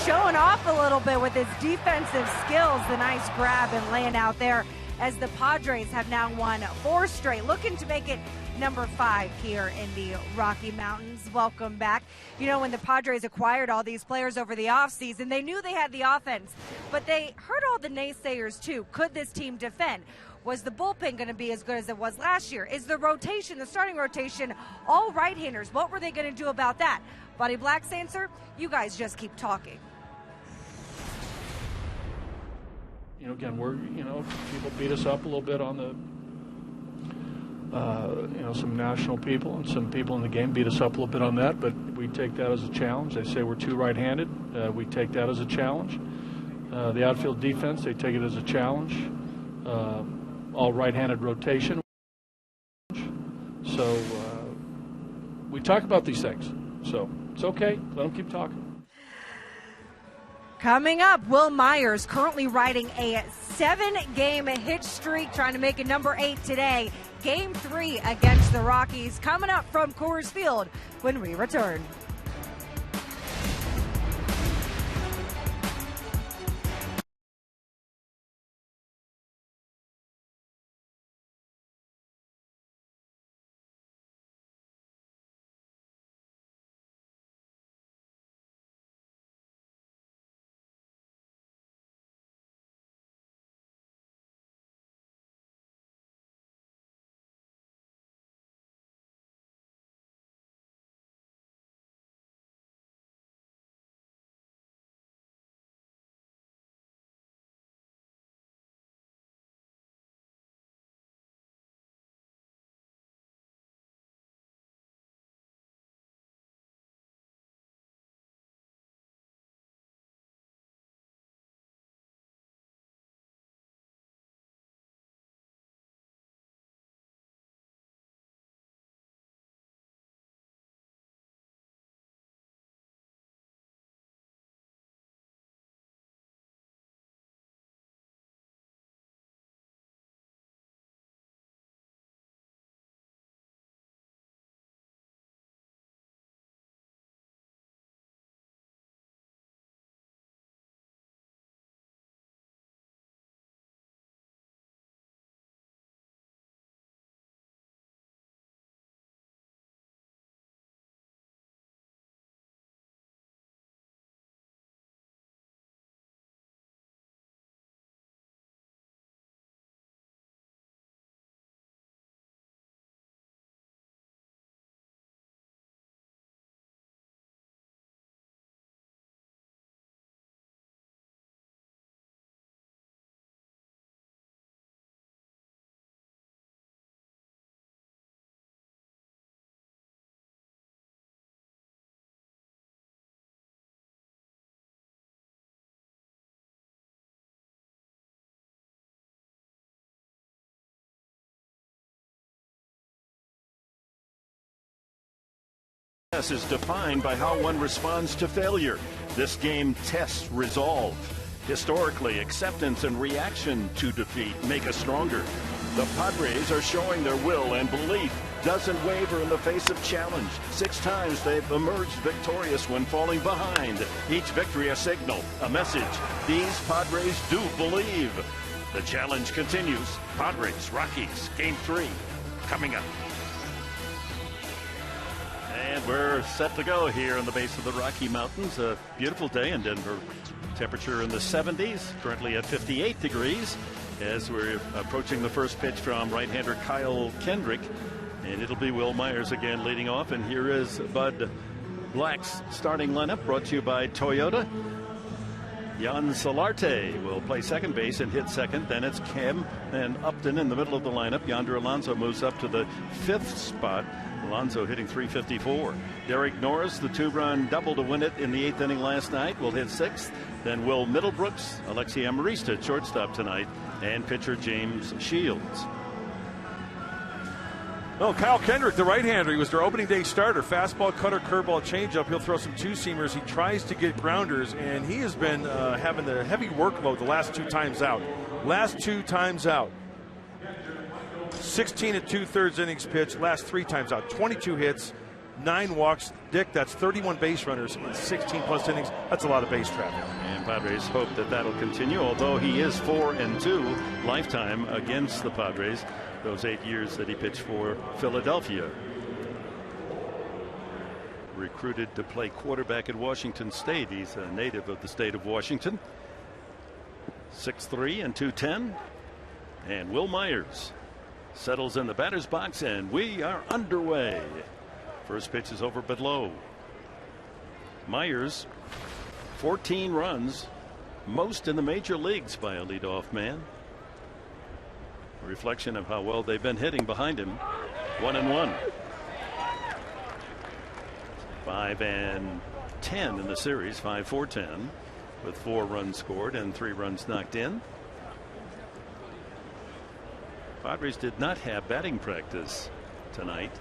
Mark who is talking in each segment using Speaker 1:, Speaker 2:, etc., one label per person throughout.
Speaker 1: Showing off a little bit with his defensive skills. The nice grab and laying out there as the Padres have now won 4 straight, looking to make it number 5 here in the Rocky Mountains. Welcome back. You know, when the Padres acquired all these players over the offseason, they knew they had the offense, but they heard all the naysayers too. Could this team defend? Was the bullpen going to be as good as it was last year? Is the rotation, the starting rotation, all right-handers? What were they going to do about that? Buddy Black's answer, you guys just keep talking.
Speaker 2: You know, again, people beat us up a little bit on the, some national people and some people in the game beat us up a little bit on that, but we take that as a challenge. They say we're too right-handed. We take that as a challenge. The outfield defense, they take it as a challenge. All right-handed rotation. So we talk about these things. So it's okay. Let them keep talking.
Speaker 1: Coming up, Will Myers currently riding a 7-game hit streak, trying to make it number 8 today. Game 3 against the Rockies coming up from Coors Field when we return.
Speaker 3: Is defined by how one responds to failure. This game tests resolve. Historically, acceptance and reaction to defeat make us stronger. The Padres are showing their will and belief doesn't waver in the face of challenge. 6 times they've emerged victorious when falling behind. Each victory a signal, a message. These Padres do believe. The challenge continues. Padres, Rockies, Game 3, coming up. And we're set to go here on the base of the Rocky Mountains. A beautiful day in Denver. Temperature in the 70s, currently at 58 degrees as we're approaching the first pitch from right-hander Kyle Kendrick. And it'll be Will Myers again leading off. And here is Bud Black's starting lineup, brought to you by Toyota. Jan Solarte will play second base and hit second. Then it's Kemp and Upton in the middle of the lineup. Yonder Alonso moves up to the 5th spot. Alonso hitting .354. Derek Norris, the 2-run double to win it in the 8th inning last night, will hit 6th. Then Will Middlebrooks, Alexi Amarista at shortstop tonight, and pitcher James Shields.
Speaker 4: Well, Kyle Kendrick, the right-hander, he was their opening day starter. Fastball, cutter, curveball, changeup. He'll throw some 2-seamers. He tries to get grounders, and he has been having the heavy workload the last 2 times out. 16 and 2/3 innings pitched, last 3 times out. 22 hits, 9 walks. Dick, that's 31 base runners in 16 plus innings. That's a lot of base traffic.
Speaker 3: And Padres hope that that'll continue, although he is 4-2 lifetime against the Padres, those 8 years that he pitched for Philadelphia. Recruited to play quarterback at Washington State. He's a native of the state of Washington. 6'3" and 210. And Will Myers settles in the batter's box, and we are underway. First pitch is over but low. Myers, 14 runs, most in the major leagues by a leadoff man. A reflection of how well they've been hitting behind him. 1-1. 5-10 in the series, 5-4-10, with 4 runs scored and 3 runs knocked in. Padres did not have batting practice tonight.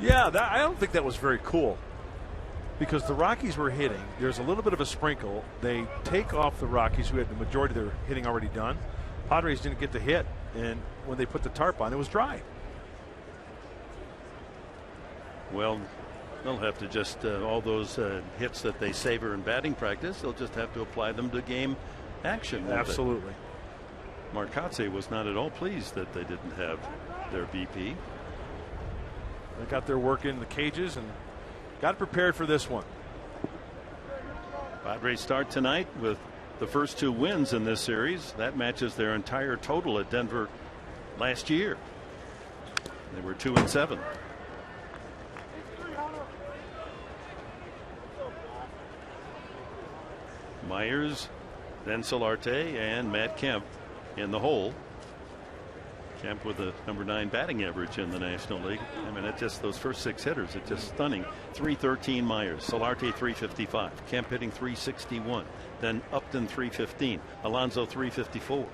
Speaker 4: Yeah, I don't think that was very cool, because the Rockies were hitting. There's a little bit of a sprinkle. They take off the Rockies, who had the majority of their hitting already done. Padres didn't get to hit, and when they put the tarp on, it was dry.
Speaker 3: Well, they'll have to just all those hits that they savor in batting practice, they'll just have to apply them to game action.
Speaker 4: Absolutely.
Speaker 3: Marcotte was not at all pleased that they didn't have their BP.
Speaker 4: They got their work in the cages and got prepared for this one.
Speaker 3: Padres start tonight with the first 2 wins in this series. That matches their entire total at Denver last year. They were 2-7. Myers, then Solarte, and Matt Kemp in the hole. Kemp with a number 9 batting average in the National League. I mean, it's just those first 6 hitters. It's just stunning. 313 Myers, Solarte 355, Kemp hitting 361, then Upton 315, Alonso 354,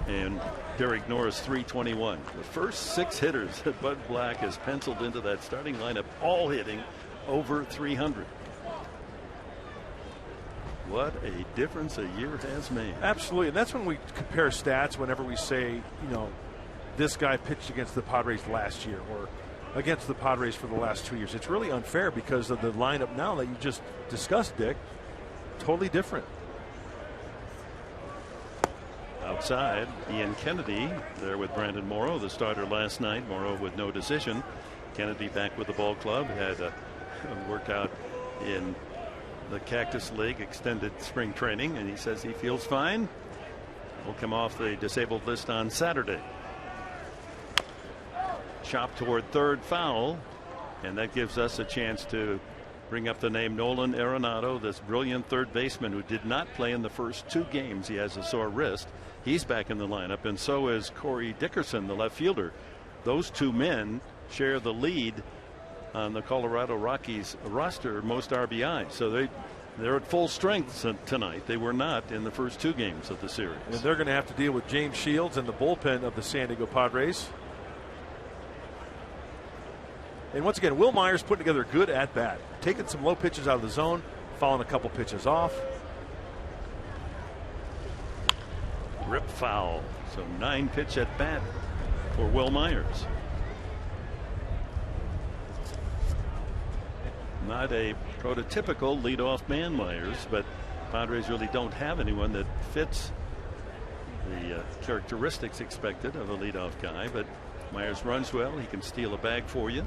Speaker 3: and Derek Norris 321. The first 6 hitters that Bud Black has penciled into that starting lineup, all hitting over 300. What a difference a year has made.
Speaker 4: Absolutely. And that's when we compare stats, whenever we say, this guy pitched against the Padres last year or against the Padres for the last 2 years. It's really unfair because of the lineup now that you just discussed, Dick. Totally different.
Speaker 3: Outside, Ian Kennedy there with Brandon Morrow, the starter last night. Morrow with no decision. Kennedy back with the ball club, had a workout in the Cactus League extended spring training, and he says he feels fine. Will come off the disabled list on Saturday. Chop toward third, foul, and that gives us a chance to bring up the name Nolan Arenado, this brilliant third baseman who did not play in the first 2 games. He has a sore wrist. He's back in the lineup, and so is Corey Dickerson, the left fielder. Those 2 men share the lead on the Colorado Rockies roster, most RBI. So they're at full strength tonight. They were not in the first 2 games of the series.
Speaker 4: And they're going to have to deal with James Shields and the bullpen of the San Diego Padres. And once again, Will Myers putting together a good at bat, taking some low pitches out of the zone, fouling a couple pitches off.
Speaker 3: Rip foul. So 9 pitch at bat for Will Myers. Not a prototypical leadoff man, Myers, but Padres really don't have anyone that fits the characteristics expected of a leadoff guy. But Myers runs well. He can steal a bag for you.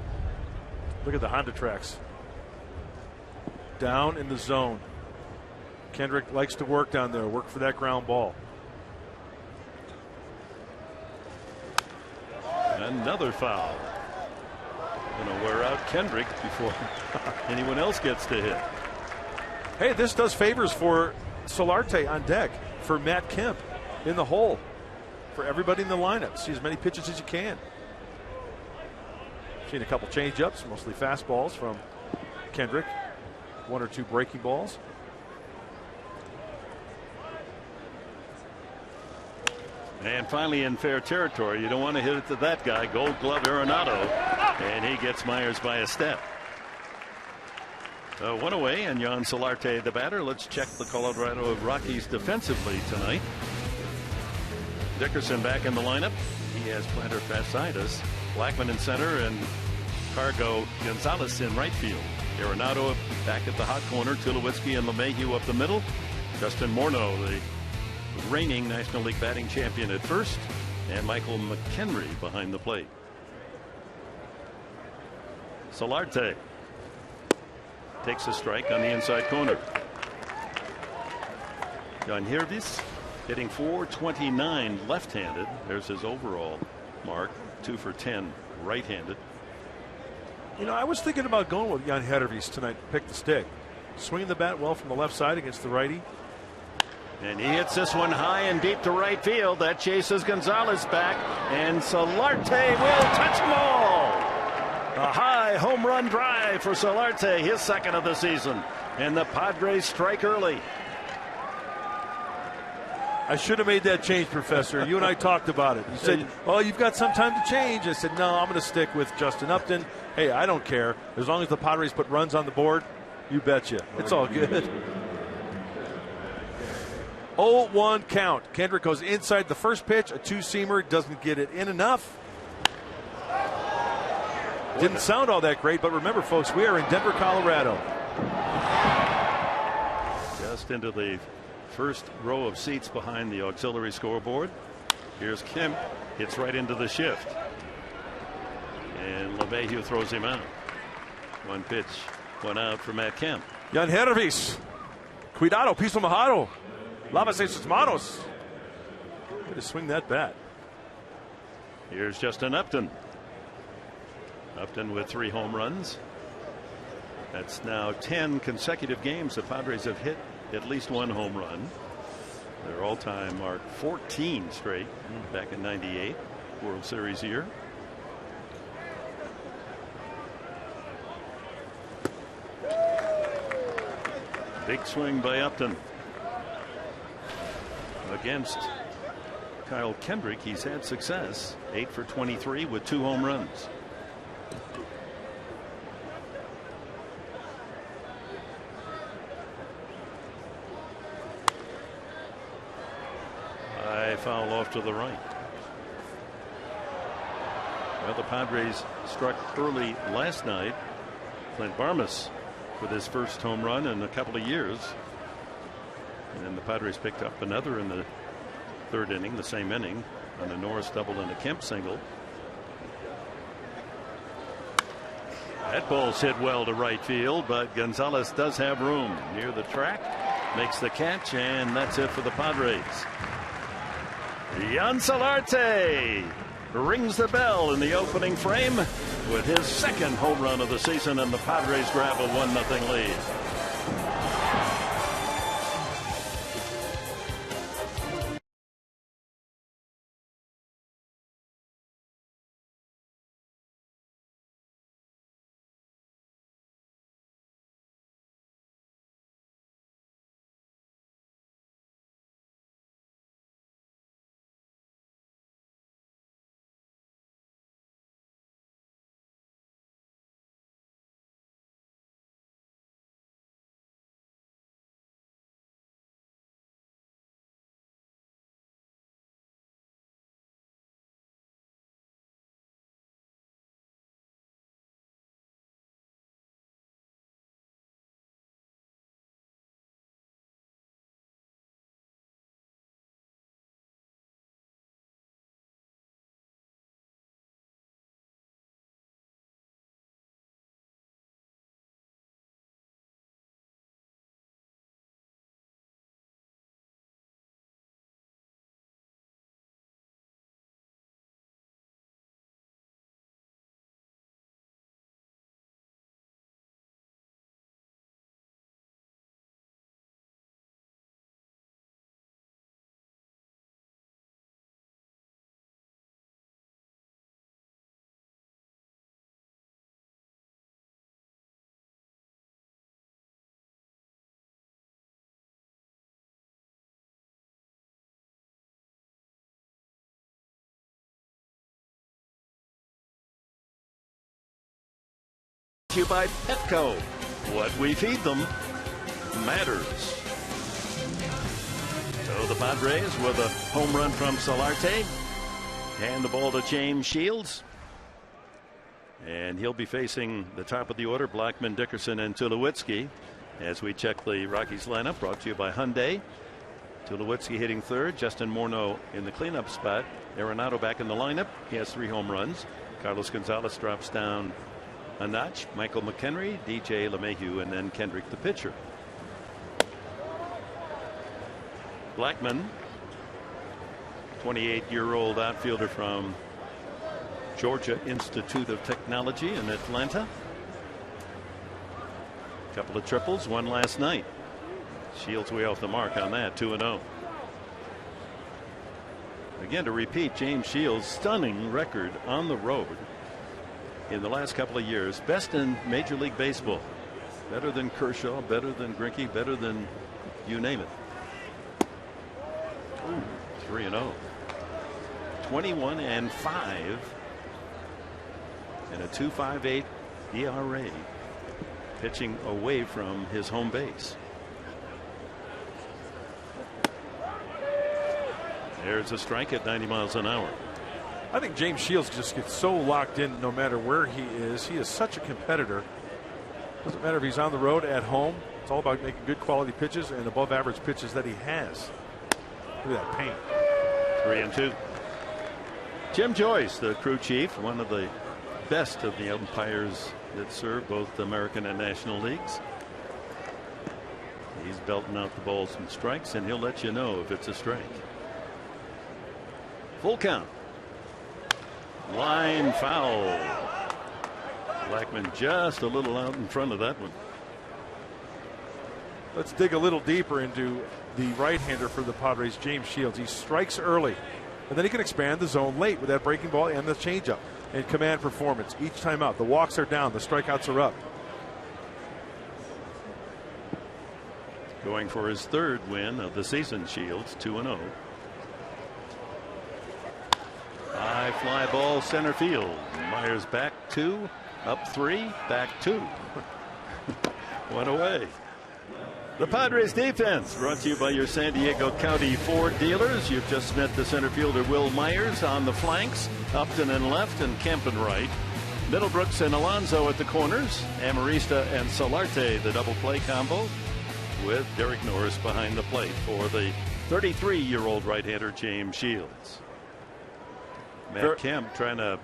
Speaker 4: Look at the Honda tracks. Down in the zone. Kendrick likes to work down there, work for that ground ball.
Speaker 3: Another foul. Going to wear out Kendrick before anyone else gets to hit.
Speaker 4: Hey, this does favors for Solarte on deck, for Matt Kemp in the hole, for everybody in the lineup. See as many pitches as you can. Seen a couple change-ups, mostly fastballs from Kendrick. 1 or 2 breaking balls.
Speaker 3: And finally in fair territory. You don't want to hit it to that guy. Gold Glove Arenado. And he gets Myers by a step. 1 away, and Jan Solarte the batter. Let's check the Colorado Rockies defensively tonight. Dickerson back in the lineup. He has plantar fasciitis. Blackman in center and Cargo Gonzalez in right field. Arenado back at the hot corner. Tulowitzki and LeMahieu up the middle. Justin Morneau, the reigning National League batting champion, at first, and Michael McHenry behind the plate. Solarte takes a strike on the inside corner. Yanhervis hitting .429 left-handed. There's his overall mark. 2 for 10 right-handed.
Speaker 4: You know, I was thinking about going with Yanhervis tonight. Pick the stick, swinging the bat well from the left side against the righty.
Speaker 3: And he hits this one high and deep to right field. That chases Gonzalez back, and Solarte will touch them all. A high home run drive for Solarte, his second of the season, and the Padres strike early.
Speaker 4: I should have made that change, Professor. You and I talked about it. You said, "Oh, you've got some time to change." I said, "No, I'm going to stick with Justin Upton. Hey, I don't care as long as the Padres put runs on the board. You betcha, it's all good." 0-1 count. Kendrick goes inside the first pitch. A two-seamer, doesn't get it in enough. Didn't sound all that great, but remember, folks, we are in Denver, Colorado.
Speaker 3: Just into the first row of seats behind the auxiliary scoreboard. Here's Kemp. Hits right into the shift. And LeMahieu throws him out. One pitch, one out for Matt Kemp.
Speaker 4: Yanhervis. Cuidado, piso mojado. Lávese sus manos. Way to swing that bat.
Speaker 3: Here's Justin Upton. Upton with 3 home runs. That's now 10 consecutive games the Padres have hit at least 1 home run. Their all-time mark 14 straight back in '98 World Series year. Big swing by Upton against Kyle Kendrick. He's had success, 8 for 23 with 2 home runs. High foul off to the right. Well, the Padres struck early last night. Clint Barmas with his first home run in a couple of years. And then the Padres picked up another in the 3rd inning, the same inning, on a Norris double and a Kemp single. That ball's hit well to right field, but Gonzalez does have room near the track. Makes the catch, and that's it for the Padres. Yan Solarte rings the bell in the opening frame with his 2nd home run of the season, and the Padres grab a 1-0 lead. To you by Petco. What we feed them matters. So the Padres with a home run from Solarte, and the ball to James Shields. And he'll be facing the top of the order, Blackman, Dickerson, and Tulowitzki. As we check the Rockies lineup, brought to you by Hyundai. Tulowitzki hitting third, Justin Morneau in the cleanup spot. Arenado back in the lineup. He has 3 home runs. Carlos Gonzalez drops down a notch. Michael McHenry, DJ LeMahieu, and then Kendrick the pitcher. Blackman, 28-year-old outfielder from Georgia Institute of Technology in Atlanta. Couple of triples, one last night. Shields way off the mark on that, 2-0. Again, to repeat, James Shields' stunning record on the road in the last couple of years. Best in Major League Baseball. Better than Kershaw, better than Greinke, better than you name it. 3-0. 21-5 and a 2.58 ERA. Pitching away from his home base. There's a strike at 90 miles an hour.
Speaker 4: I think James Shields just gets so locked in no matter where he is. He is such a competitor. Doesn't matter if he's on the road, at home. It's all about making good quality pitches and above average pitches that he has. Look at that paint.
Speaker 3: 3-2. Jim Joyce, the crew chief, one of the best of the umpires that serve both the American and National Leagues. He's belting out the balls and strikes, and he'll let you know if it's a strike. Full count. Line foul. Blackman just a little out in front of that one.
Speaker 4: Let's dig a little deeper into the right-hander for the Padres, James Shields. He strikes early, and then he can expand the zone late with that breaking ball and the changeup. And command performance each time out. The walks are down, the strikeouts are up.
Speaker 3: Going for his 3rd win of the season, Shields, 2-0. High fly ball center field. Myers back 2, up 3, back 2. One away. The Padres defense brought to you by your San Diego County Ford dealers. You've just met the center fielder Will Myers on the flanks, Upton and left and Kemp and right. Middlebrooks and Alonso at the corners. Amarista and Solarte the double play combo with Derek Norris behind the plate for the 33-year-old right-hander James Shields. Matt Kemp trying to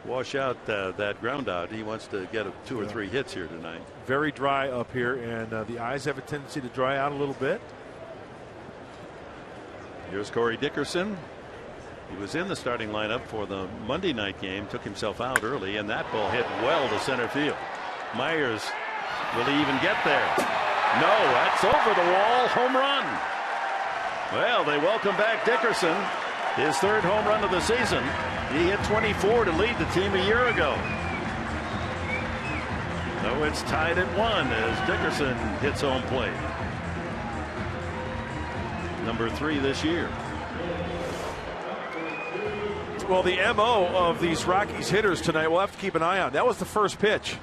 Speaker 3: wash out that ground out. He wants to get 2 or 3 hits here tonight. Very
Speaker 4: dry up here, and the eyes have a tendency to dry out a little bit.
Speaker 3: Here's Corey Dickerson. He was in the starting lineup for the Monday night game, took himself out early, and that ball hit well to center field. Myers, will he even get there? No, that's over the wall. Home run. Well, they welcome back Dickerson. His 3rd home run of the season. He hit 24 to lead the team a year ago. So it's tied at 1 as Dickerson hits home plate. Number 3 this year.
Speaker 4: Well, the MO of these Rockies hitters tonight, we'll have to keep an eye on. That was the first pitch.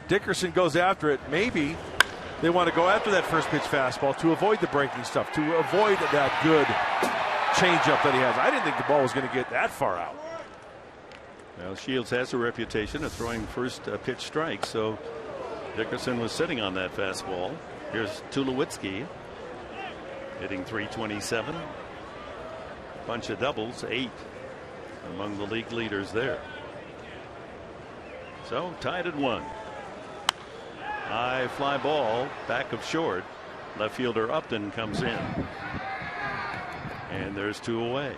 Speaker 4: Dickerson goes after it. Maybe they want to go after that first pitch fastball to avoid the breaking stuff, to avoid that good changeup that he has. I didn't think the ball was going to get that far out.
Speaker 3: Well, Shields has a reputation of throwing first pitch strikes, so Dickerson was sitting on that fastball. Here's Tulowitzki hitting .327. Bunch of doubles, 8 among the league leaders there. So tied at 1. High fly ball back of short. Left fielder Upton comes in. And there's 2 away.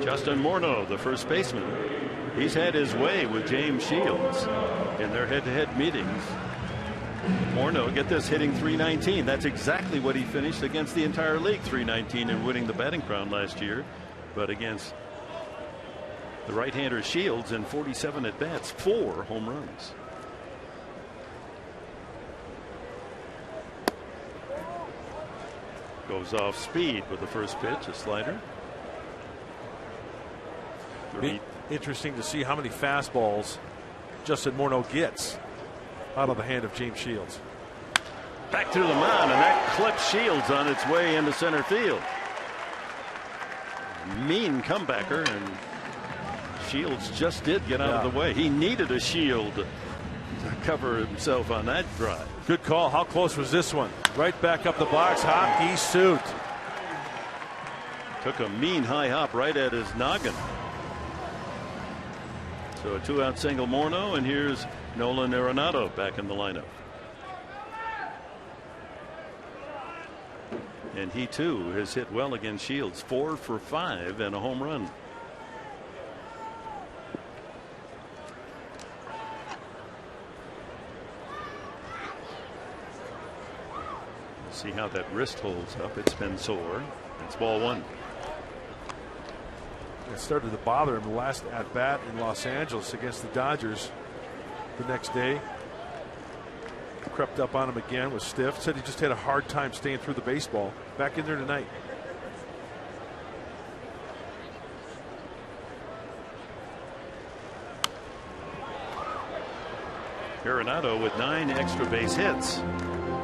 Speaker 3: Justin Morneau, the first baseman, he's had his way with James Shields in their head-to-head meetings. Morneau, get this, hitting .319. That's exactly what he finished against the entire league, .319, and winning the batting crown last year. But against the right-hander Shields in 47 at-bats, 4 home runs. Goes off speed with the first pitch, a slider.
Speaker 4: Be interesting to see how many fastballs Justin Morneau gets out of the hand of James Shields.
Speaker 3: Back through the mound, and that clips Shields on its way into center field. Mean comebacker, and Shields just did get out of the way. He needed a shield to cover himself on that drive.
Speaker 4: Good call. How close was this one? Right back up the box. Hockey suit.
Speaker 3: Took a mean high hop right at his noggin. So a 2-out single Morneau, and here's Nolan Arenado back in the lineup. And he too has hit well against Shields. 4 for 5 and a home run. See how that wrist holds up. It's been sore. It's ball 1.
Speaker 4: It started to bother him the last at bat in Los Angeles against the Dodgers. The next day, crept up on him again, was stiff. Said he just had a hard time staying through the baseball. Back in there tonight.
Speaker 3: Arenado with 9 extra base hits.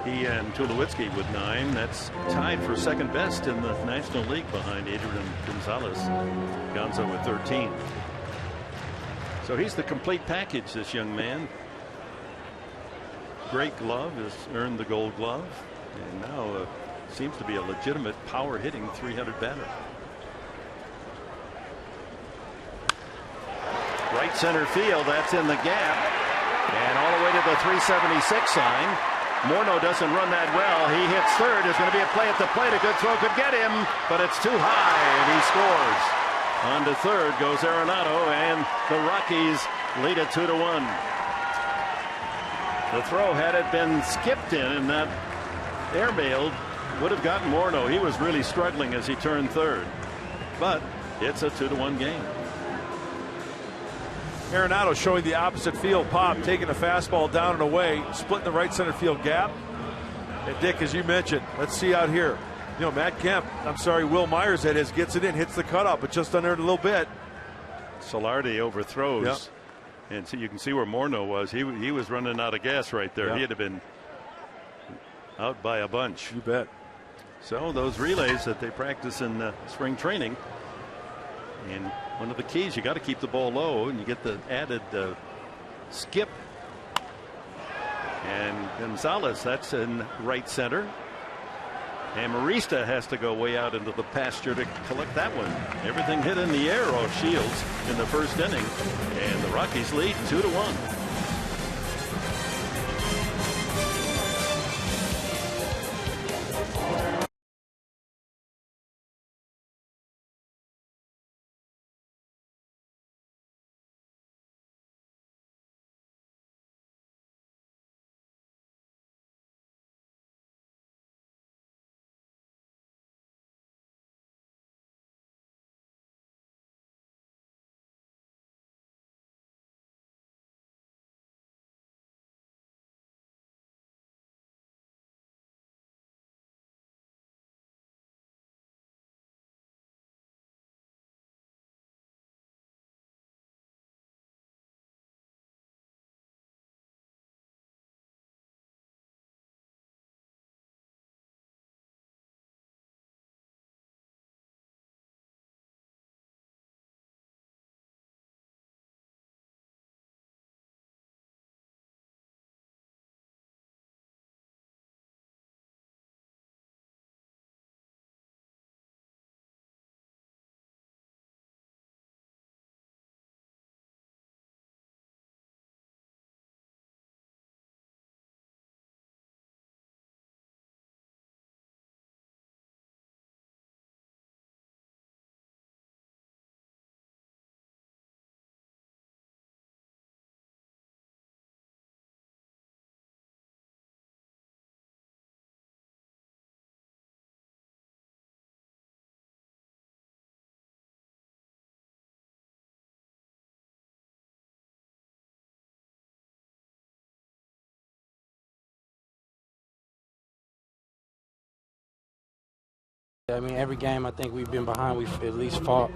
Speaker 3: He and Tulowitzki with 9. That's tied for second best in the National League behind Adrian Gonzalez. Gonzo with 13. So he's the complete package, this young man. Great glove, has earned the Gold Glove, and now seems to be a legitimate power hitting 300 batter. Right center field, that's in the gap, and all the way to the 376 sign. Morneau doesn't run that well. He hits third. There's going to be a play at the plate. A good throw could get him, but it's too high, and he scores. On to third goes Arenado, and the Rockies lead it 2-1. The throw, had it been skipped in and that airmailed, would have gotten Morneau. He was really struggling as he turned third, but it's a 2-1 game.
Speaker 4: Arenado showing the opposite field pop, taking a fastball down and away, splitting the right center field gap. And Dick, as you mentioned, let's see out here. You know, Will Myers gets it in, hits the cutout, but just under it a little bit.
Speaker 3: Solardi overthrows.
Speaker 4: Yep.
Speaker 3: And so you can see where Morneau was. He was running out of gas right there.
Speaker 4: Yep.
Speaker 3: He'd have been out by a bunch.
Speaker 4: You bet.
Speaker 3: So those relays that they practice in spring training, and one of the keys, you got to keep the ball low, and you get the added skip. And Gonzalez, that's in right center. And Marista has to go way out into the pasture to collect that one. Everything hit in the air off Shields in the first inning, and the Rockies lead 2-1.
Speaker 5: I mean, every game I think we've been behind, we've at least fought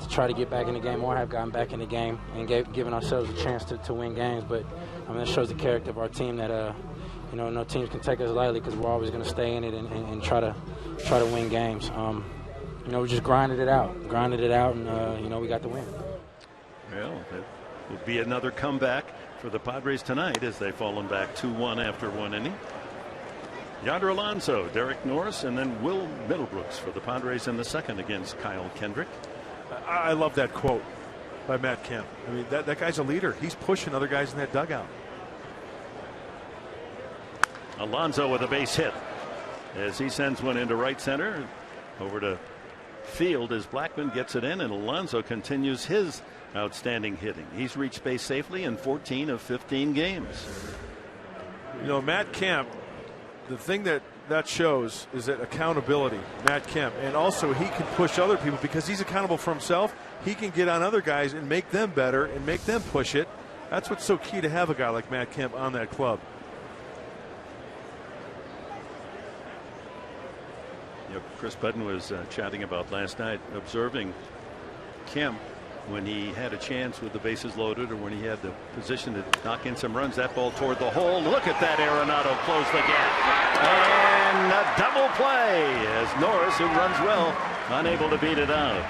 Speaker 5: to try to get back in the game or have gotten back in the game and given ourselves a chance to win games. But I mean, it shows the character of our team that you know, no teams can take us lightly because we're always going to stay in it and try to win games. You know, we just grinded it out, and you know, we got the win.
Speaker 3: Well, it will be another comeback for the Padres tonight as they've fallen back 2-1 after 1 inning. Yonder Alonso, Derek Norris, and then Will Middlebrooks for the Padres in the second against Kyle Kendrick.
Speaker 4: I love that quote by Matt Kemp. I mean, that guy's a leader. He's pushing other guys in that dugout.
Speaker 3: Alonso with a base hit as he sends one into right center. Over to field as Blackman gets it in, and Alonso continues his outstanding hitting. He's reached base safely in 14 of 15 games.
Speaker 4: You know, Matt Kemp, the thing that shows is that accountability, Matt Kemp, and also he can push other people because he's accountable for himself. He can get on other guys and make them better and make them push it. That's what's so key to have a guy like Matt Kemp on that club.
Speaker 3: Chris Budden was chatting about last night, observing Kemp when he had a chance with the bases loaded or when he had the position to knock in some runs. That ball toward the hole. Look at that. Arenado close the gap. And a double play as Norris, who runs well, unable to beat it out.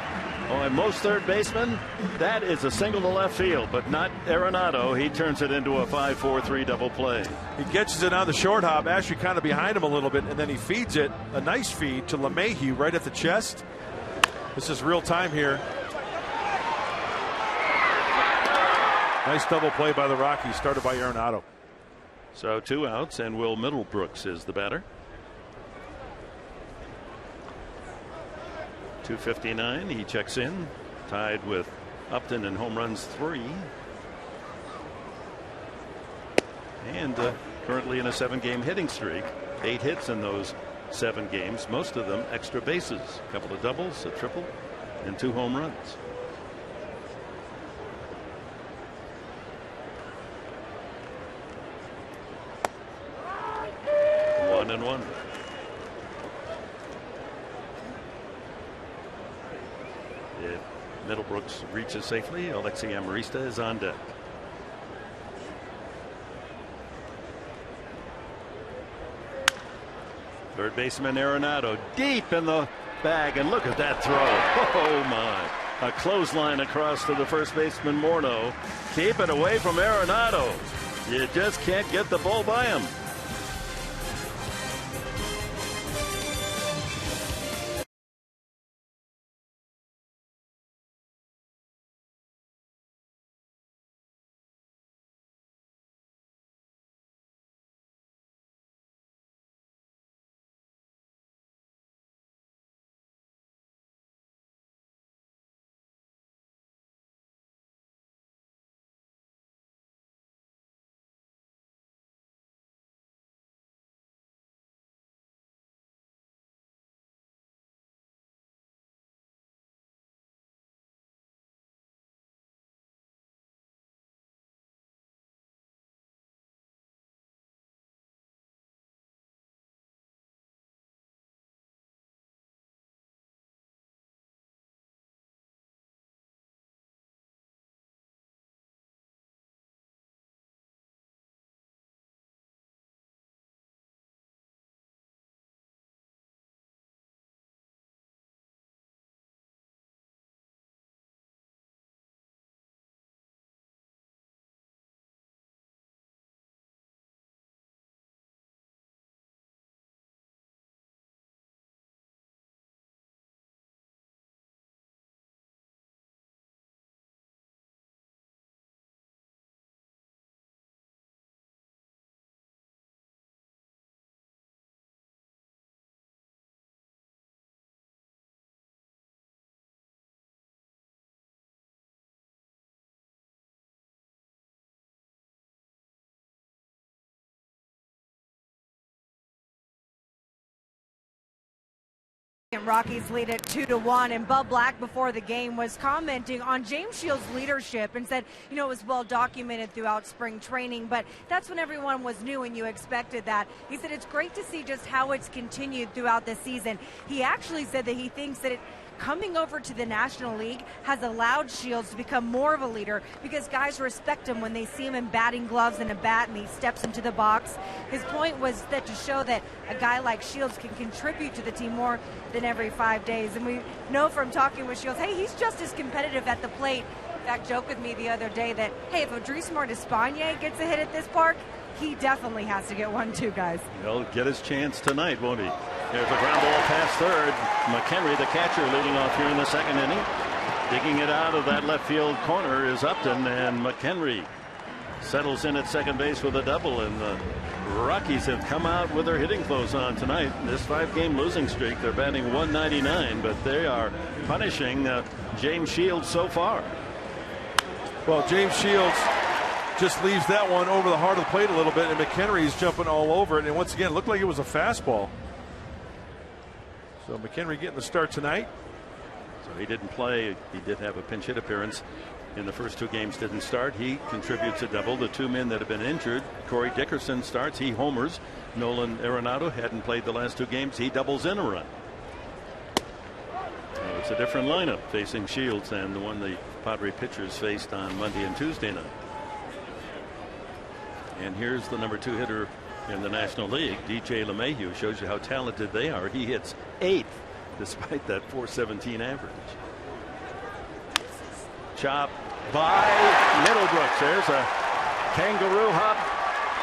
Speaker 3: Oh, and most third basemen, that is a single to left field, but not Arenado. He turns it into a 5-4-3 double play.
Speaker 4: He catches it on the short hop, actually kind of behind him a little bit, and then he feeds it, a nice feed to LeMahieu right at the chest. This is real time here. Nice double play by the Rockies, started by Arenado.
Speaker 3: So 2 outs, and Will Middlebrooks is the batter. 259. He checks in, tied with Upton in home runs 3, and currently in a 7-game hitting streak. 8 hits in those 7 games, most of them extra bases, a couple of doubles, a triple, and 2 home runs. One and one. If Middlebrooks reaches safely, Alexi Amarista is on deck. Third baseman Arenado deep in the bag, and look at that throw. Oh my. A clothesline across to the first baseman Morneau. Keep it away from Arenado. You just can't get the ball by him.
Speaker 1: Rockies lead it 2-1, and Bub Black before the game was commenting on James Shields' leadership and said, you know, it was well documented throughout spring training, but that's when everyone was new and you expected that. He said it's great to see just how it's continued throughout the season. He actually said that he thinks that coming over to the National League has allowed Shields to become more of a leader because guys respect him when they see him in batting gloves and a bat and he steps into the box. His point was that to show that a guy like Shields can contribute to the team more than every 5 days. And we know from talking with Shields, hey, he's just as competitive at the plate. In fact, joked with me the other day that, hey, if Odrisamer Despaigne gets a hit at this park, he definitely has to get one too, guys.
Speaker 3: He'll get his chance tonight, won't he? There's a ground ball past third. McHenry, the catcher, leading off here in the second inning. Digging it out of that left field corner is Upton, and McHenry settles in at second base with a double. And the Rockies have come out with their hitting clothes on tonight. This 5-game losing streak, they're batting 199, but they are punishing James Shields so far.
Speaker 4: Well, James Shields just leaves that one over the heart of the plate a little bit, and McHenry's jumping all over it. And once again, it looked like it was a fastball. So McHenry getting the start tonight.
Speaker 3: So he didn't play. He did have a pinch hit appearance in the first 2 games. Didn't start. He contributes a double. The 2 men that have been injured. Corey Dickerson starts. He homers. Nolan Arenado hadn't played the last 2 games. He doubles in a run. So it's a different lineup facing Shields than the one the Padre pitchers faced on Monday and Tuesday night. And here's the number 2 hitter in the National League, DJ LeMahieu. Shows you how talented they are. He hits 8th despite that .417 average. Chop by Middlebrooks. There's a kangaroo hop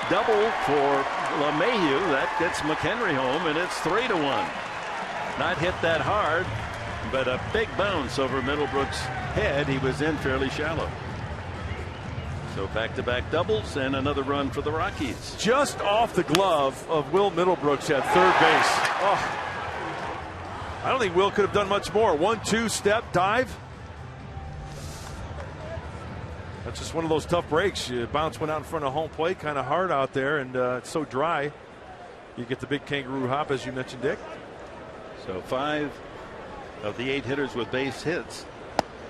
Speaker 3: double for LeMahieu. That gets McHenry home, and it's 3-1. Not hit that hard, but a big bounce over Middlebrooks' head. He was in fairly shallow. So back-to-back doubles and another run for the Rockies.
Speaker 4: Just off the glove of Will Middlebrooks at third base. Oh, I don't think Will could have done much more. 1-2 step dive. That's just one of those tough breaks. You bounce one out in front of home plate, kind of hard out there, and it's so dry. You get the big kangaroo hop, as you mentioned, Dick.
Speaker 3: So 5 of the 8 hitters with base hits.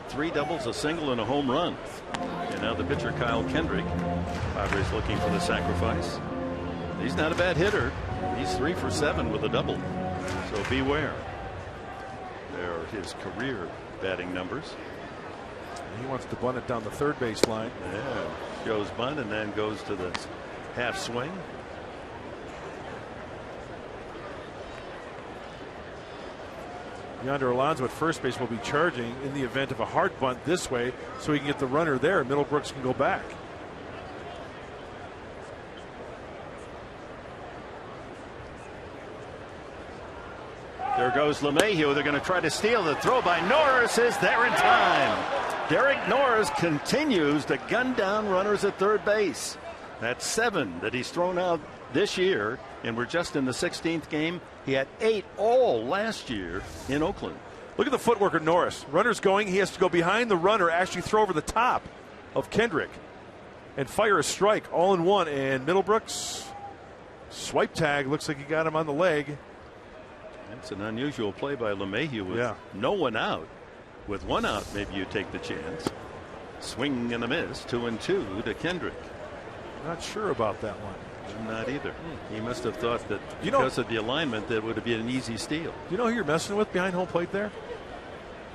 Speaker 3: 3 doubles, a single, and a home run. And now the pitcher, Kyle Kendrick. Padres looking for the sacrifice. He's not a bad hitter. He's 3 for 7 with a double. So beware. There are his career batting numbers.
Speaker 4: He wants to bunt it down the third base line.
Speaker 3: Yeah. Shows bunt and then goes to the half swing.
Speaker 4: Yonder Alonso at first base will be charging in the event of a hard bunt this way, so he can get the runner there. Middlebrooks can go back.
Speaker 3: There goes LeMahieu. They're going to try to steal. The throw by Norris is there in time. Derek Norris continues to gun down runners at third base. That's 7 that he's thrown out this year, and we're just in the 16th game. He had 8 all last year in Oakland.
Speaker 4: Look at the footwork of Norris. Runner's going. He has to go behind the runner, actually throw over the top of Kendrick and fire a strike all in one. And Middlebrooks, swipe tag. Looks like he got him on the leg.
Speaker 3: That's an unusual play by LeMahieu with no one out. With 1 out, maybe you take the chance. Swing and a miss. 2-2 to Kendrick.
Speaker 4: Not sure about that one.
Speaker 3: Not either. He must have thought that because of the alignment that would have been an easy steal.
Speaker 4: You know who you're messing with behind home plate there?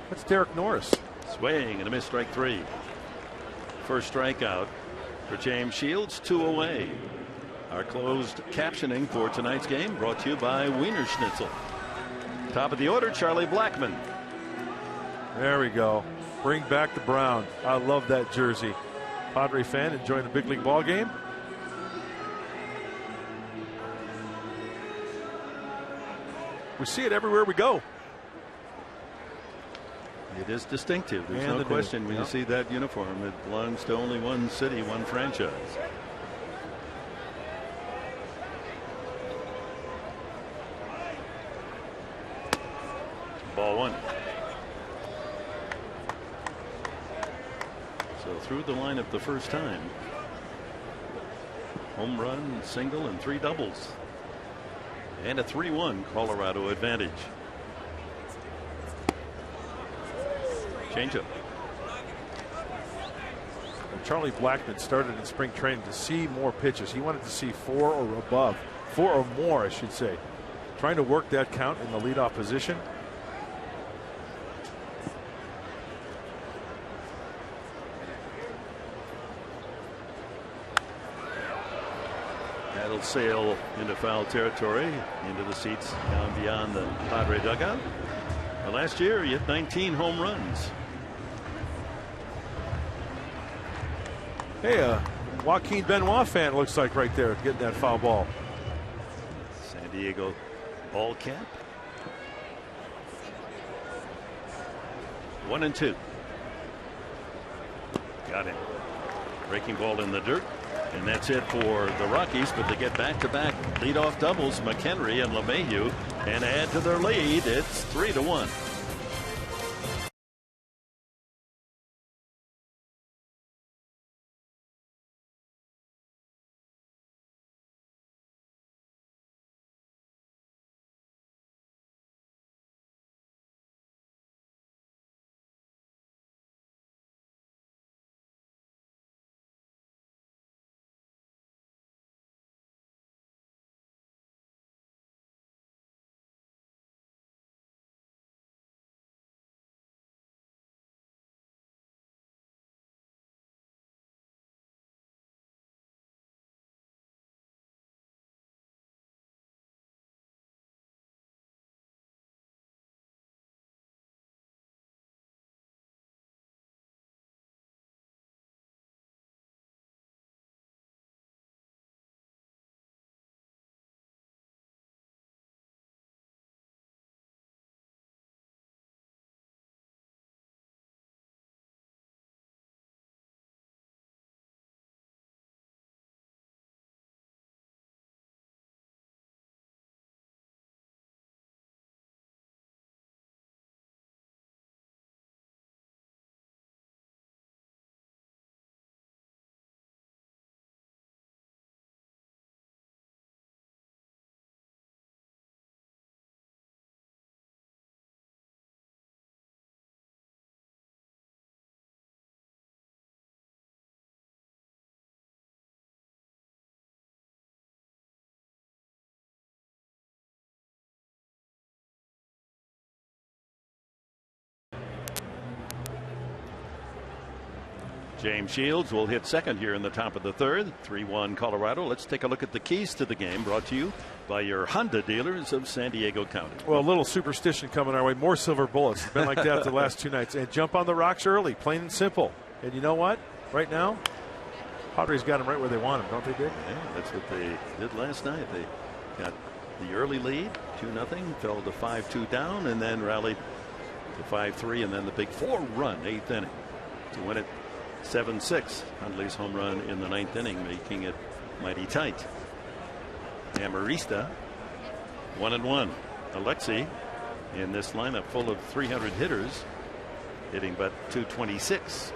Speaker 4: That's Derek Norris.
Speaker 3: Swing and a miss, strike 3. First strikeout for James Shields. 2 away. Our closed captioning for tonight's game brought to you by Wiener Schnitzel. Top of the order, Charlie Blackmon.
Speaker 4: There we go. Bring back the brown. I love that jersey. Padre fan enjoying the big league ball game. We see it everywhere we go.
Speaker 3: It is distinctive. There's no question when you see that uniform. It belongs to only one city, one franchise. Ball 1. So through the lineup the first time. Home run, single, and 3 doubles. And a 3-1 Colorado advantage. Changeup.
Speaker 4: Charlie Blackmon started in spring training to see more pitches. He wanted to see 4 or above. 4 or more, I should say. Trying to work that count in the leadoff position.
Speaker 3: That'll sail into foul territory, into the seats down beyond the Padre dugout. Well, last year he hit 19 home runs.
Speaker 4: Hey, Joaquin Benoit fan looks like right there getting that foul ball.
Speaker 3: San Diego ball cap. 1-2. Got him. Breaking ball in the dirt. And that's it for the Rockies, but they get back-to-back leadoff doubles, McHenry and LeMahieu, and add to their lead. It's 3-1. James Shields will hit second here in the top of the third. 3-1 Colorado. Let's take a look at the keys to the game, brought to you by your Honda dealers of San Diego County.
Speaker 4: Well, a little superstition coming our way. More silver bullets. It's been like that the last 2 nights. And jump on the rocks early, plain and simple. And you know what? Right now, Padres got them right where they want them, don't they, Dick?
Speaker 3: Yeah, that's what they did last night. They got the early lead, 2-0, fell to 5-2 down, and then rallied to 5-3, and then the big 4-run 8th inning to win it 7-6. Hundley's home run in the 9th inning, making it mighty tight. Amarista 1-1. Alexi in this lineup full of 300 hitters, hitting but 226.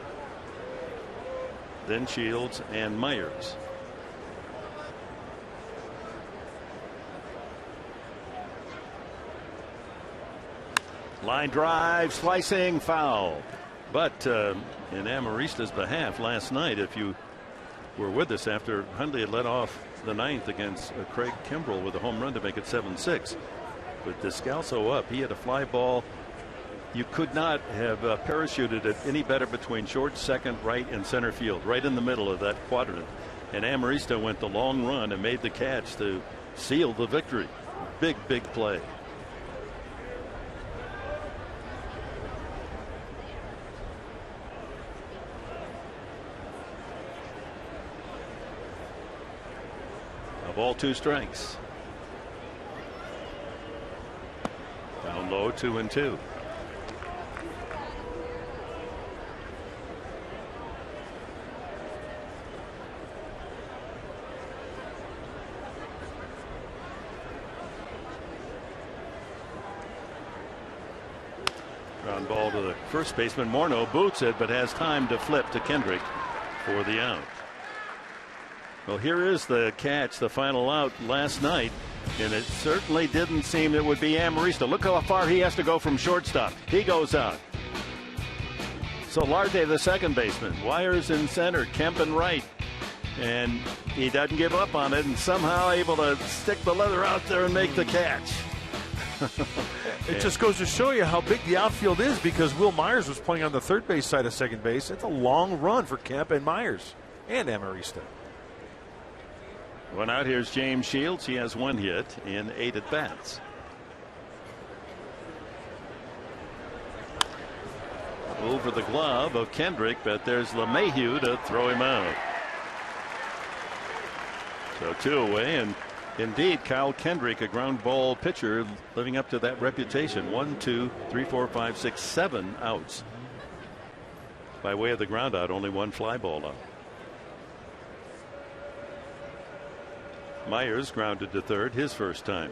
Speaker 3: Then Shields and Myers. Line drive, slicing, foul. But in Amarista's behalf last night, if you were with us after Hundley had led off the 9th against Craig Kimbrell with a home run to make it 7-6. With Descalso up, he had a fly ball. You could not have parachuted it any better between short, second, right, and center field, right in the middle of that quadrant. And Amarista went the long run and made the catch to seal the victory. Big, big play. Ball 2 strikes. Down low, 2-2. Ground ball to the first baseman. Morneau boots it, but has time to flip to Kendrick for the out. Well, here is the catch, the final out last night, and it certainly didn't seem it would be Amarista. Look how far he has to go from shortstop. He goes out. Solarte, the second baseman. Wires in center, Kemp in right. And he doesn't give up on it, and somehow able to stick the leather out there and make the catch.
Speaker 4: It just goes to show you how big the outfield is, because Will Myers was playing on the third base side of second base. It's a long run for Kemp and Myers and Amarista.
Speaker 3: One out. Here's James Shields. He has 1 hit in 8 at bats. Over the glove of Kendrick, but there's LeMahieu to throw him out. So 2 away, and indeed Kyle Kendrick, a ground ball pitcher, living up to that reputation. 1, 2, 3, 4, 5, 6, 7 outs. By way of the ground out, only 1 fly ball out. Myers grounded to third, his first time.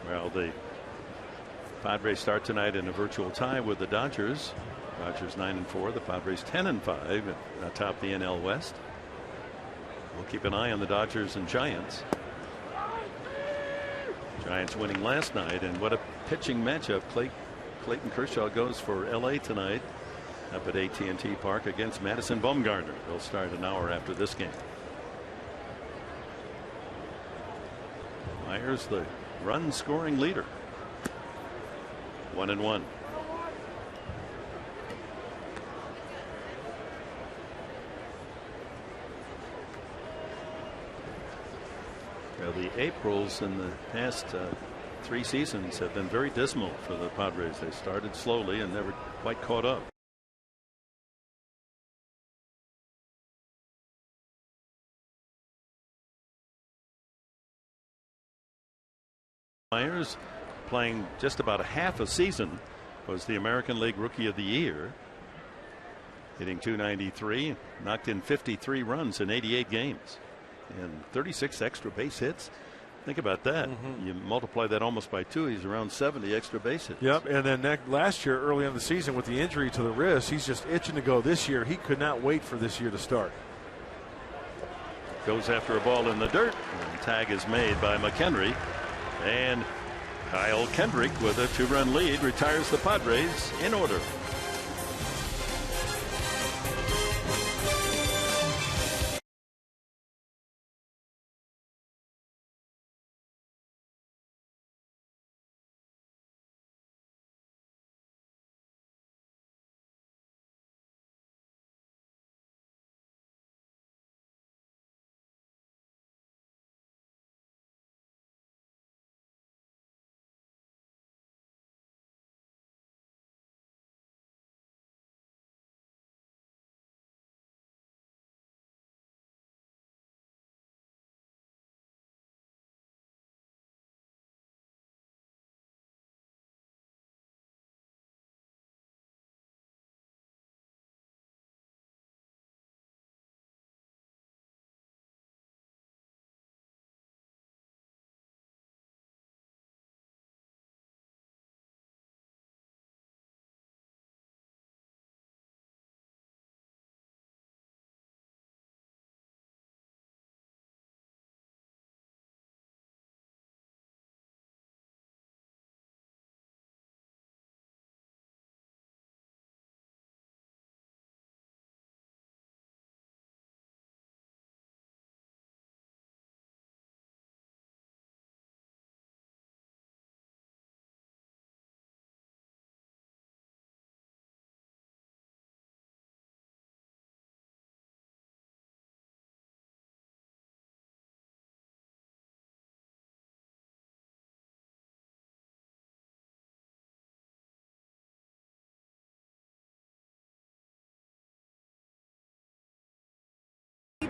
Speaker 3: Well, the Padres start tonight in a virtual tie with the Dodgers. Dodgers 9-4, the Padres 10-5 atop the NL West. We'll keep an eye on the Dodgers and Giants. Giants winning last night, and what a pitching matchup. Clayton Kershaw goes for LA tonight up at AT&T Park against Madison Bumgarner. They'll start an hour after this game. Myers, the run scoring leader. 1-1. Well, the Aprils in the past 3 seasons have been very dismal for the Padres. They started slowly and never quite caught up. Myers, playing just about a half a season, was the American League Rookie of the Year, hitting .293, knocked in 53 runs in 88 games and 36 extra base hits. Think about that. You multiply that almost by 2, he's around 70 extra base hits.
Speaker 4: Yep, and then last year, early in the season, with the injury to the wrist, he's just itching to go this year. He could not wait for this year to start.
Speaker 3: Goes after a ball in the dirt, and tag is made by McHenry. And Kyle Kendrick, with a 2-run lead, retires the Padres in order.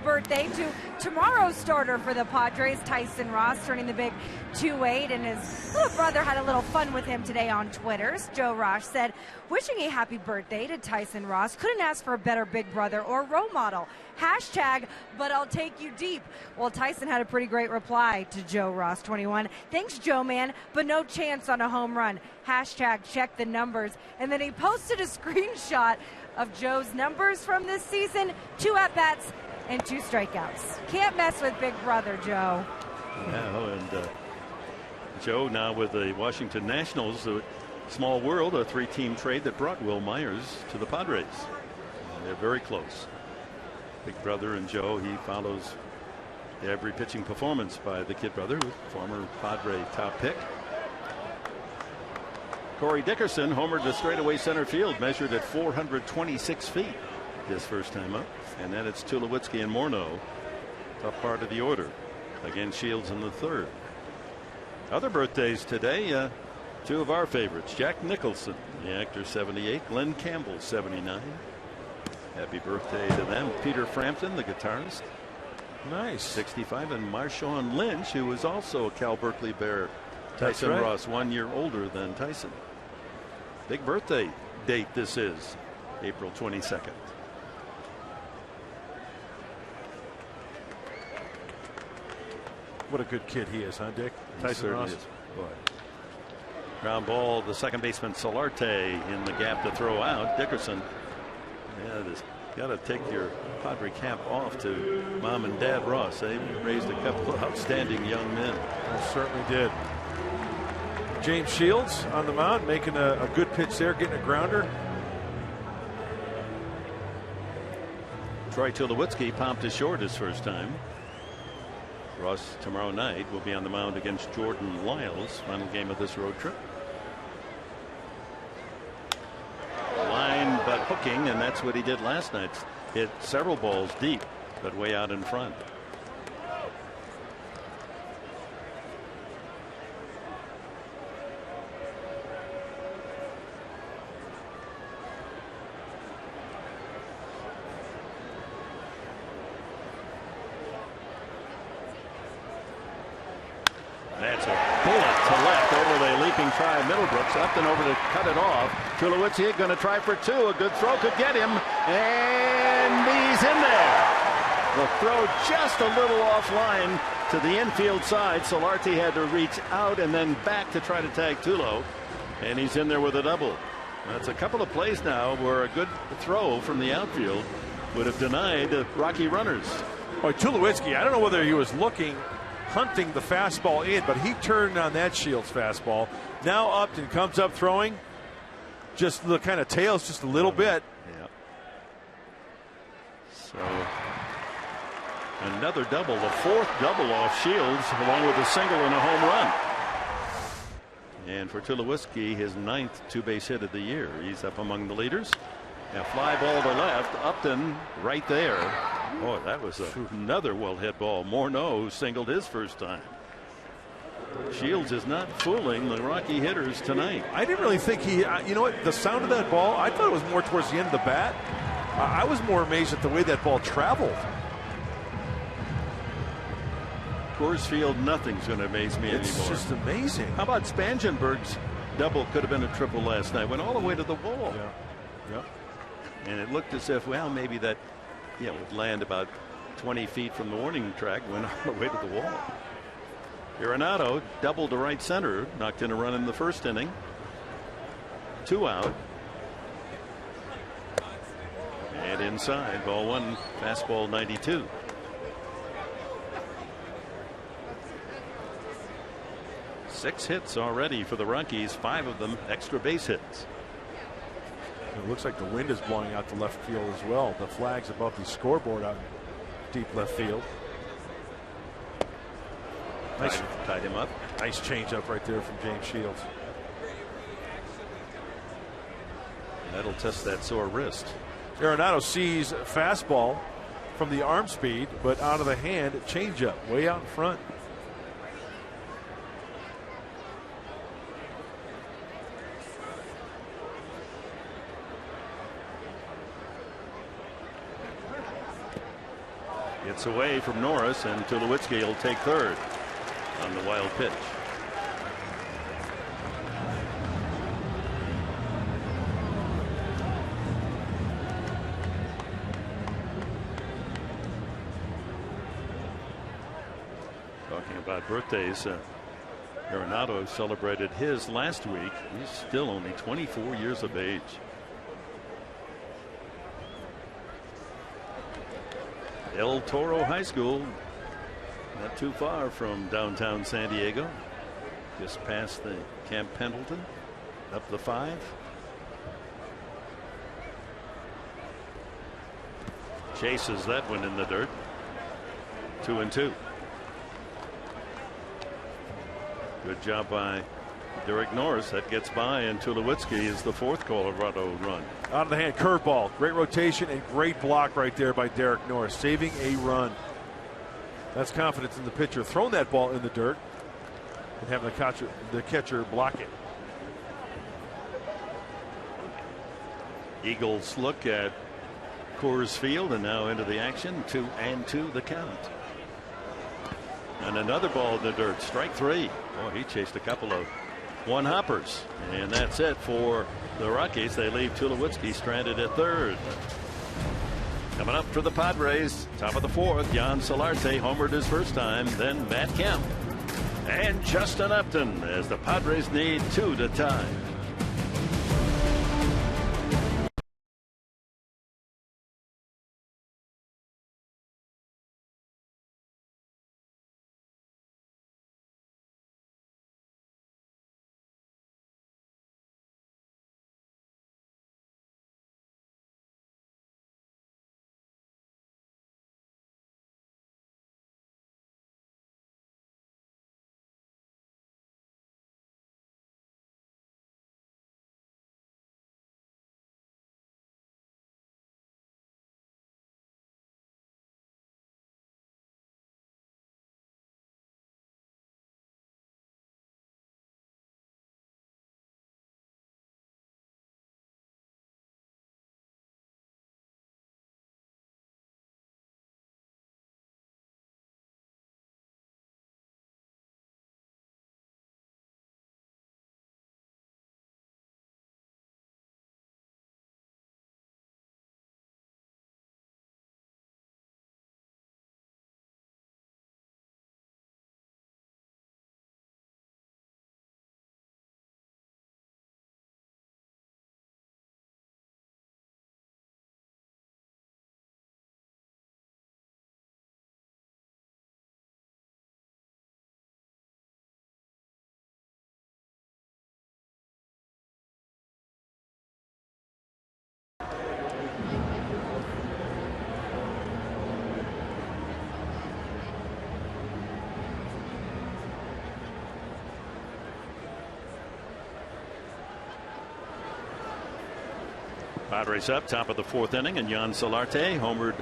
Speaker 1: Birthday to tomorrow's starter for the Padres, Tyson Ross, turning the big 2-8, and his little brother had a little fun with him today on Twitter. Joe Ross said, wishing a happy birthday to Tyson Ross. Couldn't ask for a better big brother or role model. Hashtag, but I'll take you deep. Well, Tyson had a pretty great reply to Joe Ross 21. Thanks, Joe, man, but no chance on a home run. Hashtag, check the numbers. And then he posted a screenshot of Joe's numbers from this season: 2 at-bats and 2 strikeouts. Can't mess with big brother, Joe.
Speaker 3: Yeah, and Joe now with the Washington Nationals, a small world, a 3-team trade that brought Will Myers to the Padres. They're very close. Big brother and Joe, he follows every pitching performance by the kid brother, former Padre top pick. Corey Dickerson homered to straightaway center field, measured at 426 feet his first time up. And then it's Tulowitzki and Morneau, top part of the order. Again, Shields in the third. Other birthdays today, two of our favorites. Jack Nicholson, the actor, 78. Glenn Campbell, 79. Happy birthday to them. Peter Frampton, the guitarist,
Speaker 4: nice,
Speaker 3: 65. And Marshawn Lynch, who was also a Cal Berkeley Bear. Tyson
Speaker 4: right.
Speaker 3: Ross, 1 year older than Tyson. Big birthday date this is, April 22nd.
Speaker 4: What a good kid he is, huh, Dick? Tyson Ross.
Speaker 3: Boy. Ground ball, the second baseman Solarte in the gap to throw out. Dickerson. Yeah, this got to take your Padre cap off to Mom and Dad Ross. They raised a couple of outstanding young men.
Speaker 4: They certainly did. James Shields on the mound, making a good pitch there, getting a grounder.
Speaker 3: Troy Tulowitzki popped to short his first time. Ross tomorrow night will be on the mound against Jordan Lyles, final game of this road trip. Line but hooking, and that's what he did last night. Hit several balls deep, but way out in front. That's a bullet to left over the leaping try of Middlebrooks. Upton over to cut it off. Tulowitzki going to try for two. A good throw could get him. And he's in there. The throw just a little offline to the infield side. Solarte had to reach out and then back to try to tag Tulo. And he's in there with a double. That's a couple of plays now where a good throw from the outfield would have denied the Rocky runners.
Speaker 4: Boy, Tulowitzki, I don't know whether he was hunting the fastball in, but he turned on that Shields fastball. Now Upton comes up throwing, just the kind of tails just a little bit.
Speaker 3: Yeah. So another double, the fourth double off Shields, along with a single and a home run. And for Tulowitzki, his 9th two-base hit of the year. He's up among the leaders. A fly ball to left. Upton right there. Boy, that was another well-hit ball. Morneau, who singled his first time. Shields is not fooling the Rocky hitters tonight.
Speaker 4: I didn't really think he, you know what, the sound of that ball, I thought it was more towards the end of the bat. I was more amazed at the way that ball traveled.
Speaker 3: Coors Field, nothing's going to amaze me anymore.
Speaker 4: It's just amazing.
Speaker 3: How about Spangenberg's double? Could have been a triple last night. Went all the way to the wall.
Speaker 4: Yeah.
Speaker 3: And it looked as if, well, maybe that, would land about 20 feet from the warning track, went all the way to the wall. Arenado doubled to right center, knocked in a run in the first inning. 2 out. And inside, ball one, fastball 92. Six hits already for the Rockies, 5 of them extra base hits.
Speaker 4: It looks like the wind is blowing out to left field as well. The flag's above the scoreboard out in deep left field. Nice,
Speaker 3: tied him up.
Speaker 4: Nice changeup right there from James Shields.
Speaker 3: And that'll test that sore wrist.
Speaker 4: Arenado sees fastball from the arm speed, but out of the hand, changeup way out in front.
Speaker 3: Gets away from Norris, and Tulowitzki will take third on the wild pitch. Talking about birthdays, Arenado celebrated his last week. He's still only 24 years of age. El Toro High School, not too far from downtown San Diego, just past the Camp Pendleton, up the 5. Chases that one in the dirt. 2-2. Good job by Derek Norris, that gets by, and Tulowitzki is the fourth Colorado run.
Speaker 4: Out of the hand, curveball. Great rotation and great block right there by Derek Norris, saving a run. That's confidence in the pitcher throwing that ball in the dirt and having the catcher block it.
Speaker 3: Eagles look at Coors Field and now into the action. 2-2 the count. And another ball in the dirt. Strike three. Oh, he chased a couple of one hoppers. And that's it for the Rockies. They leave Tulowitzki stranded at third. Coming up for the Padres, top of the fourth, Jan Solarte homered his first time, then Matt Kemp and Justin Upton as the Padres need 2 to tie. Padres up top of the fourth inning, and Jan Solarte homered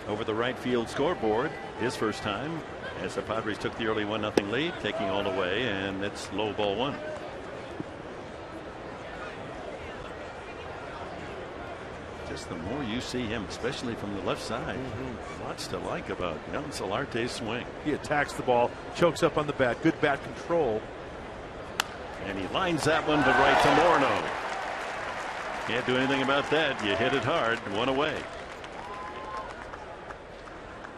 Speaker 3: over the right field scoreboard his first time as the Padres took the early 1-0 lead, taking all the way, and it's low ball one. Just the more you see him, especially from the left side, lots to like about Jan Solarte's swing.
Speaker 4: He attacks the ball, chokes up on the bat, good bat control.
Speaker 3: And he lines that one to right to Morneau. Can't do anything about that. You hit it hard, one away.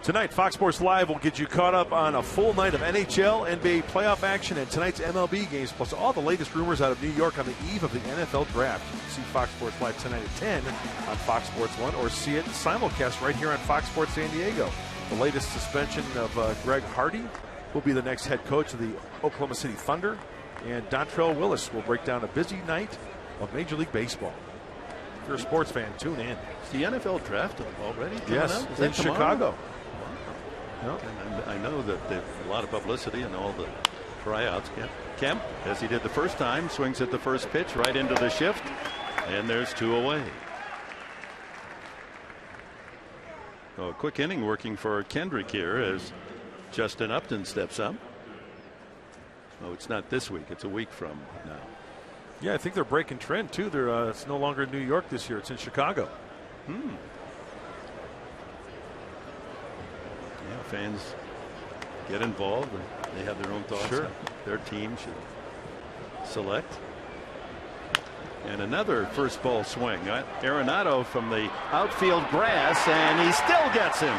Speaker 4: Tonight, Fox Sports Live will get you caught up on a full night of NHL, NBA playoff action, and tonight's MLB games, plus all the latest rumors out of New York on the eve of the NFL draft. You can see Fox Sports Live tonight at 10 on Fox Sports 1, or see it simulcast right here on Fox Sports San Diego. The latest suspension of Greg Hardy will be the next head coach of the Oklahoma City Thunder, and Dontrell Willis will break down a busy night of Major League Baseball. If you're a sports fan, tune in.
Speaker 3: Is the NFL draft already?
Speaker 4: Yes, in Chicago.
Speaker 3: Wow. And I know that there's a lot of publicity and all the tryouts. Kemp, as he did the first time, swings at the first pitch right into the shift, and there's 2 away. So a quick inning working for Kendrick here as Justin Upton steps up. Oh, it's not this week. It's a week from now.
Speaker 4: Yeah, I think they're breaking trend too. It's no longer in New York this year. It's in Chicago.
Speaker 3: Yeah, fans get involved. They have their own thoughts.
Speaker 4: Sure.
Speaker 3: Their team should select. And another first ball swing. Arenado from the outfield grass, and he still gets him.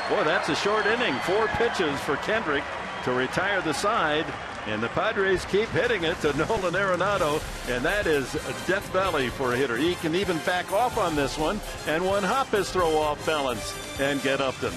Speaker 3: Boy, that's a short inning. 4 pitches for Kendrick to retire the side. And the Padres keep hitting it to Nolan Arenado, and that is Death Valley for a hitter. He can even back off on this one, and one hop his throw off balance and get Upton.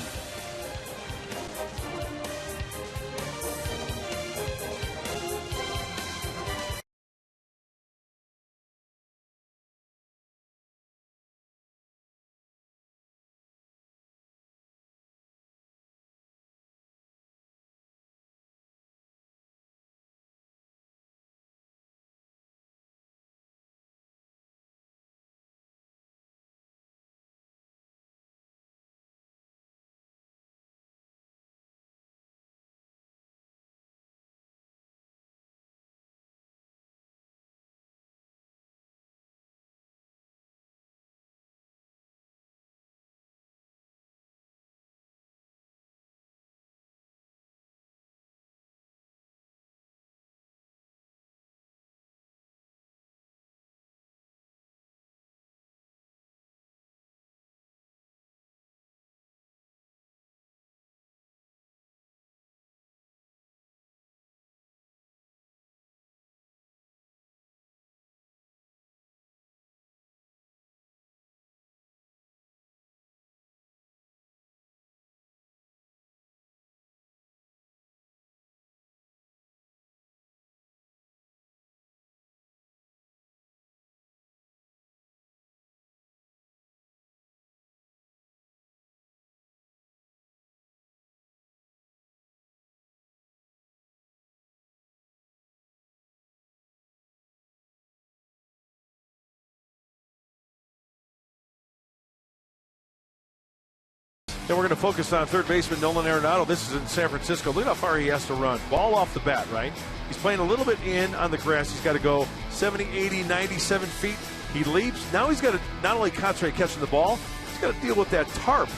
Speaker 4: Then we're going to focus on third baseman Nolan Arenado. This is in San Francisco. Look how far he has to run. Ball off the bat, right? He's playing a little bit in on the grass. He's got to go 70, 80, 97 feet. He leaps. Now he's got to not only concentrate catching the ball, he's got to deal with that tarp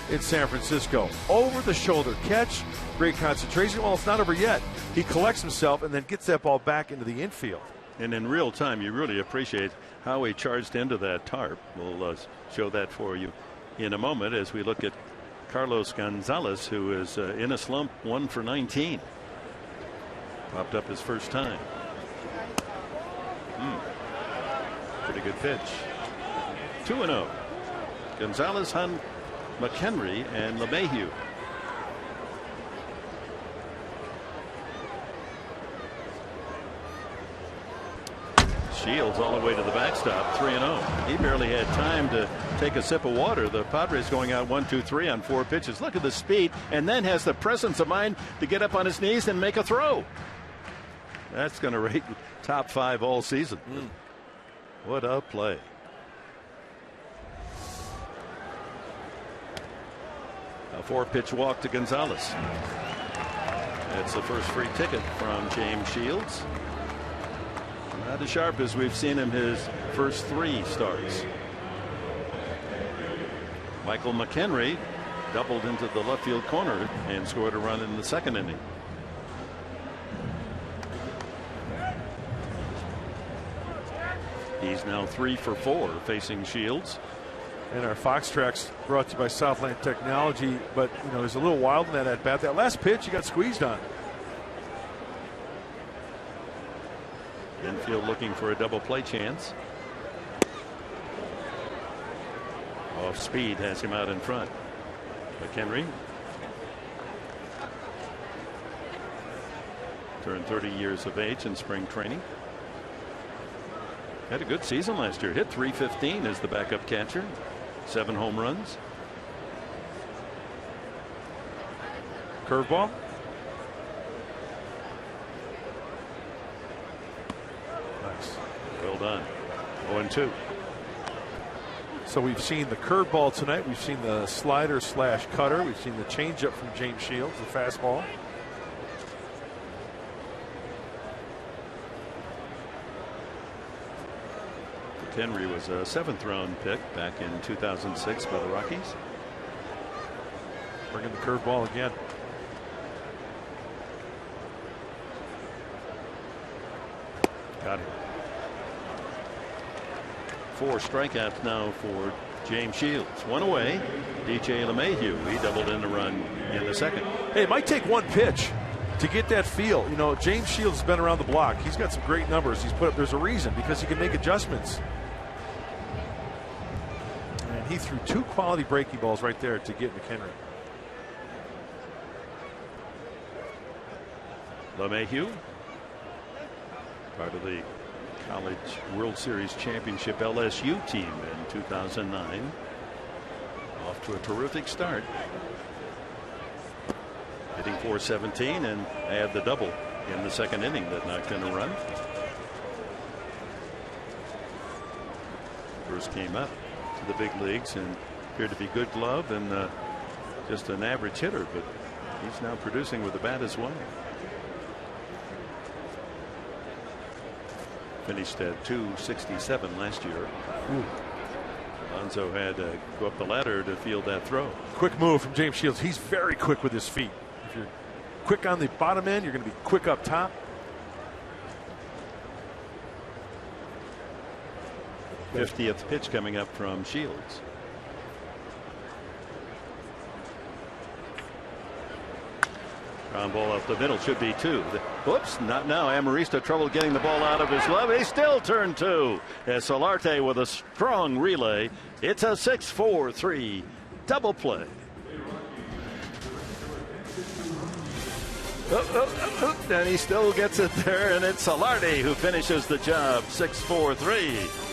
Speaker 4: in San Francisco. Over the shoulder catch. Great concentration. Well, it's not over yet. He collects himself and then gets that ball back into the infield.
Speaker 3: And in real time, you really appreciate how he charged into that tarp. We'll show that for you in a moment as we look at Carlos Gonzalez, who is in a slump, 1 for 19. Popped up his first time. Pretty good pitch. 2-0. Gonzalez, Hunt, McHenry, and LeMahieu. Shields all the way to the backstop, 3-0. He barely had time to take a sip of water. The Padres going out 1-2-3 on 4 pitches. Look at the speed, and then has the presence of mind to get up on his knees and make a throw. That's going to rate top 5 all season. What a play. A 4-pitch walk to Gonzalez. That's the first free ticket from James Shields. Not as sharp as we've seen him his first 3 starts. Michael McHenry doubled into the left field corner and scored a run in the second inning. He's now 3 for 4 facing Shields.
Speaker 4: And our Fox Tracks brought to you by Southland Technology, but there's a little wild in that at bat. That last pitch, he got squeezed on.
Speaker 3: Infield looking for a double play chance. Off speed has him out in front. McHenry turned 30 years of age in spring training. Had a good season last year. Hit .315 as the backup catcher. 7 home runs.
Speaker 4: Curveball. Nice.
Speaker 3: Well done. 0-2.
Speaker 4: So we've seen the curveball tonight. We've seen the slider / cutter. We've seen the changeup from James Shields, the fastball.
Speaker 3: Henry was a 7th round pick back in 2006 by the Rockies.
Speaker 4: Bringing the curveball again.
Speaker 3: Got him. 4 strikeouts now for James Shields. 1 away. DJ LeMahieu. He doubled in a run in the second.
Speaker 4: Hey, it might take 1 pitch to get that feel. James Shields has been around the block. He's got some great numbers. He's put up. There's a reason, because he can make adjustments. And he threw 2 quality breaking balls right there to get McHenry.
Speaker 3: LeMahieu, part of the College World Series Championship LSU team in 2009. Off to a terrific start. Hitting .417 and add the double in the second inning that knocked in a run. First came up to the big leagues and appeared to be good glove and just an average hitter, but he's now producing with the bat as well. Finished at .267 last year. Alonso had to go up the ladder to field that throw.
Speaker 4: Quick move from James Shields. He's very quick with his feet. If you're quick on the bottom end, you're going to be quick up top.
Speaker 3: The 50th pitch coming up from Shields. Ground ball up the middle, should be 2. Whoops, not now. Amarista trouble getting the ball out of his glove. He still turned 2. As Solarte with a strong relay. It's a 6-4-3 double play. And he still gets it there, and it's Solarte who finishes the job. 6-4-3.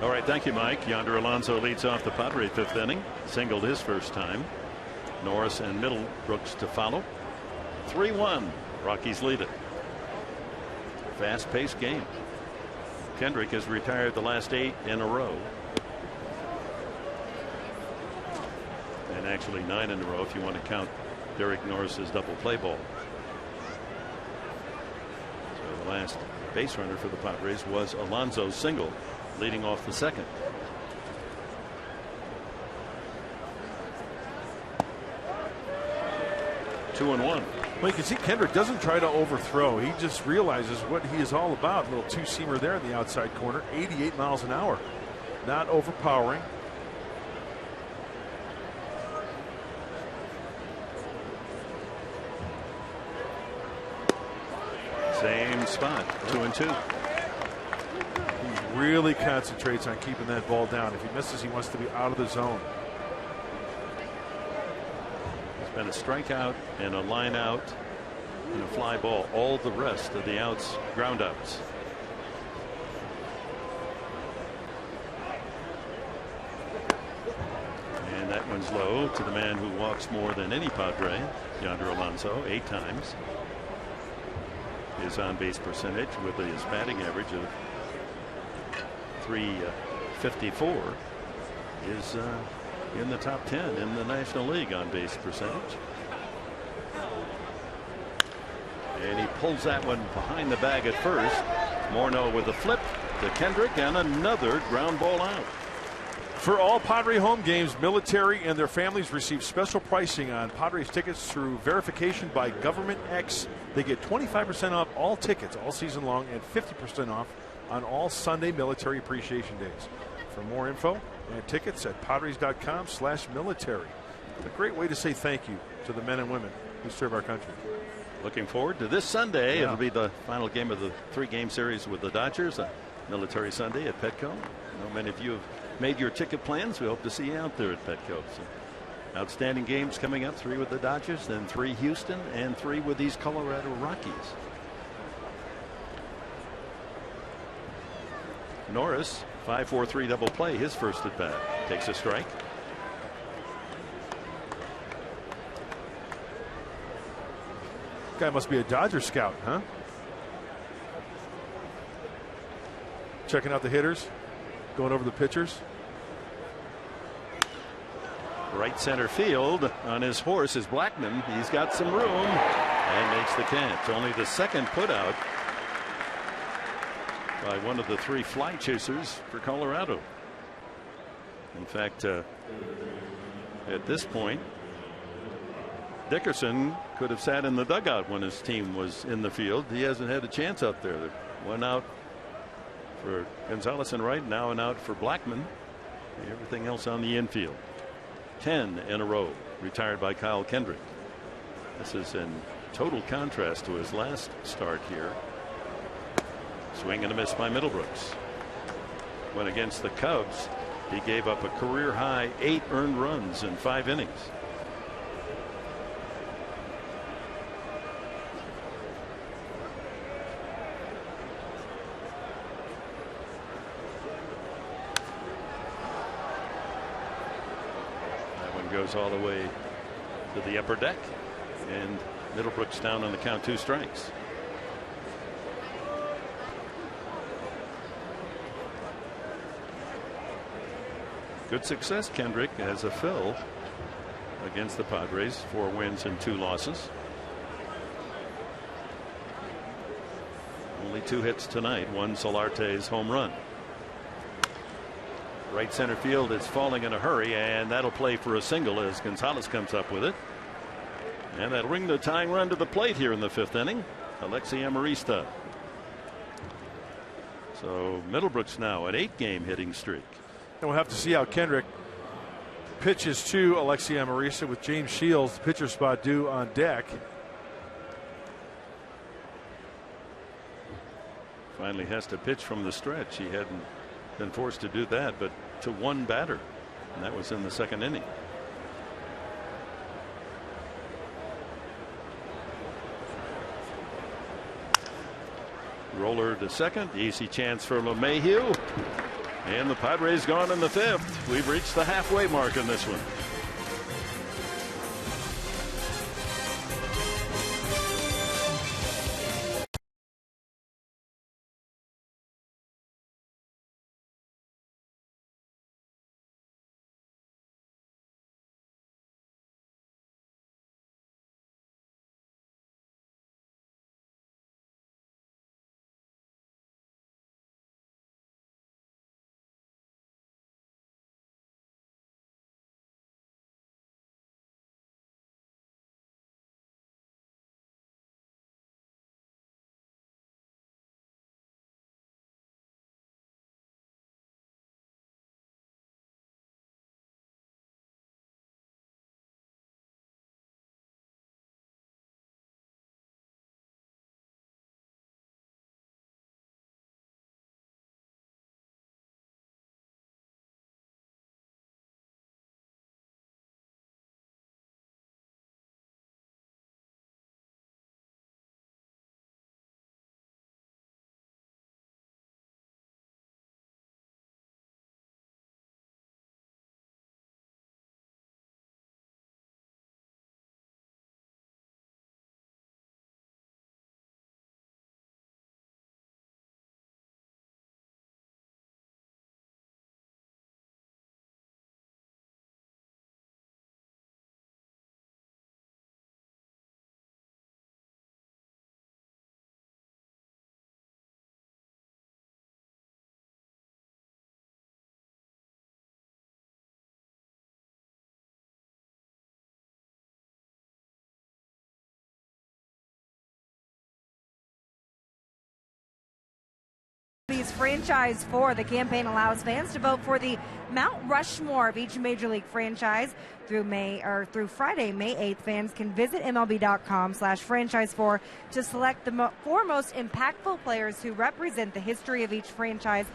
Speaker 3: All right, thank you, Mike. Yonder Alonso leads off the Padres 5th inning. Singled his first time. Norris and Middlebrooks to follow. 3-1. Rockies lead it. Fast-paced game. Kendrick has retired the last 8 in a row. And actually 9 in a row if you want to count Derek Norris's double play ball. So the last base runner for the Padres was Alonso's single, leading off the second. Two and one.
Speaker 4: Well, you can see Kendrick doesn't try to overthrow. He just realizes what he is all about. A little two-seamer there in the outside corner. 88 miles an hour. Not overpowering.
Speaker 3: Same spot. 2-2.
Speaker 4: He really concentrates on keeping that ball down. If he misses, he wants to be out of the zone.
Speaker 3: It's been a strikeout and a line out and a fly ball. All the rest of the outs, ground outs. And that one's low to the man who walks more than any Padre, Yonder Alonso, 8 times. His on-base percentage with his batting average of .354 is in the top 10 in the National League on base percentage. And he pulls that one behind the bag at first. Morneau with a flip to Kendrick and another ground ball out.
Speaker 4: For all Padre home games, military and their families receive special pricing on Padres tickets through verification by Government X. They get 25% off all tickets all season long and 50% off on all Sunday military appreciation days. For more info and tickets at Padres.com/military. A great way to say thank you to the men and women who serve our country.
Speaker 3: Looking forward to this Sunday. Yeah. It'll be the final game of the 3-game series with the Dodgers. Military Sunday at Petco. I know many of you have made your ticket plans. We hope to see you out there at Petco. So outstanding games coming up. 3 with the Dodgers, then 3 Houston, and 3 with these Colorado Rockies. Norris, 5-4-3 double play, his first at bat. Takes a strike.
Speaker 4: Guy must be a Dodger scout, huh? Checking out the hitters, going over the pitchers.
Speaker 3: Right center field on his horse is Blackman. He's got some room and makes the catch. Only the second put out by one of the 3 fly chasers for Colorado. In fact, at this point, Dickerson could have sat in the dugout when his team was in the field. He hasn't had a chance out there. One out for Gonzalez and Wright, now an out for Blackman. Everything else on the infield. 10 in a row retired by Kyle Kendrick. This is in total contrast to his last start here. Swing and a miss by Middlebrooks. When against the Cubs, he gave up a career high 8 earned runs in 5 innings. Goes all the way to the upper deck, and Middlebrooks down on the count, 2 strikes. Good success, Kendrick, as a fill against the Padres. 4 wins and 2 losses. Only 2 hits tonight. 1 Solarte's home run. Right center field is falling in a hurry, and that'll play for a single as Gonzalez comes up with it. And that'll bring the tying run to the plate here in the 5th inning. Alexi Amarista. So Middlebrooks now an 8-game hitting streak.
Speaker 4: And we'll have to see how Kendrick pitches to Alexi Amarista with James Shields, the pitcher spot due on deck.
Speaker 3: Finally has to pitch from the stretch. He hadn't been forced to do that, but to 1 batter, and that was in the 2nd inning. Roller to second. Easy chance for LeMahieu. And the Padres gone in the 5th. We've reached the halfway mark in this one.
Speaker 1: Franchise 4. The campaign allows fans to vote for the Mount Rushmore of each major league franchise through Friday, May 8th. Fans can visit MLB.com/franchise4 to select the 4 most impactful players who represent the history of each franchise.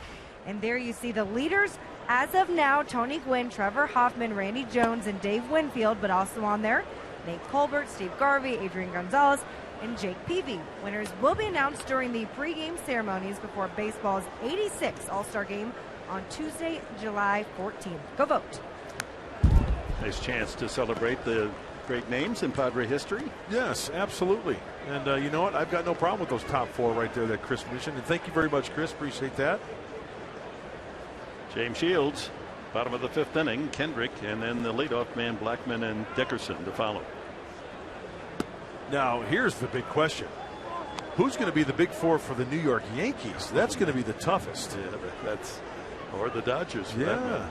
Speaker 1: And there you see the leaders as of now: Tony Gwynn, Trevor Hoffman, Randy Jones, and Dave Winfield. But also on there, Nate Colbert, Steve Garvey, Adrian Gonzalez, and Jake Peavy. Winners will be announced during the pregame ceremonies before baseball's 86th All-Star Game on Tuesday, July 14th. Go vote.
Speaker 3: Nice chance to celebrate the great names in Padre history.
Speaker 4: Yes, absolutely. And you know what? I've got no problem with those top 4 right there that Chris mentioned. And thank you very much, Chris. Appreciate that.
Speaker 3: James Shields, bottom of the 5th inning. Kendrick, and then the leadoff man Blackman and Dickerson to follow.
Speaker 4: Now, here's the big question. Who's going to be the big 4 for the New York Yankees? That's going to be the toughest.
Speaker 3: Yeah, that's, or the Dodgers. For that matter.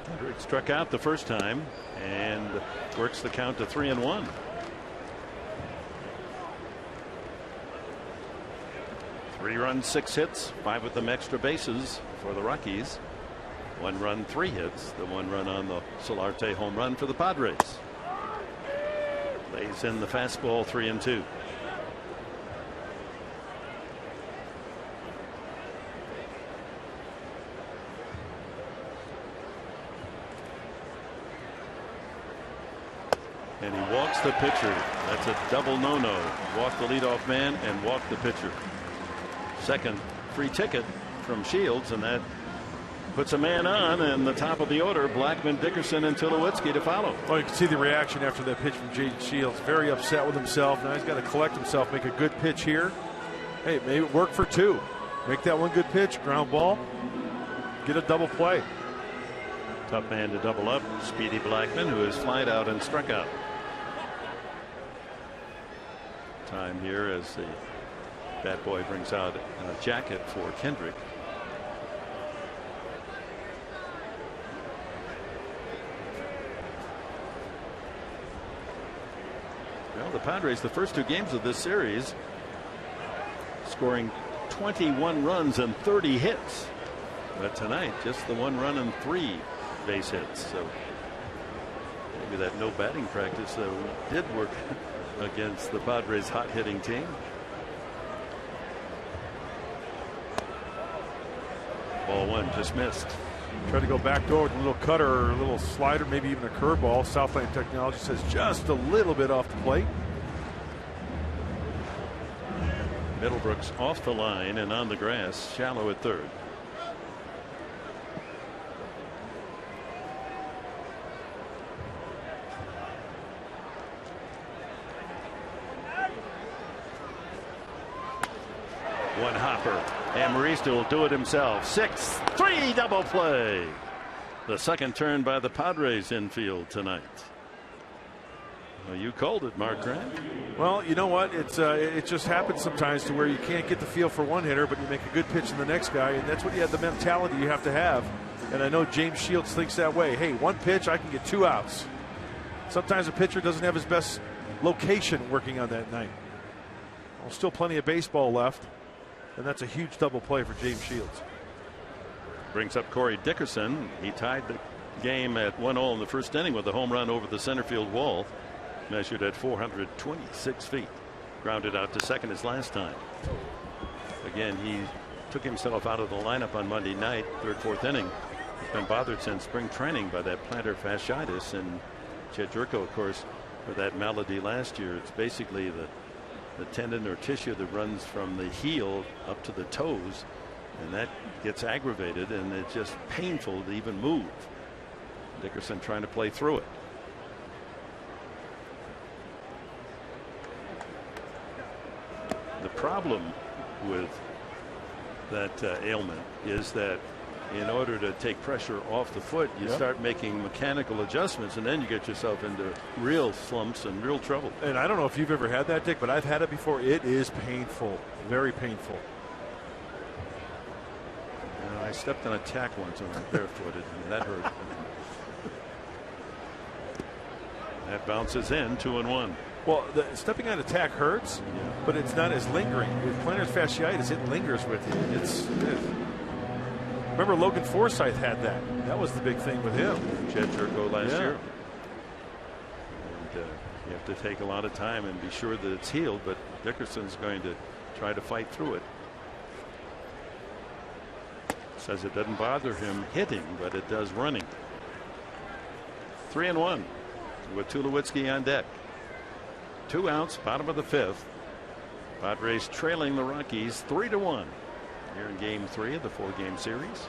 Speaker 3: Kendrick struck out the first time and works the count to 3-1. Three runs, 6 hits, 5 with them extra bases for the Rockies. 1 run, 3 hits. The 1 run on the Solarte home run for the Padres. Lays in the fastball, 3-2. And he walks the pitcher. That's a double no-no. Walk the leadoff man and walk the pitcher. Second free ticket from Shields, and that puts a man on, and the top of the order, Blackman, Dickerson, and Tulowitzki to follow.
Speaker 4: Well, you can see the reaction after that pitch from J.D. Shields. Very upset with himself. Now he's got to collect himself, make a good pitch here. Hey, maybe work for 2. Make that one good pitch, ground ball, get a double play.
Speaker 3: Tough man to double up. Speedy Blackman, who has flied out and struck out. Time here as the bat boy brings out a jacket for Kendrick. Well, the Padres, the first 2 games of this series, scoring 21 runs and 30 hits. But tonight, just the 1 run and 3 base hits. So maybe that no batting practice did work against the Padres' hot hitting team. Ball 1 just missed.
Speaker 4: Try to go back door with a little cutter or a little slider, maybe even a curveball. Southland Technology says just a little bit off the plate.
Speaker 3: Middlebrooks off the line and on the grass, shallow at third. One hopper, and Mauricio will do it himself. 6-3 double play. The second turn by the Padres infield tonight. Well, you called it, Mark Grant.
Speaker 4: Well, you know what? It just happens sometimes to where you can't get the feel for one hitter, but you make a good pitch in the next guy, and that's what you have, the mentality you have to have. And I know James Shields thinks that way. Hey, one pitch, I can get 2 outs. Sometimes a pitcher doesn't have his best location working on that night. Well, still plenty of baseball left, and that's a huge double play for James Shields.
Speaker 3: Brings up Corey Dickerson. He tied the game at 1-0 in the first inning with a home run over the center field wall, measured at 426 feet. Grounded out to second his last time. Again, he took himself out of the lineup on Monday night, third, fourth inning. He's been bothered since spring training by that plantar fasciitis, and Jed Jerko, of course, for that malady last year. It's basically the tendon or tissue that runs from the heel up to the toes, and that gets aggravated, and it's just painful to even move. Dickerson trying to play through it. The problem with that ailment is that in order to take pressure off the foot, you start making mechanical adjustments, and then you get yourself into real slumps and real trouble.
Speaker 4: And I don't know if you've ever had that, Dick, but I've had it before. It is painful, very painful.
Speaker 3: I stepped on a tack once when I was barefooted, and that hurt. That bounces in, 2-1.
Speaker 4: Well, stepping on a tack hurts, but it's not as lingering. With plantar fasciitis, it lingers with you. Remember Logan Forsythe had that. That was the big thing with him.
Speaker 3: Jed Jerko last year. And you have to take a lot of time and be sure that it's healed, but Dickerson's going to try to fight through it. Says it doesn't bother him hitting, but it does running. 3-1 with Tulowitzki on deck. 2 outs, bottom of the 5th. Padres trailing the Rockies 3-1 here in Game 3 of the 4-game series.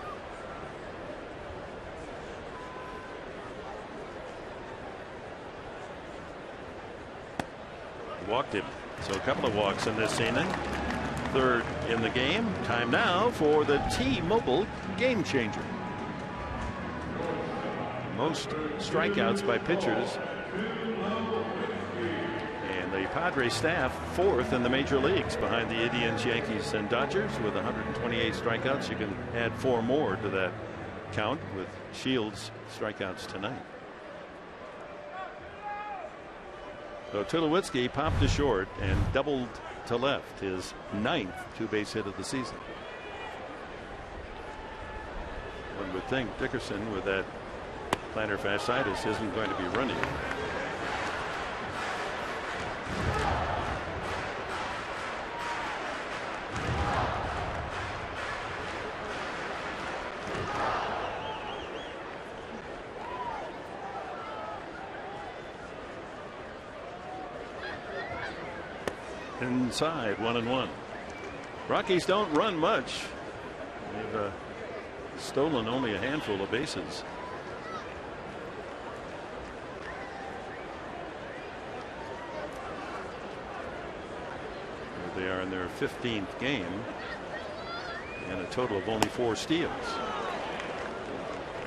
Speaker 3: Walked him, so a couple of walks in this inning. Third in the game. Time now for the T-Mobile Game Changer. Most strikeouts by pitchers. And the Padres staff 4th in the major leagues behind the Indians, Yankees, and Dodgers with 128 strikeouts. You can add 4 more to that count with Shields' strikeouts tonight. So Tulowitzki popped to short and doubled to left, his 9th 2-base hit of the season. One would think Dickerson, with that plantar fasciitis, isn't going to be running. Inside, 1-1. Rockies don't run much. They've stolen only a handful of bases. They are in their 15th game and a total of only 4 steals.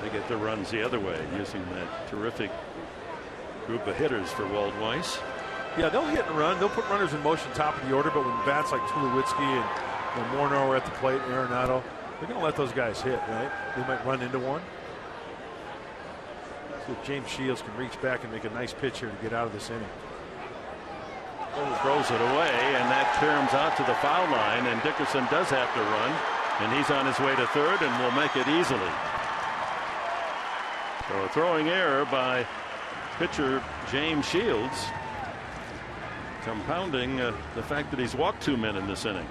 Speaker 3: They get their runs the other way using that terrific group of hitters for Walt Weiss.
Speaker 4: Yeah, they'll hit and run. They'll put runners in motion top of the order, but when bats like Tulowitzki and Morneau are at the plate, Arenado, they're going to let those guys hit, right? They might run into one. See if James Shields can reach back and make a nice pitch here to get out of this inning.
Speaker 3: Throws it away, and that turns out to the foul line, and Dickerson does have to run, and he's on his way to third and will make it easily. So a throwing error by pitcher James Shields, compounding the fact that he's walked 2 men in this inning.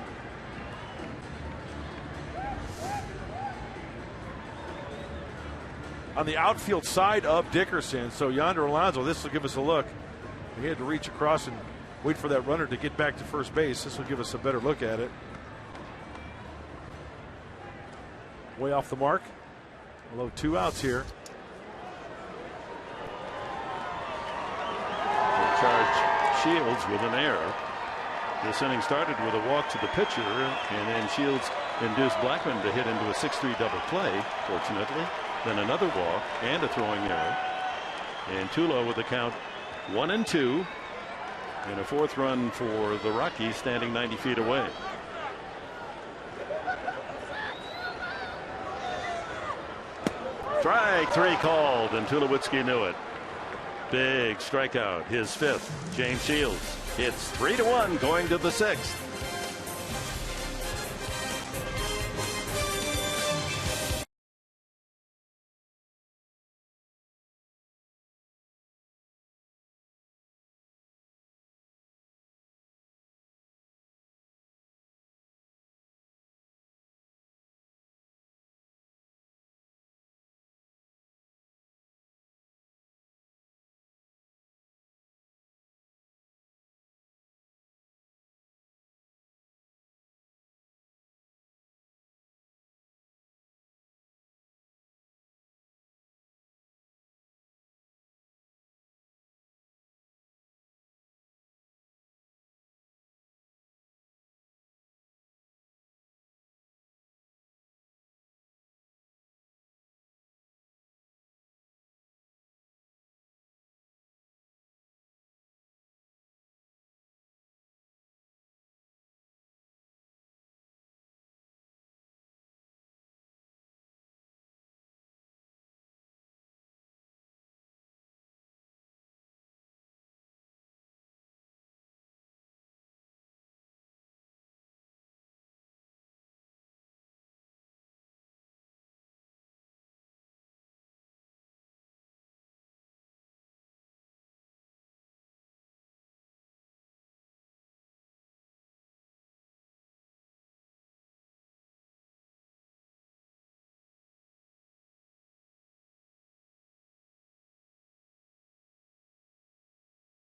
Speaker 4: On the outfield side of Dickerson, so Yonder Alonso, this will give us a look. He had to reach across and wait for that runner to get back to first base. This will give us a better look at it. Way off the mark. Although 2 outs here.
Speaker 3: They charge Shields with an error. This inning started with a walk to the pitcher, and then Shields induced Blackman to hit into a 6-3 double play, fortunately. Then another walk and a throwing error. And Tulo with the count 1-2. And a 4th run for the Rockies, standing 90 feet away. Strike 3 called, and Tulowitzki knew it. Big strikeout, his 5th. James Shields. It's 3-1 going to the 6th.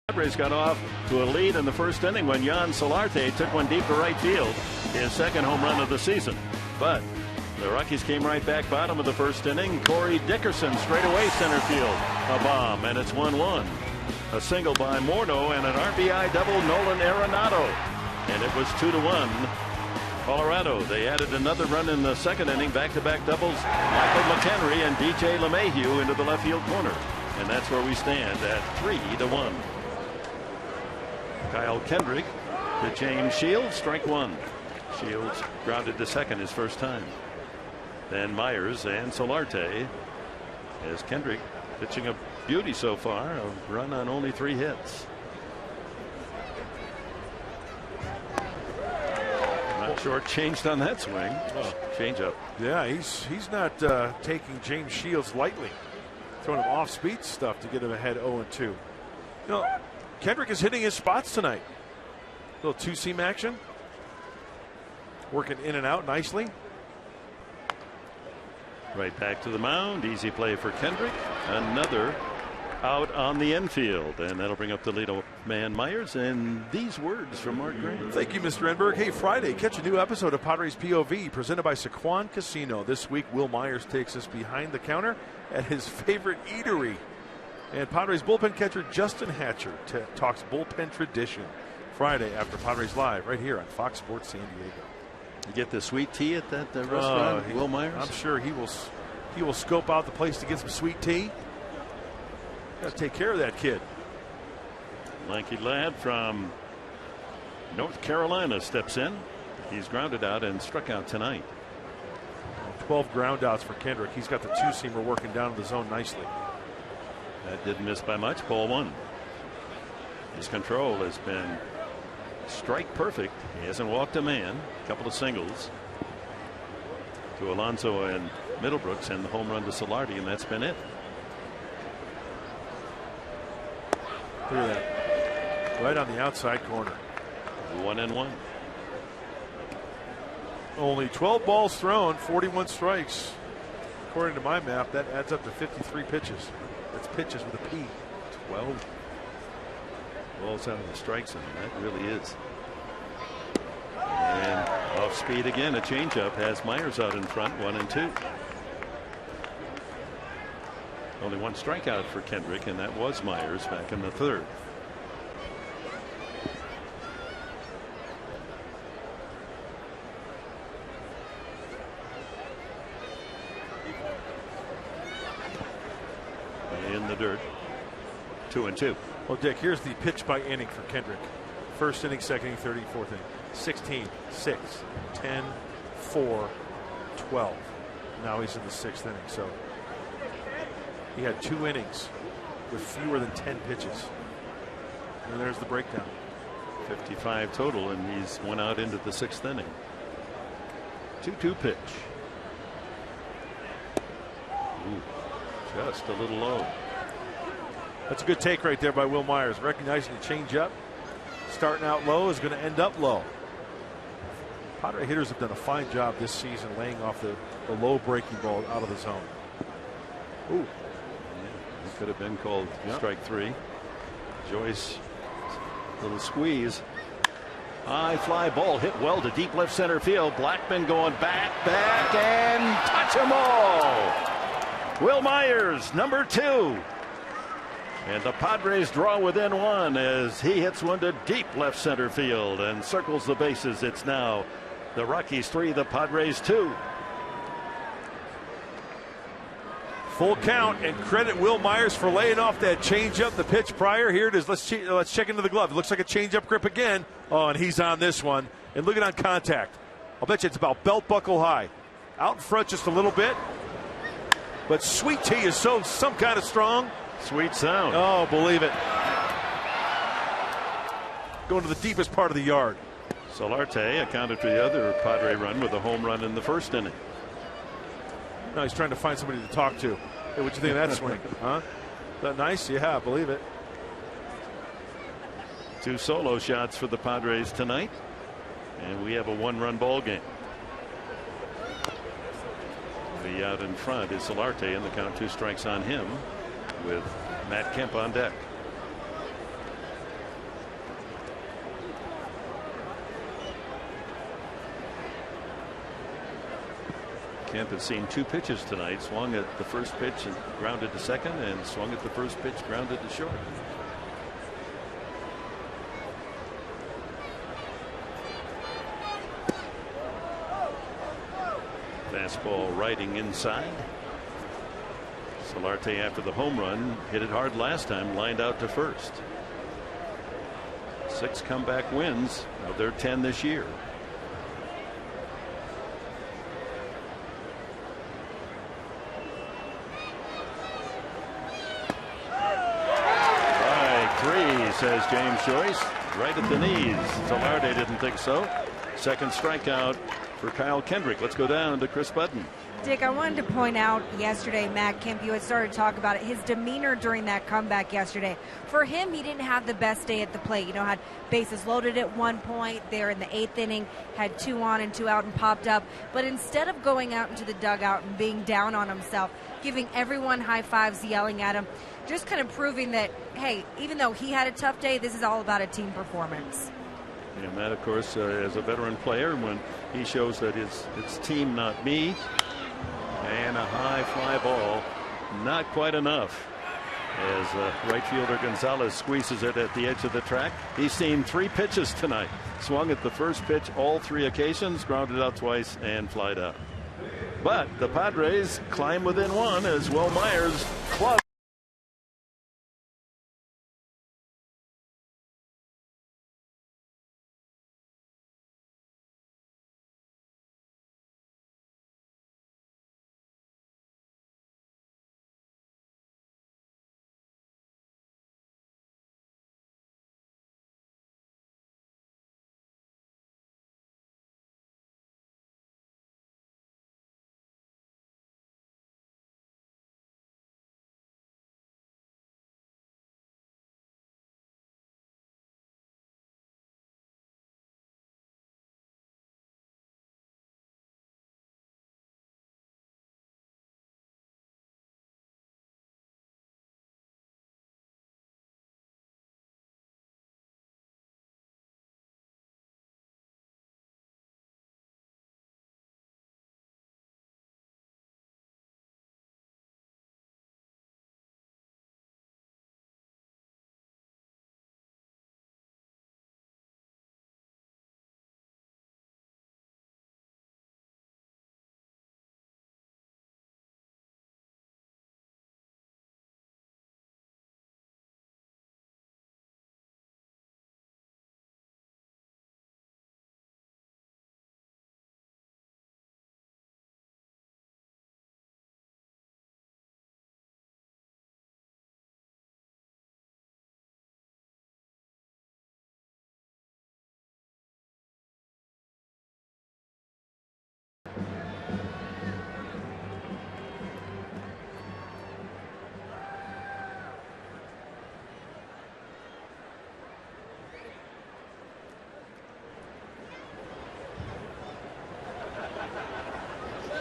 Speaker 3: Padres got off to a lead in the first inning when Yan Solarte took one deep to right field, his 2nd home run of the season. But the Rockies came right back bottom of the first inning. Corey Dickerson straight away center field, a bomb, and it's 1-1. A single by Morneau and an RBI double Nolan Arenado, and it was 2-1. Colorado. They added another run in the 2nd inning, back-to-back doubles. Michael McHenry and DJ LeMahieu into the left field corner, and that's where we stand at 3-1. Kyle Kendrick to James Shields, strike 1. Shields grounded to second his first time. Then Myers and Solarte, as Kendrick pitching a beauty so far, a run on only 3 hits. Not short changed on that swing. Change up.
Speaker 4: Yeah, he's not taking James Shields lightly, throwing him off speed stuff to get him ahead 0-2. You know, Kendrick is hitting his spots tonight. A little 2-seam action. Working in and out nicely.
Speaker 3: Right back to the mound. Easy play for Kendrick. Another out on the infield. And that'll bring up the lead man Myers. And these words from Mark Green.
Speaker 4: Thank you, Mr. Enberg. Hey, Friday, catch a new episode of Padres POV presented by Sequan Casino. This week, Will Myers takes us behind the counter at his favorite eatery. And Padres bullpen catcher Justin Hatcher talks bullpen tradition Friday after Padres Live right here on Fox Sports San Diego.
Speaker 3: You get the sweet tea at that restaurant, Will Myers?
Speaker 4: I'm sure he will scope out the place to get some sweet tea. Got to take care of that kid.
Speaker 3: Lanky lad from North Carolina steps in. He's grounded out and struck out tonight.
Speaker 4: 12 ground outs for Kendrick. He's got the 2-seamer working down in the zone nicely.
Speaker 3: That didn't miss by much. Ball 1. His control has been strike perfect. He hasn't walked a man. A couple of singles to Alonso and Middlebrooks, and the home run to Solarte, and that's been it.
Speaker 4: Look at that. Right on the outside corner.
Speaker 3: 1-1.
Speaker 4: Only 12 balls thrown, 41 strikes. According to my map, that adds up to 53 pitches. That's pitches with a P. 12.
Speaker 3: Balls out of the strike zone. That really is. And off speed again. A changeup has Myers out in front. 1-2. Only one strikeout for Kendrick, and that was Myers back in the third. In the dirt. 2-2.
Speaker 4: Well, Dick, here's the pitch by inning for Kendrick. First inning, second inning, third inning, fourth inning. 16, 6, 10, 4, 12. Now he's in the sixth inning. So he had 2 innings with fewer than 10 pitches. And there's the breakdown.
Speaker 3: 55 total, and he's one out into the sixth inning. 2-2 pitch. Ooh, just a little low.
Speaker 4: That's a good take right there by Will Myers. Recognizing the changeup. Starting out low is going to end up low. Padre hitters have done a fine job this season laying off the low breaking ball out of the zone. Ooh.
Speaker 3: Yeah, it could have been called strike 3. Joyce, little squeeze. High fly ball hit well to deep left center field. Blackman going back, and touch them all. Will Myers, number 2. And the Padres draw within 1 as he hits one to deep left center field and circles the bases. It's now the Rockies 3, the Padres 2.
Speaker 4: Full count, and credit Will Myers for laying off that changeup the pitch prior. Here it is. Let's check into the glove. It looks like a changeup grip again. Oh, and he's on this one. And look at on contact. I'll bet you it's about belt buckle high. Out in front just a little bit. But Sweet Tea is some kind of strong.
Speaker 3: Sweet sound.
Speaker 4: Oh, believe it. Going to the deepest part of the yard.
Speaker 3: Solarte accounted for the other Padre run with a home run in the first inning.
Speaker 4: No, he's trying to find somebody to talk to. Hey, what you think of that swing? Huh? Is that nice? Yeah, I believe it.
Speaker 3: 2 solo shots for the Padres tonight. And we have a 1-run ball game. The out in front is Solarte, and the count 2 strikes on him, with Matt Kemp on deck. Kemp has seen 2 pitches tonight. Swung at the first pitch and grounded to second, and swung at the first pitch, grounded to short. Fastball riding inside. Solarte, after the home run, hit it hard last time, lined out to first. 6 comeback wins of their 10 this year. Strike 3, says James Joyce, right at the knees. Solarte didn't think so. Second strikeout for Kyle Kendrick. Let's go down to Chris Button.
Speaker 1: Dick, I wanted to point out yesterday, Matt Kemp, you had started to talk about it, his demeanor during that comeback yesterday. For him, he didn't have the best day at the plate. You know, had bases loaded at one point there in the 8th inning, had 2 on and 2 out and popped up. But instead of going out into the dugout and being down on himself, giving everyone high fives, yelling at him, just kind of proving that, hey, even though he had a tough day, this is all about a team performance.
Speaker 3: And that, of course, as a veteran player, when he shows that it's team, not me. And a high fly ball, not quite enough, as right fielder Gonzalez squeezes it at the edge of the track. He's seen 3 pitches tonight. Swung at the first pitch all 3 occasions, grounded out twice, and flied out. But the Padres climb within 1 as Will Myers clubs.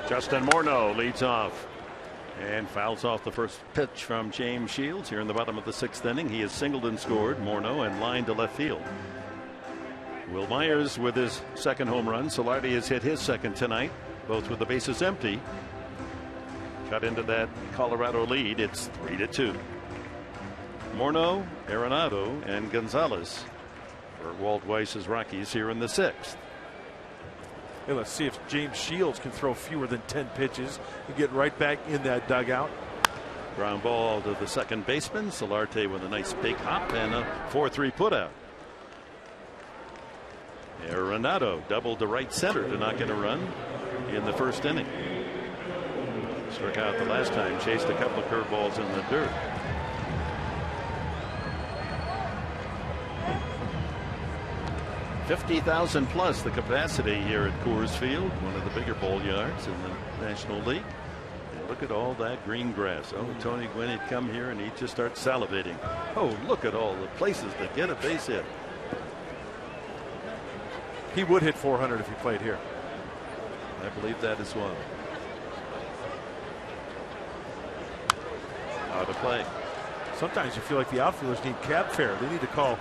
Speaker 3: Justin Morneau leads off and fouls off the first pitch from James Shields here in the bottom of the 6th inning. He has singled and scored, Morneau, and lined to left field. Will Myers with his second home run. Solardi has hit his second tonight, both with the bases empty. Cut into that Colorado lead. It's 3-2. Morneau, Arenado, and Gonzalez for Walt Weiss's Rockies here in the 6th.
Speaker 4: Hey, let's see if James Shields can throw fewer than 10 pitches and get right back in that dugout.
Speaker 3: Ground ball to the second baseman. Solarte with a nice big hop and a 4-3 putout. Arenado doubled to right center to knock in a run in the first inning. Struck out the last time, chased a couple of curveballs in the dirt. $50,000 plus the capacity here at Coors Field, one of the bigger ball yards in the National League. And look at all that green grass. Oh, Tony Gwynn had come here and he'd just start salivating. Oh, look at all the places to get a base hit.
Speaker 4: He would hit 400 if he played here.
Speaker 3: I believe that as well. Out of play.
Speaker 4: Sometimes you feel like the outfielders need cab fare. They need to call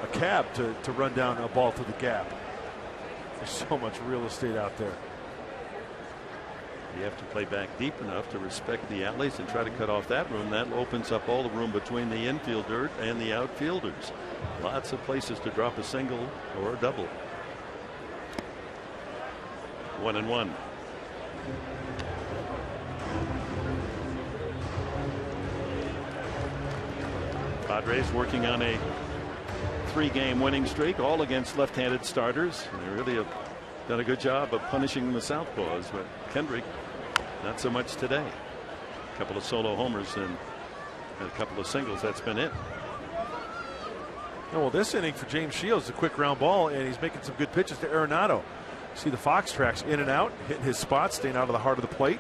Speaker 4: a cab to run down a ball through the gap. There's so much real estate out there.
Speaker 3: You have to play back deep enough to respect the alleys and try to cut off that room. That opens up all the room between the infield dirt and the outfielders. Lots of places to drop a single or a double. 1-1. Padres working on a 3-game winning streak, all against left-handed starters. They really have done a good job of punishing the southpaws, but Kendrick not so much today. A couple of solo homers and a couple of singles. That's been it.
Speaker 4: Oh, well, this inning for James Shields is a quick ground ball, and he's making some good pitches to Arenado. See the fox tracks in and out, hitting his spot, staying out of the heart of the plate.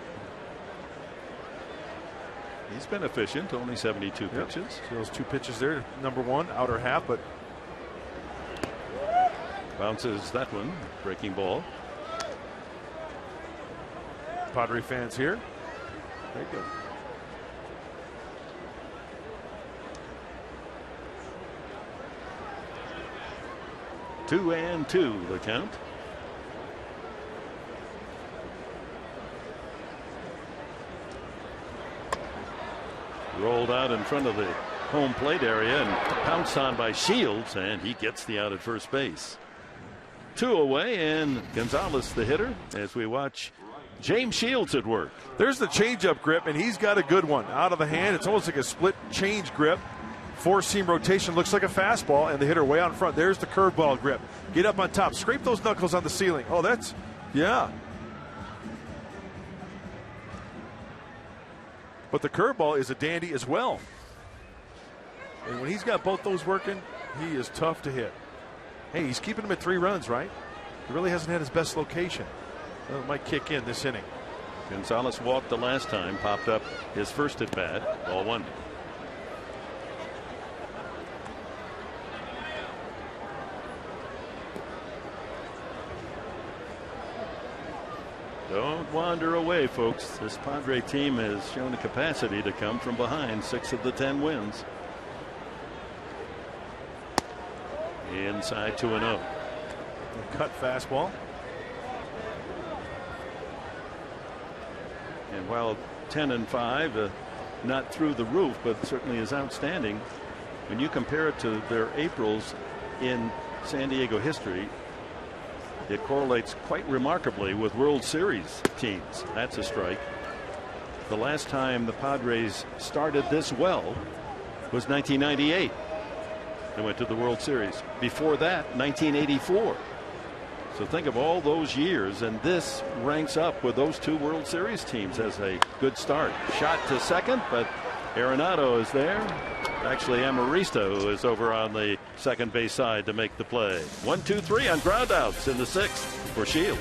Speaker 3: He's been efficient, only 72 pitches.
Speaker 4: See those 2 pitches there, number 1, outer half, but
Speaker 3: bounces that one, breaking ball.
Speaker 4: Padre fans here. Very good.
Speaker 3: Two and two the count. Rolled out in front of the home plate area and pounced on by Shields, and he gets the out at first base. 2 away, and Gonzalez the hitter as we watch James Shields at work.
Speaker 4: There's the changeup grip, and he's got a good one. Out of the hand, it's almost like a split change grip. 4-seam rotation, looks like a fastball, and the hitter way out in front. There's the curveball grip. Get up on top, scrape those knuckles on the ceiling. Oh, that's, yeah. But the curveball is a dandy as well. And when he's got both those working, he is tough to hit. Hey, he's keeping him at 3 runs, right? He really hasn't had his best location. Well, it might kick in this inning.
Speaker 3: Gonzalez walked the last time, popped up his first at bat, ball 1. Don't wander away, folks. This Padre team has shown a capacity to come from behind 6 of the 10 wins. Inside 2-0.
Speaker 4: Cut fastball.
Speaker 3: And while 10-5, not through the roof, but certainly is outstanding, when you compare it to their Aprils in San Diego history, it correlates quite remarkably with World Series teams. That's a strike. The last time the Padres started this well was 1998. They went to the World Series. Before that, 1984. So think of all those years, and this ranks up with those 2 World Series teams as a good start. Shot to second, but Arenado is there. Actually, Amarista, who is over on the second base side to make the play. 1-2-3 on ground outs in the 6th for Shields.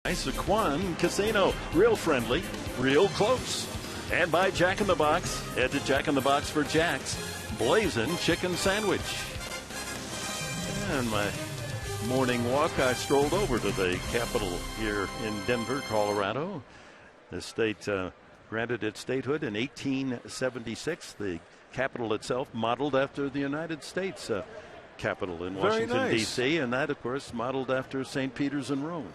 Speaker 3: Nice Quan Casino, real friendly, real close. And by Jack in the Box, head to Jack in the Box for Jack's Blazin' Chicken Sandwich. And my morning walk, I strolled over to the Capitol here in Denver, Colorado. The state granted its statehood in 1876. The Capitol itself modeled after the United States Capitol in Washington, D.C., and that, of course, modeled after St. Peter's in Rome.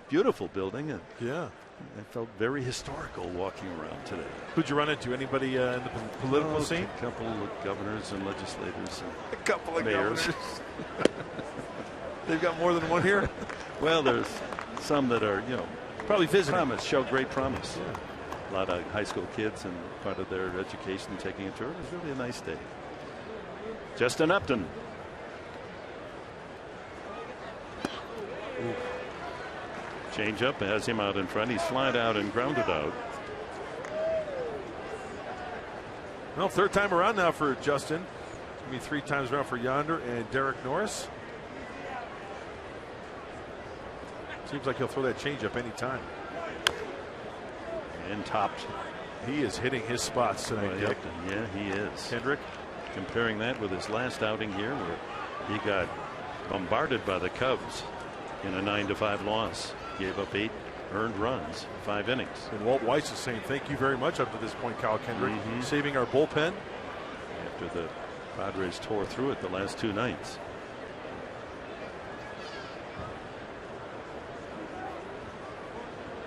Speaker 3: Beautiful building. And
Speaker 4: yeah.
Speaker 3: I felt very historical walking around today.
Speaker 4: Who'd you run into? Anybody in the political scene?
Speaker 3: A couple of governors and legislators. And
Speaker 4: a couple of
Speaker 3: mayors.
Speaker 4: Governors. They've got more than one here?
Speaker 3: Well, there's some that are,
Speaker 4: probably visiting.
Speaker 3: Show great promise.
Speaker 4: Yeah.
Speaker 3: A lot of high school kids and part of their education taking a tour. It was really a nice day. Justin Upton.
Speaker 4: Ooh.
Speaker 3: Change up has him out in front. He's flied out and grounded out.
Speaker 4: Well, third time around now for Justin. It's going to be 3 times around for Yonder and Derek Norris. Seems like he'll throw that changeup anytime.
Speaker 3: And topped.
Speaker 4: He is hitting his spots tonight, Dick.
Speaker 3: Yeah, he is.
Speaker 4: Kendrick.
Speaker 3: Comparing that with his last outing here, where he got bombarded by the Cubs in a 9-5 loss. Gave up 8 earned runs, 5 innings.
Speaker 4: And Walt Weiss is saying thank you very much up to this point, Kyle Kendrick. Saving our bullpen.
Speaker 3: After the Padres tore through it the last 2 nights.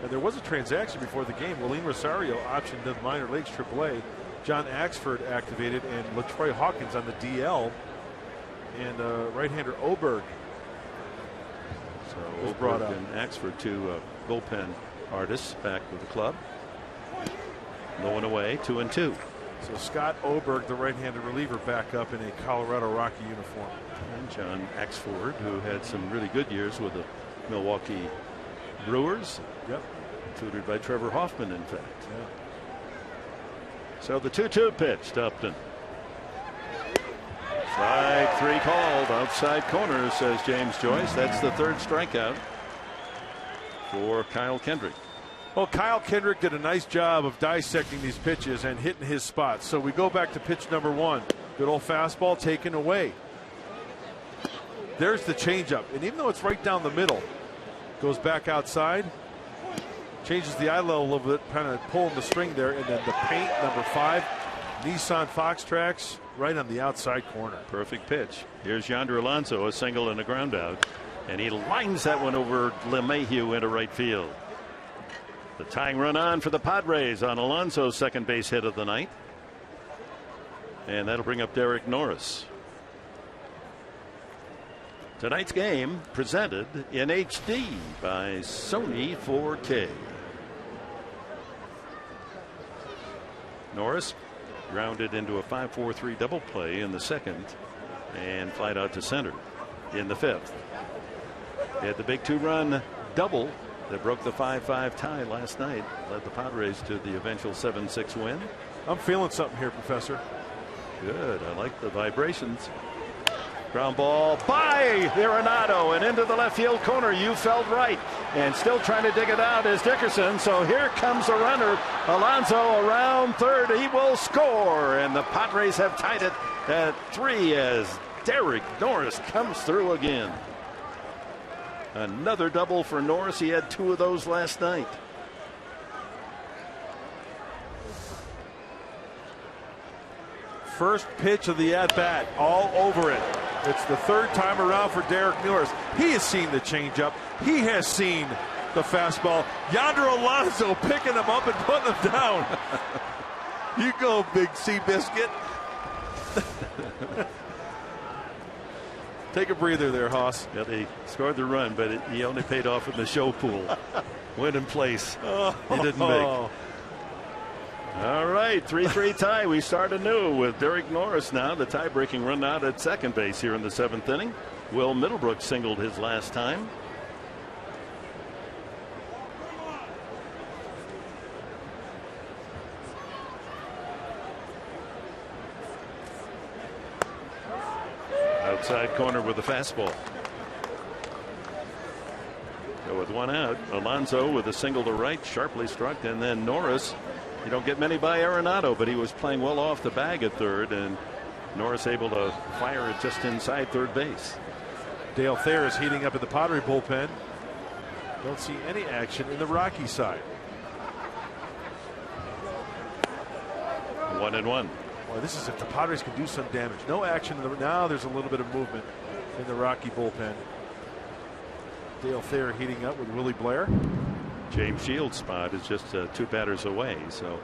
Speaker 4: And there was a transaction before the game. Willeen Rosario optioned the minor leagues AAA. John Axford activated, and LaTroy Hawkins on the DL. And right-hander Oberg.
Speaker 3: So
Speaker 4: was brought up.
Speaker 3: And Axford, 2 bullpen artists back with the club. Low and away, 2-2.
Speaker 4: So Scott Oberg, the right-handed reliever, back up in a Colorado Rocky uniform.
Speaker 3: And John Axford, who had some really good years with the Milwaukee Brewers.
Speaker 4: Yep.
Speaker 3: Tutored by Trevor Hoffman, in fact.
Speaker 4: Yeah.
Speaker 3: So the 2-2 pitch to Upton. Strike 3 called, outside corner, says James Joyce. That's the 3rd strikeout for Kyle Kendrick.
Speaker 4: Well, Kyle Kendrick did a nice job of dissecting these pitches and hitting his spots. So we go back to pitch number 1. Good old fastball taken away. There's the changeup. And even though it's right down the middle, goes back outside, changes the eye level a little bit, kind of pulling the string there, and then the paint, number 5, Nissan Fox Tracks, right on the outside corner.
Speaker 3: Perfect pitch. Here's Yonder Alonso, a single and a ground out, and he lines that one over LeMahieu into right field. The tying run on for the Padres on Alonso's second base hit of the night, and that'll bring up Derek Norris. Tonight's game presented in HD by Sony 4K. Norris grounded into a 5-4-3 double play in the 2nd and flied out to center in the 5th. He had the big 2-run double that broke the 5-5 tie last night, led the Padres to the eventual 7-6 win.
Speaker 4: I'm feeling something here, Professor.
Speaker 3: Good. I like the vibrations. Ground ball by Arenado and into the left field corner. You felt right. And still trying to dig it out is Dickerson. So here comes the runner. Alonso around third. He will score. And the Padres have tied it at 3 as Derek Norris comes through again. Another double for Norris. He had 2 of those last night.
Speaker 4: First pitch of the at-bat, all over it. It's the 3rd time around for Derek Norris. He has seen the changeup. He has seen the fastball. Yonder Alonso picking him up and putting him down. You go, Big Seabiscuit. Take a breather there, Hoss.
Speaker 3: Yeah, they scored the run, but he only paid off in the show pool. Went in place. He didn't make. All right, 3-3 tie. We start anew with Derek Norris now, the tie-breaking run out at second base here in the 7th inning. Will Middlebrook singled his last time. Outside corner with the fastball. Go with one out. Alonso with a single to right, sharply struck, and then Norris. You don't get many by Arenado, but he was playing well off the bag at third, and Norris able to fire it just inside third base.
Speaker 4: Dale Thayer is heating up at the Padre bullpen. Don't see any action in the Rocky side.
Speaker 3: 1-1.
Speaker 4: Boy, this is if the Padres can do some damage. No action in the, now there's a little bit of movement in the Rocky bullpen. Dale Thayer heating up with Willie Blair.
Speaker 3: James Shields' spot is just 2 batters away, so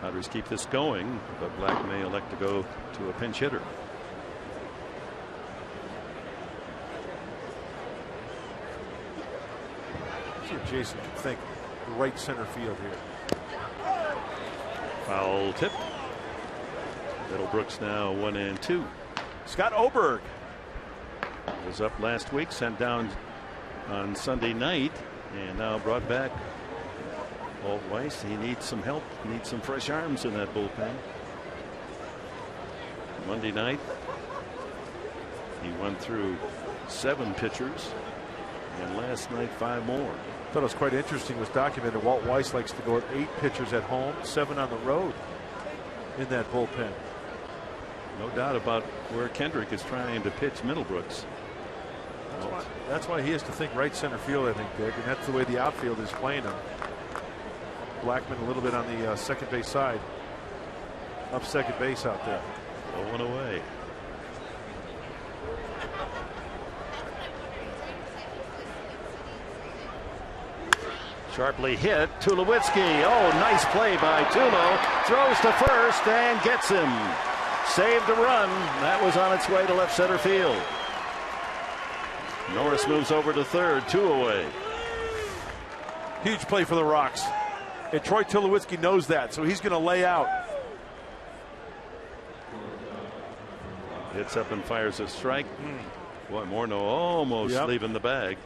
Speaker 3: Padres keep this going, but Black may elect to go to a pinch hitter.
Speaker 4: See if Jason can think right center field here.
Speaker 3: Foul tip. Middlebrooks now 1-2.
Speaker 4: Scott Oberg
Speaker 3: was up last week, sent down on Sunday night, and now brought back. Walt Weiss, he needs some help, needs some fresh arms in that bullpen. Monday night, he went through 7 pitchers, and last night 5 more.
Speaker 4: I thought it was quite interesting. It was documented Walt Weiss likes to go at 8 pitchers at home, 7 on the road in that bullpen.
Speaker 3: No doubt about where Kendrick is trying to pitch Middlebrooks.
Speaker 4: That's why he has to think right center field, I think, Dick, and that's the way the outfield is playing him. Blackman a little bit on the second base side. Up second base out there.
Speaker 3: 0-1 away. Sharply hit. Tulowitzki. Oh, nice play by Tulo. Throws to first and gets him. Saved a run. That was on its way to left center field. Norris moves over to third. 2 away.
Speaker 4: Huge play for the Rocks. And Troy Tulowitzki knows that, so he's going to lay out.
Speaker 3: Hits up and fires a strike. Boy, Morneau almost leaving the bag.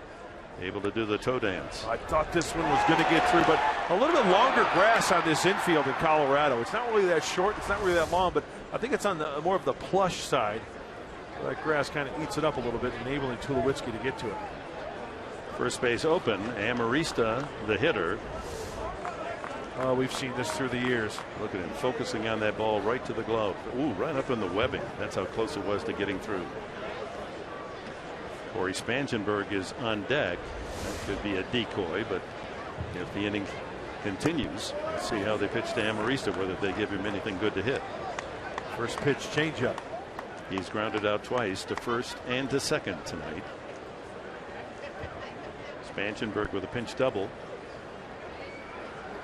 Speaker 3: Able to do the toe dance.
Speaker 4: I thought this one was going to get through, but a little bit longer grass on this infield in Colorado. It's not really that short. It's not really that long, but I think it's on the more of the plush side. That grass kind of eats it up a little bit, enabling Tulowitzki to get to it.
Speaker 3: First base open. Amarista, the hitter.
Speaker 4: Oh, we've seen this through the years.
Speaker 3: Look at him focusing on that ball right to the glove. Ooh, right up in the webbing. That's how close it was to getting through. Corey Spangenberg is on deck. That could be a decoy, but if the inning continues, let's see how they pitch to Amarista, whether they give him anything good to hit.
Speaker 4: First pitch changeup.
Speaker 3: He's grounded out twice to first and to second tonight. Spangenberg with a pinch double.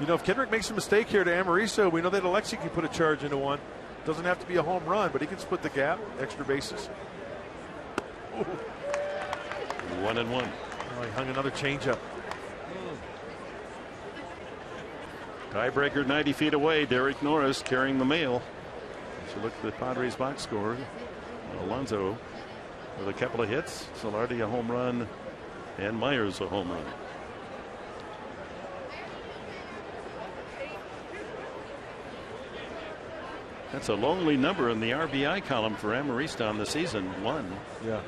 Speaker 4: You know, if Kendrick makes a mistake here to Amarista, we know that Alexi can put a charge into one. Doesn't have to be a home run, but he can split the gap, extra bases. Ooh.
Speaker 3: 1-1.
Speaker 4: Oh, he hung another changeup.
Speaker 3: Tiebreaker 90 feet away. Derek Norris carrying the mail. So look at the Padres box score. Alonso with a couple of hits. Solardi a home run, and Myers a home run. That's a lonely number in the RBI column for Amarista on the season. 1.
Speaker 4: Yeah.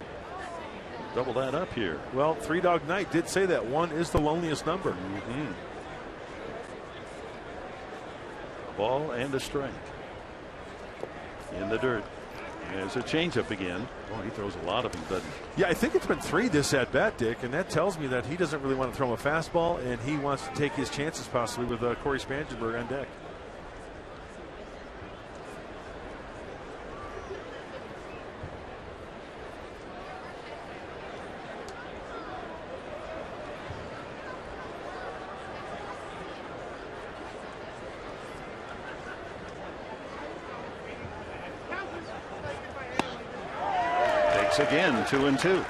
Speaker 3: Double that up here.
Speaker 4: Well, Three Dog Night did say that 1 is the loneliest number.
Speaker 3: Ball and a strike. In the dirt. There's a changeup again. Oh, he throws a lot of them, doesn't he?
Speaker 4: Yeah, I think it's been 3 this at bat, Dick, and that tells me that he doesn't really want to throw him a fastball, and he wants to take his chances possibly with Corey Spangenberg on deck.
Speaker 3: Again, 2-2.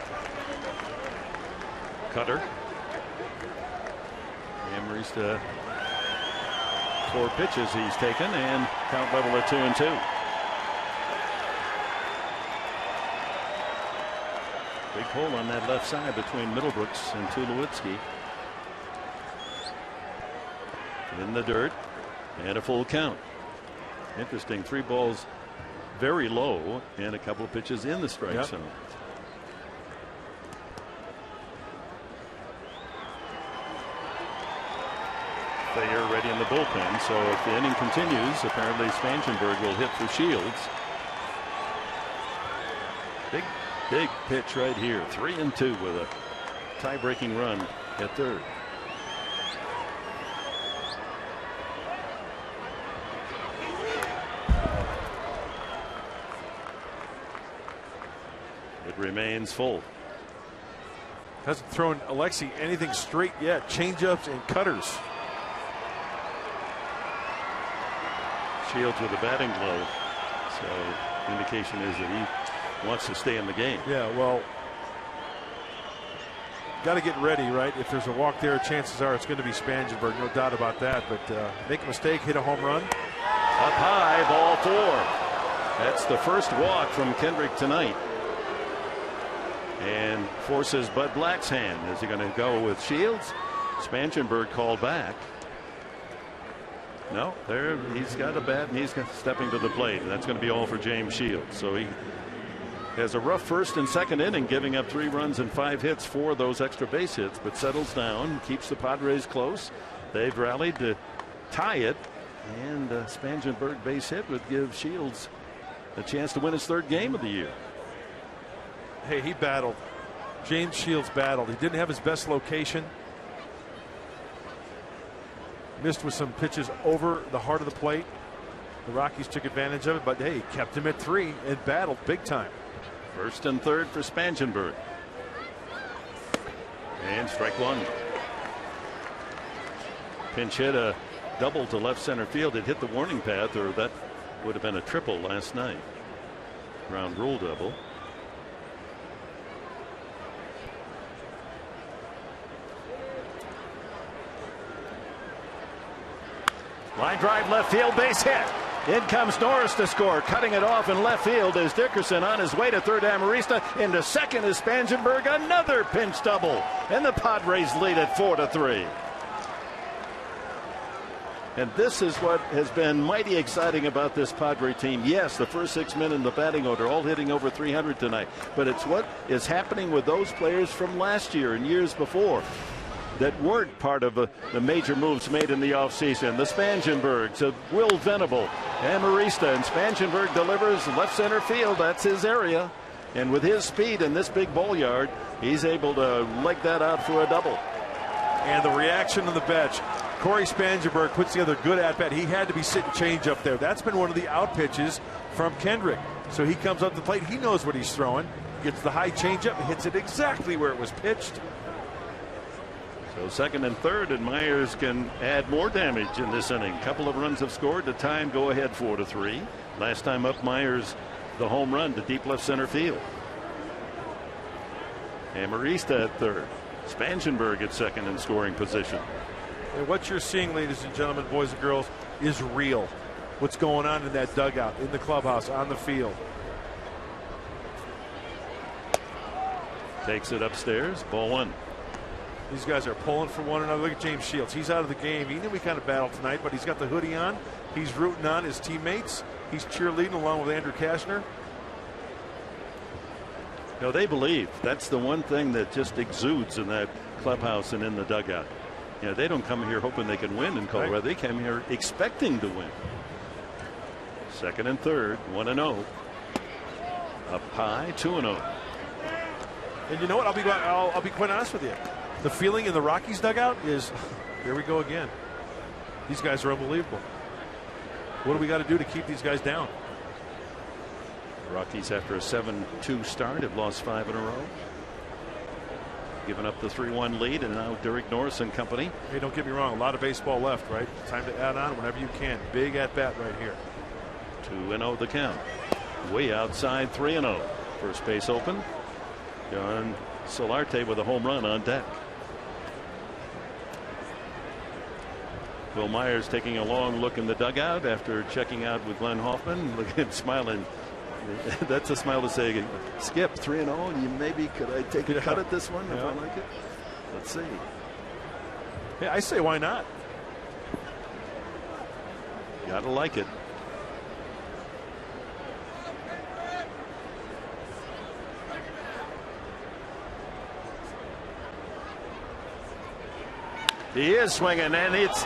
Speaker 3: Cutter. Amarista 4 pitches he's taken, and count level at 2-2. Big hole on that left side between Middlebrooks and Tulowitzki. In the dirt, and a full count. Interesting, 3 balls very low and a couple of pitches in the strike zone. Thayer ready in the bullpen. So if the inning continues, apparently Spangenberg will hit for Shields. Big pitch right here. 3-2 with a tie-breaking run at third. It remains full.
Speaker 4: Hasn't thrown Alexi anything straight yet. Changeups and cutters.
Speaker 3: Shields with a batting glove. So indication is that he wants to stay in the game.
Speaker 4: Yeah, well, got to get ready, right? If there's a walk there, chances are it's going to be Spangenberg, no doubt about that. But make a mistake, hit a home run.
Speaker 3: Up high, ball 4. That's the first walk from Kendrick tonight. And forces Bud Black's hand. Is he going to go with Shields? Spangenberg called back. No, there he's got a bat and he's stepping to the plate, and that's going to be all for James Shields. So he has a rough first and second inning, giving up 3 runs and 5 hits for those extra base hits, but settles down, keeps the Padres close. They've rallied to tie it, and Spangenberg base hit would give Shields a chance to win his 3rd game of the year.
Speaker 4: Hey, he battled. James Shields battled. He didn't have his best location. Missed with some pitches over the heart of the plate. The Rockies took advantage of it, but hey, kept him at 3 and battled big time.
Speaker 3: 1st and 3rd for Spangenberg. And strike 1. Pinch hit, a double to left center field. It hit the warning path, or that would have been a triple last night. Ground rule double. Line drive left field, base hit. In comes Norris to score. Cutting it off in left field is Dickerson. On his way to third, Amarista. Into second is Spangenberg. Another pinch double. And the Padres lead it 4-3. And this is what has been mighty exciting about this Padre team. Yes, the first 6 men in the batting order all hitting over 300 tonight. But it's what is happening with those players from last year and years before that weren't part of the major moves made in the offseason. The Spangenbergs of Will Venable, Amarista, and Spangenberg delivers left center field. That's his area. And with his speed in this big ball yard, he's able to leg that out for a double.
Speaker 4: And the reaction on the bench. Corey Spangenberg puts together a good at-bat. He had to be sitting change up there. That's been one of the out pitches from Kendrick. So he comes up the plate. He knows what he's throwing. Gets the high changeup and hits it exactly where it was pitched.
Speaker 3: So 2nd and 3rd, and Myers can add more damage in this inning. Couple of runs have scored. The time go ahead 4-3. Last time up, Myers the home run to deep left center field. Amarista at 3rd. Spangenberg at 2nd in scoring position.
Speaker 4: And what you're seeing, ladies and gentlemen, boys and girls, is real. What's going on in that dugout, in the clubhouse, on the field.
Speaker 3: Takes it upstairs. Ball 1.
Speaker 4: These guys are pulling for one another. Look at James Shields. He's out of the game. He knew we kind of battled tonight, but he's got the hoodie on. He's rooting on his teammates. He's cheerleading along with Andrew Kashner.
Speaker 3: No, they believe. That's the one thing that just exudes in that clubhouse and in the dugout. You know, they don't come here hoping they can win in Colorado. Right. They came here expecting to win. 2nd and 3rd, 1-0. Up high, 2-0.
Speaker 4: And you know what? I'll be quite honest with you. The feeling in the Rockies dugout is, here we go again. These guys are unbelievable. What do we got to do to keep these guys down?
Speaker 3: Rockies, after a 7-2 start, have lost 5 in a row. Given up the 3-1 lead, and now Derek Norris and company.
Speaker 4: Hey, don't get me wrong. A lot of baseball left, right? Time to add on whenever you can. Big at bat right here.
Speaker 3: 2-0 the count. Way outside, 3-0. First base open. John Solarte with a home run on deck. Will Myers taking a long look in the dugout after checking out with Glenn Hoffman. Look at him smiling. That's a smile to say, Skip, 3-0, and could I take a cut at this one if I like it? Let's see.
Speaker 4: Yeah, I say why not?
Speaker 3: Gotta like it. He is swinging, and it's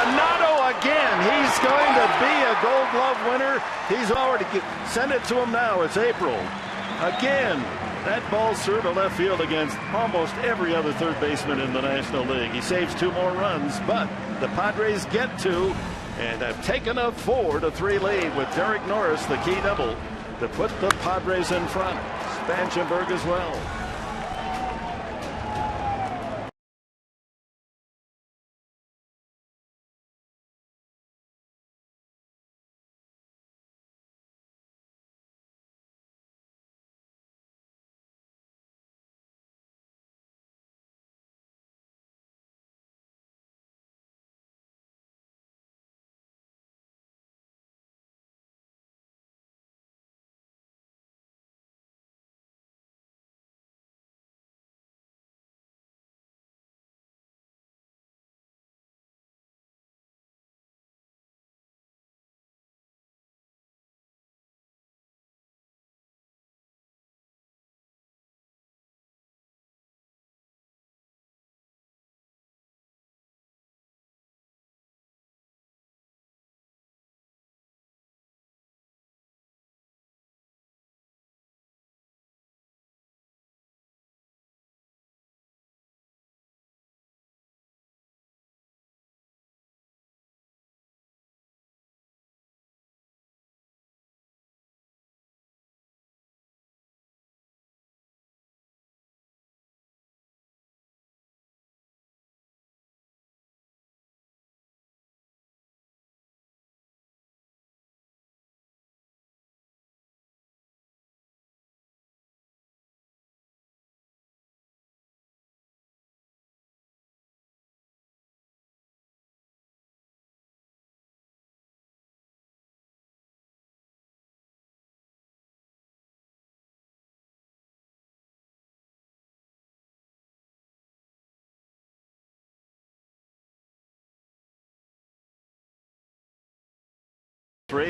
Speaker 3: Arenado again. He's going to be a Gold Glove winner. He's already sent it to him now. It's April. Again, that ball's through to left field against almost every other third baseman in the National League. He saves 2 more runs, but the Padres get 2 and have taken a 4-3 lead with Derek Norris, the key double, to put the Padres in front. Spangenberg as well.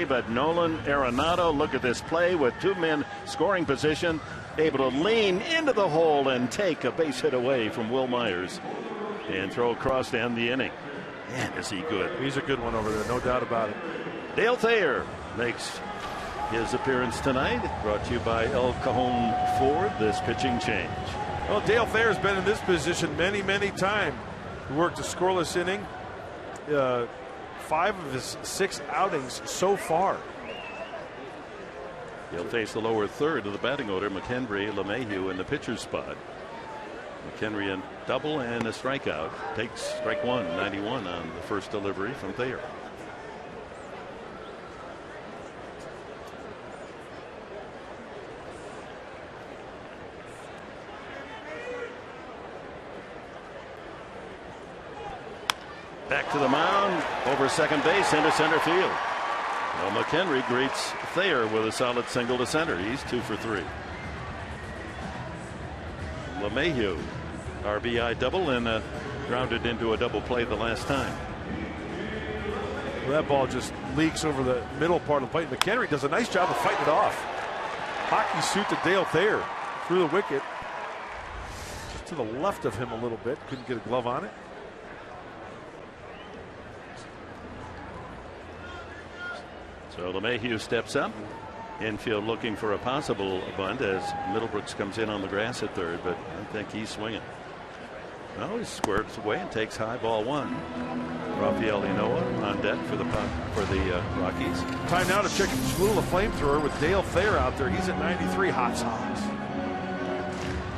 Speaker 3: But Nolan Arenado, look at this play with 2 men scoring position, able to lean into the hole and take a base hit away from Will Myers and throw across to end the inning. Man, is he good.
Speaker 4: He's a good one over there, no doubt about it.
Speaker 3: Dale Thayer makes his appearance tonight, brought to you by El Cajon Ford, this pitching change.
Speaker 4: Well, Dale Thayer's been in this position many times. He worked a scoreless inning. 5 of his 6 outings so far.
Speaker 3: He'll face the lower third of the batting order. McHenry, LeMahieu in the pitcher's spot. McHenry a double and a strikeout. Takes strike 1, 91 on the first delivery from Thayer. Back to the mound, over second base, into center field. Well, McHenry greets Thayer with a solid single to center. He's 2 for 3. LeMahieu, RBI double, and grounded into a double play the last time.
Speaker 4: Well, that ball just leaks over the middle part of the plate. McHenry does a nice job of fighting it off. Hockey suit to Dale Thayer through the wicket. Just to the left of him a little bit. Couldn't get a glove on it.
Speaker 3: So LeMahieu steps up. Infield looking for a possible bunt as Middlebrooks comes in on the grass at third, but I think he's swinging. No, he squirts away and takes high, ball 1. Rafael Ynoa on deck for the Rockies.
Speaker 4: Time now to check Shmuel, a flamethrower, with Dale Thayer out there. He's at 93 hot sauce.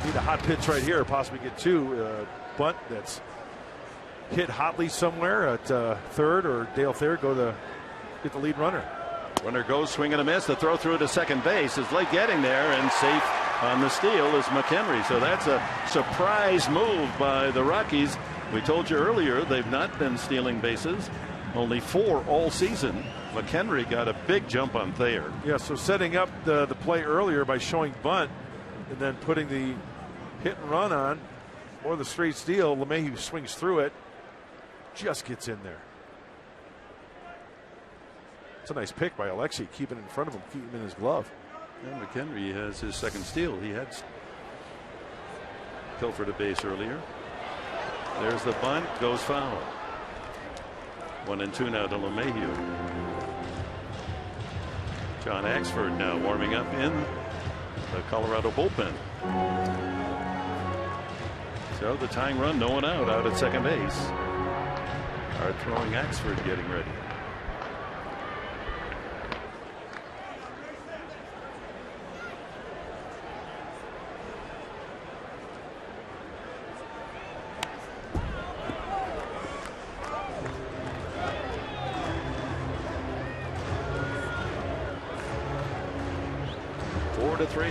Speaker 4: Need a hot pitch right here, possibly get 2. Bunt that's hit hotly somewhere at third, or Dale Thayer get the lead runner.
Speaker 3: Runner goes, swing and a miss. The throw through to second base is late getting there, and safe on the steal is McHenry. So that's a surprise move by the Rockies. We told you earlier they've not been stealing bases, only 4 all season. McHenry got a big jump on Thayer.
Speaker 4: Yeah, so setting up the play earlier by showing bunt and then putting the hit and run on, or the straight steal. LeMahieu swings through it, just gets in there. It's a nice pick by Alexi, keeping it in front of him, keeping him in his glove.
Speaker 3: And McHenry has his second steal. He had pilfered a base earlier. There's the bunt, goes foul. 1-2 now to LeMahieu. John Axford now warming up in the Colorado bullpen. So the tying run, no one out at second base. Hard throwing Axford getting ready.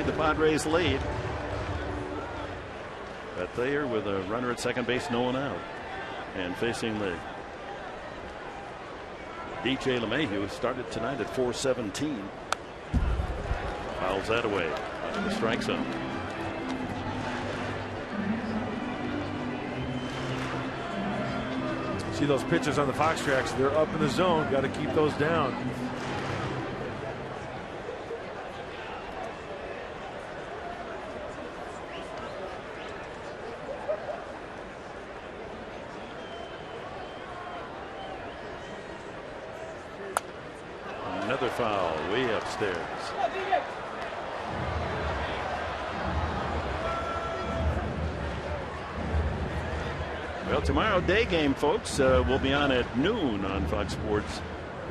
Speaker 3: The Padres lead. But they are with a runner at second base, no one out. And facing the DJ LeMahieu, started tonight at 417. Fouls that away out of the strike zone.
Speaker 4: See those pitches on the Fox tracks, they're up in the zone. Got to keep those down.
Speaker 3: Another foul way upstairs. Well, tomorrow day game, folks, will be on at noon on Fox Sports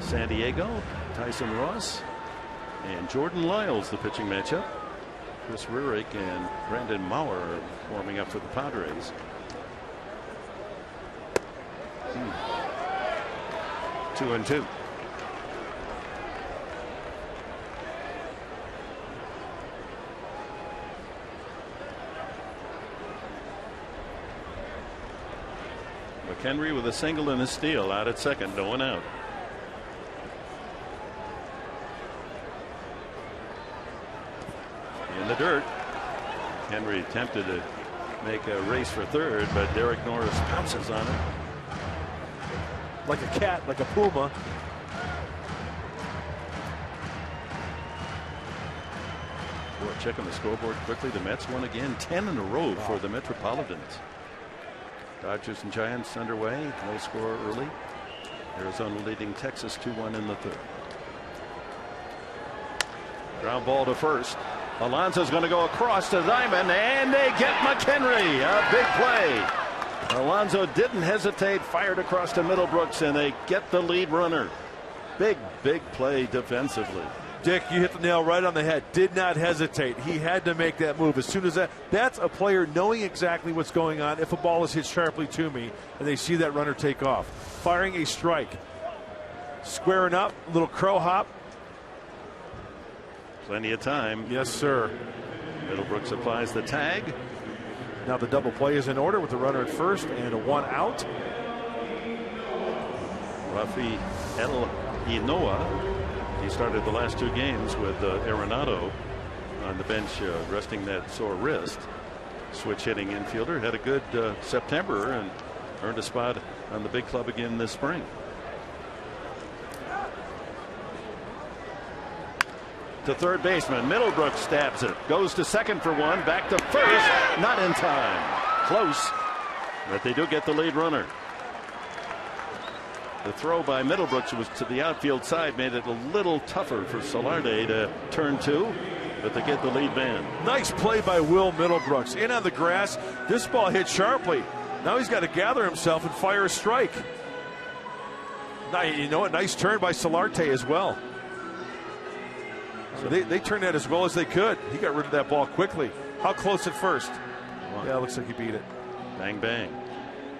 Speaker 3: San Diego. Tyson Ross and Jordan Lyles, the pitching matchup. Chris Rurik and Brandon Maurer warming up for the Padres. 2-2. McHenry with a single and a steal out at second, no one out. In the dirt. Henry attempted to make a race for third, but Derek Norris pounces on it.
Speaker 4: Like a cat, like a puma.
Speaker 3: Boy, checking the scoreboard quickly. The Mets won again, 10 in a row for the Metropolitans. Dodgers and Giants underway. No score early. Arizona leading Texas 2-1 in the third. Ground ball to first. Alonso's going to go across to Diamond, and they get McHenry. A big play. Alonso didn't hesitate, fired across to Middlebrooks, and they get the lead runner. Big play defensively.
Speaker 4: Dick, you hit the nail right on the head. Did not hesitate. He had to make that move as soon as that's a player knowing exactly what's going on. If a ball is hit sharply to me and they see that runner take off, firing a strike, squaring up, little crow hop.
Speaker 3: Plenty of time.
Speaker 4: Yes, sir.
Speaker 3: Middlebrooks applies the tag.
Speaker 4: Now the double play is in order with the runner at first and a one out.
Speaker 3: Rafi El Inoa. He started the last two games with Arenado on the bench, resting that sore wrist. Switch hitting infielder, had a good September and earned a spot on the big club again this spring. To third baseman, Middlebrooks stabs it, goes to second for one, back to first, not in time. Close, but they do get the lead runner. The throw by Middlebrooks was to the outfield side, made it a little tougher for Solarte to turn to, but they get the lead man.
Speaker 4: Nice play by Will Middlebrooks. In on the grass. This ball hit sharply. Now he's got to gather himself and fire a strike. Now, you know what? Nice turn by Solarte as well. So they turned that as well as they could. He got rid of that ball quickly. How close at first? Yeah, it looks like he beat it.
Speaker 3: Bang, bang.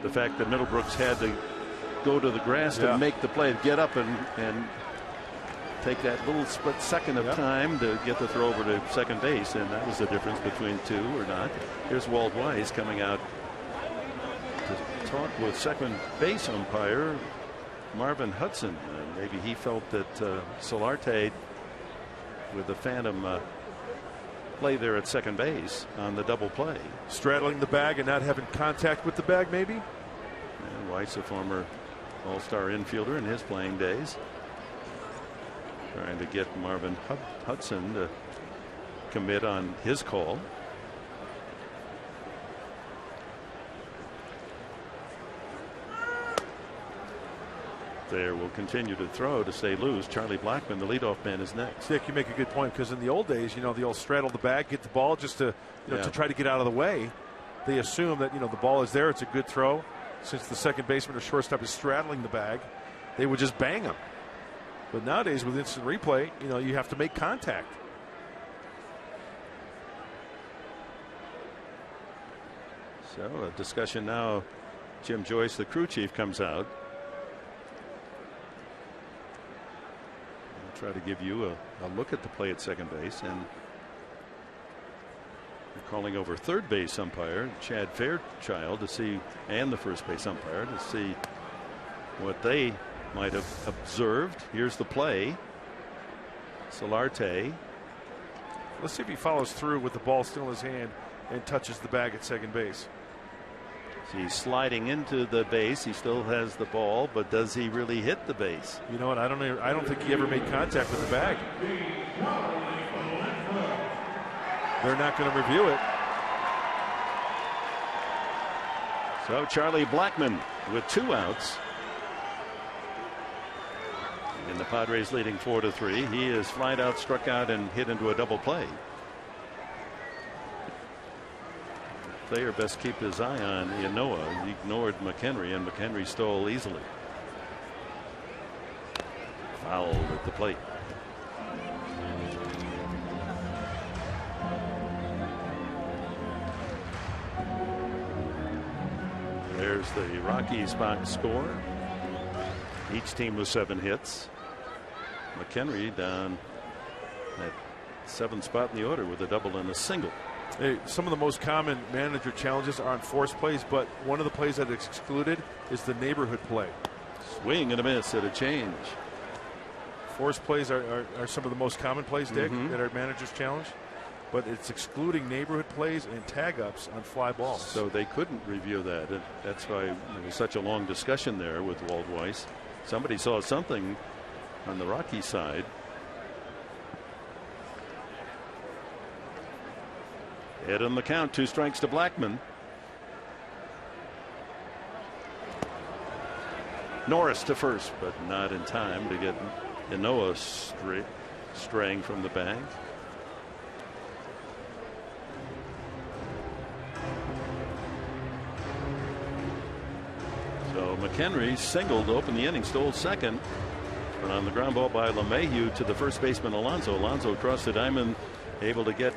Speaker 3: The fact that Middlebrooks had to go to the grass to make the play, get up and take that little split second of time to get the throw over to second base, and that was the difference between two or not. Here's Walt Weiss coming out to talk with second base umpire Marvin Hudson. Maybe he felt that Solarte with the phantom play there at second base on the double play.
Speaker 4: Straddling the bag and not having contact with the bag, maybe?
Speaker 3: And Weiss, a former all-star infielder in his playing days, trying to get Marvin Hudson to commit on his call. there will continue to throw to stay loose. Charlie Blackmon, the leadoff man, is next.
Speaker 4: Dick, you make a good point, because in the old days, the old straddle the bag, get the ball just to, to try to get out of the way. They assume that, the ball is there. It's a good throw. Since the second baseman or shortstop is straddling the bag, they would just bang them. But nowadays, with instant replay, you have to make contact.
Speaker 3: So a discussion now. Jim Joyce, the crew chief, comes out. I'll try to give you a look at the play at second base, and we're calling over third base umpire Chad Fairchild to see, and the first base umpire, to see what they might have observed. Here's the play. Solarte.
Speaker 4: Let's see if he follows through with the ball still in his hand and touches the bag at second base.
Speaker 3: He's sliding into the base. He still has the ball, but does he really hit the base?
Speaker 4: You know what? I don't think he ever made contact with the bag. They're not going to review it.
Speaker 3: So Charlie Blackmon with 2 outs. And the Padres leading 4-3. He is flied out, struck out, and hit into a double play. Player best keep his eye on Yanoa. He ignored McHenry, and McHenry stole easily. Fouled at the plate. There's the Rockies box score. Each team with 7 hits. McHenry down at 7th spot in the order with a double and a single.
Speaker 4: Hey, some of the most common manager challenges are on force plays, but one of the plays that is excluded is the neighborhood play.
Speaker 3: Swing and a miss at a change.
Speaker 4: Force plays are some of the most common plays, Dick, that our managers challenge, but it's excluding neighborhood plays and tag ups on fly balls.
Speaker 3: So they couldn't review that, and that's why there was such a long discussion there with Walt Weiss. Somebody saw something on the Rocky side. Head on the count, 2 strikes to Blackmon. Norris to first, but not in time to get Yanoa straying from the bag. So McHenry singled to open the inning, stole second, but on the ground ball by LeMahieu to the first baseman Alonso. Alonso across the diamond, able to get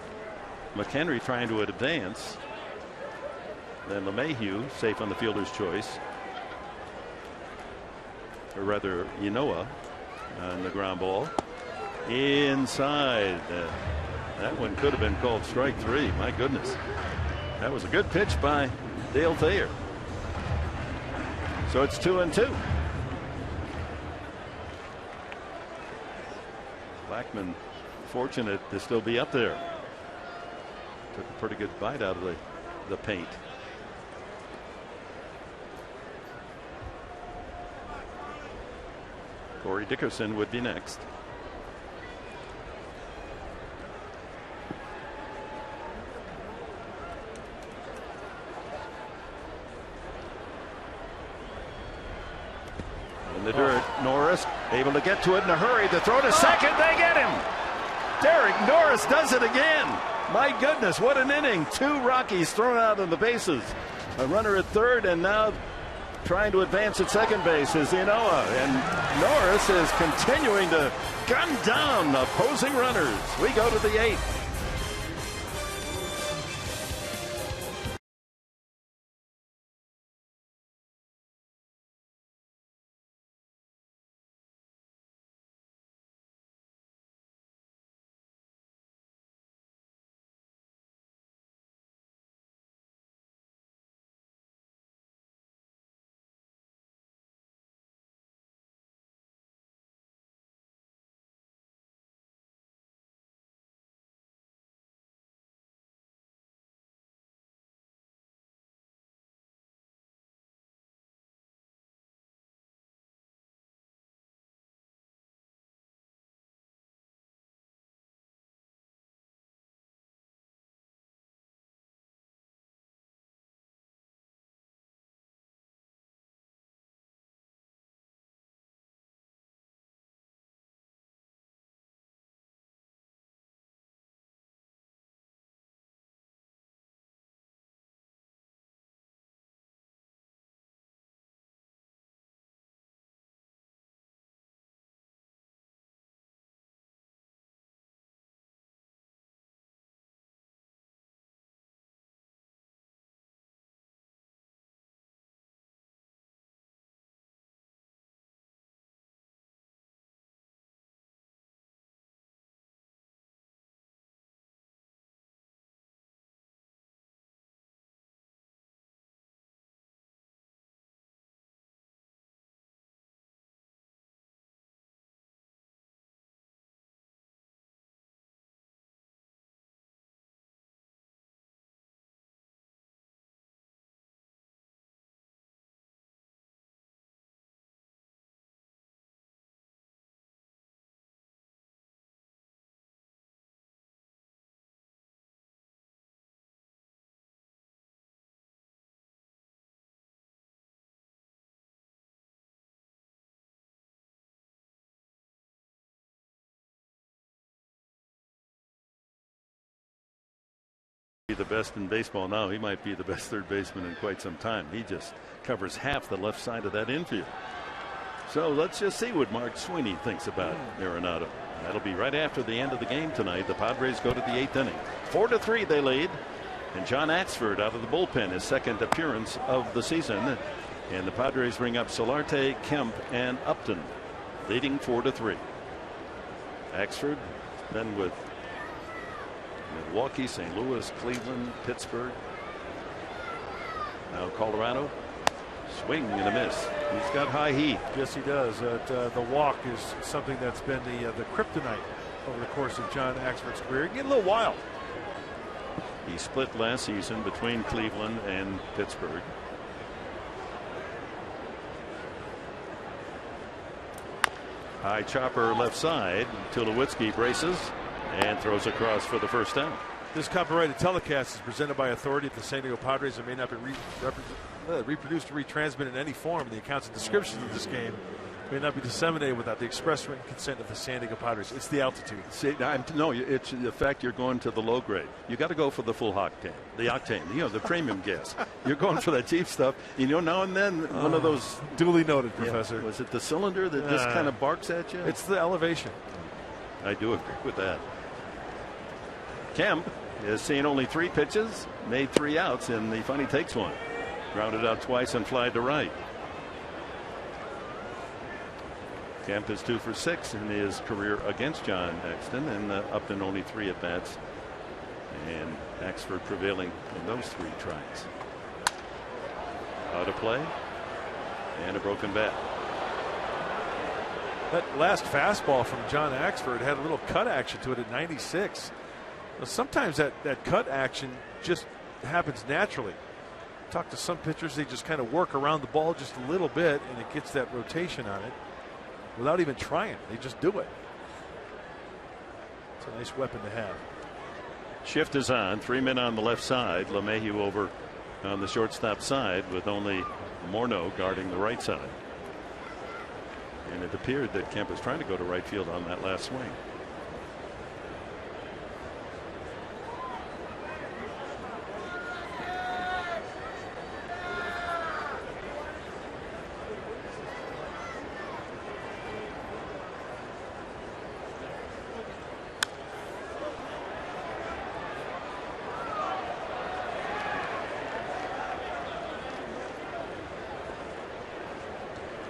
Speaker 3: McHenry trying to advance. Then LeMahieu safe on the fielder's choice, or rather Yanoa on the ground ball inside. That one could have been called strike 3. My goodness, that was a good pitch by Dale Thayer. So it's 2-2. Blackmon fortunate to still be up there. Took a pretty good bite out of the paint. Corey Dickerson would be next. In the dirt, Norris able to get to it in a hurry. The throw to second, they get him. Derek Norris does it again. My goodness, what an inning. 2 Rockies thrown out on the bases. A runner at third, and now trying to advance at second base is Yanoa. And Norris is continuing to gun down opposing runners. We go to the 8th. Be the best in baseball now. He might be the best third baseman in quite some time. He just covers half the left side of that infield. So let's just see what Mark Sweeney thinks about Arenado. That'll be right after the end of the game tonight. The Padres go to the 8th inning. 4-3 they lead. And John Axford out of the bullpen, his second appearance of the season. And the Padres bring up Solarte, Kemp, and Upton, leading 4-3. Axford been with Milwaukee, St. Louis, Cleveland, Pittsburgh. Now Colorado. Swing and a miss. He's got high heat.
Speaker 4: Yes, he does. The walk is something that's been the kryptonite over the course of John Axford's career. He can get a little wild.
Speaker 3: He split last season between Cleveland and Pittsburgh. High chopper left side. Tulowitzki braces and throws across for the first down.
Speaker 4: This copyrighted telecast is presented by authority of the San Diego Padres and may not be reproduced or retransmitted in any form. The accounts and descriptions of this game may not be disseminated without the express written consent of the San Diego Padres. It's the altitude.
Speaker 3: See, no, it's the fact you're going to the low grade. You got to go for the full octane, the premium gas. You're going for that cheap stuff. Now and then one of those.
Speaker 4: Duly noted, Professor.
Speaker 3: Was it the cylinder that just kind of barks at you?
Speaker 4: It's the elevation.
Speaker 3: I do agree with that. Kemp has seen only 3 pitches, made 3 outs, and he finally takes one. Grounded out twice and flied to right. Kemp is 2 for 6 in his career against John Axton, and Upton only 3 at bats. And Axford prevailing in those 3 tries. Out of play and a broken bat.
Speaker 4: That last fastball from John Axford had a little cut action to it at 96. Sometimes that cut action just happens naturally. Talk to some pitchers, they just kind of work around the ball just a little bit and it gets that rotation on it without even trying. They just do it. It's a nice weapon to have.
Speaker 3: Shift is on. 3 men on the left side. LeMahieu over on the shortstop side with only Morneau guarding the right side. And it appeared that Kemp was trying to go to right field on that last swing.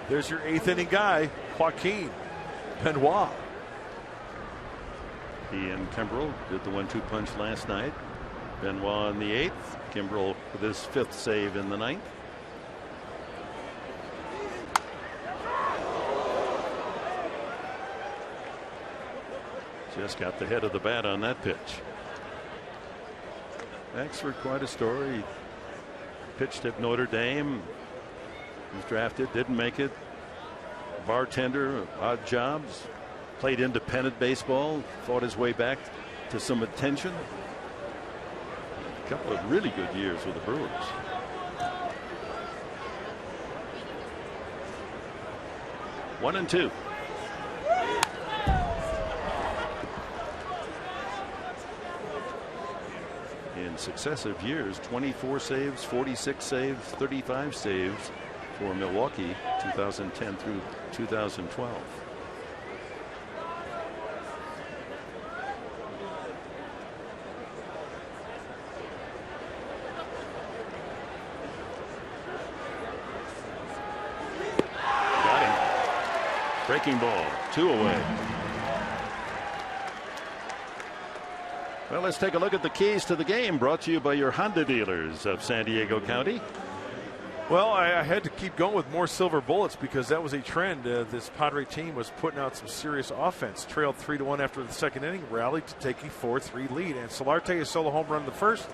Speaker 4: There's your 8th inning guy, Joaquin Benoit.
Speaker 3: He and Kimbrel did the 1-2 punch last night. Benoit in the 8th. Kimbrel with his 5th save in the 9th. Just got the head of the bat on that pitch. Axford, quite a story. Pitched at Notre Dame. Was drafted, didn't make it. Bartender, odd jobs. Played independent baseball. Fought his way back to some attention. A couple of really good years with the Brewers. One and two. In successive years, 24 saves, 46 saves, 35 saves for Milwaukee, 2010 through 2012. Got him. Breaking ball, 2 away. Well, let's take a look at the keys to the game, brought to you by your Honda dealers of San Diego County.
Speaker 4: Well, I had to keep going with more silver bullets because that was a trend. This Padre team was putting out some serious offense. Trailed 3-1 after the 2nd inning, rallied to take a 4-3 lead. And Solarte, a solo home run in the 1st.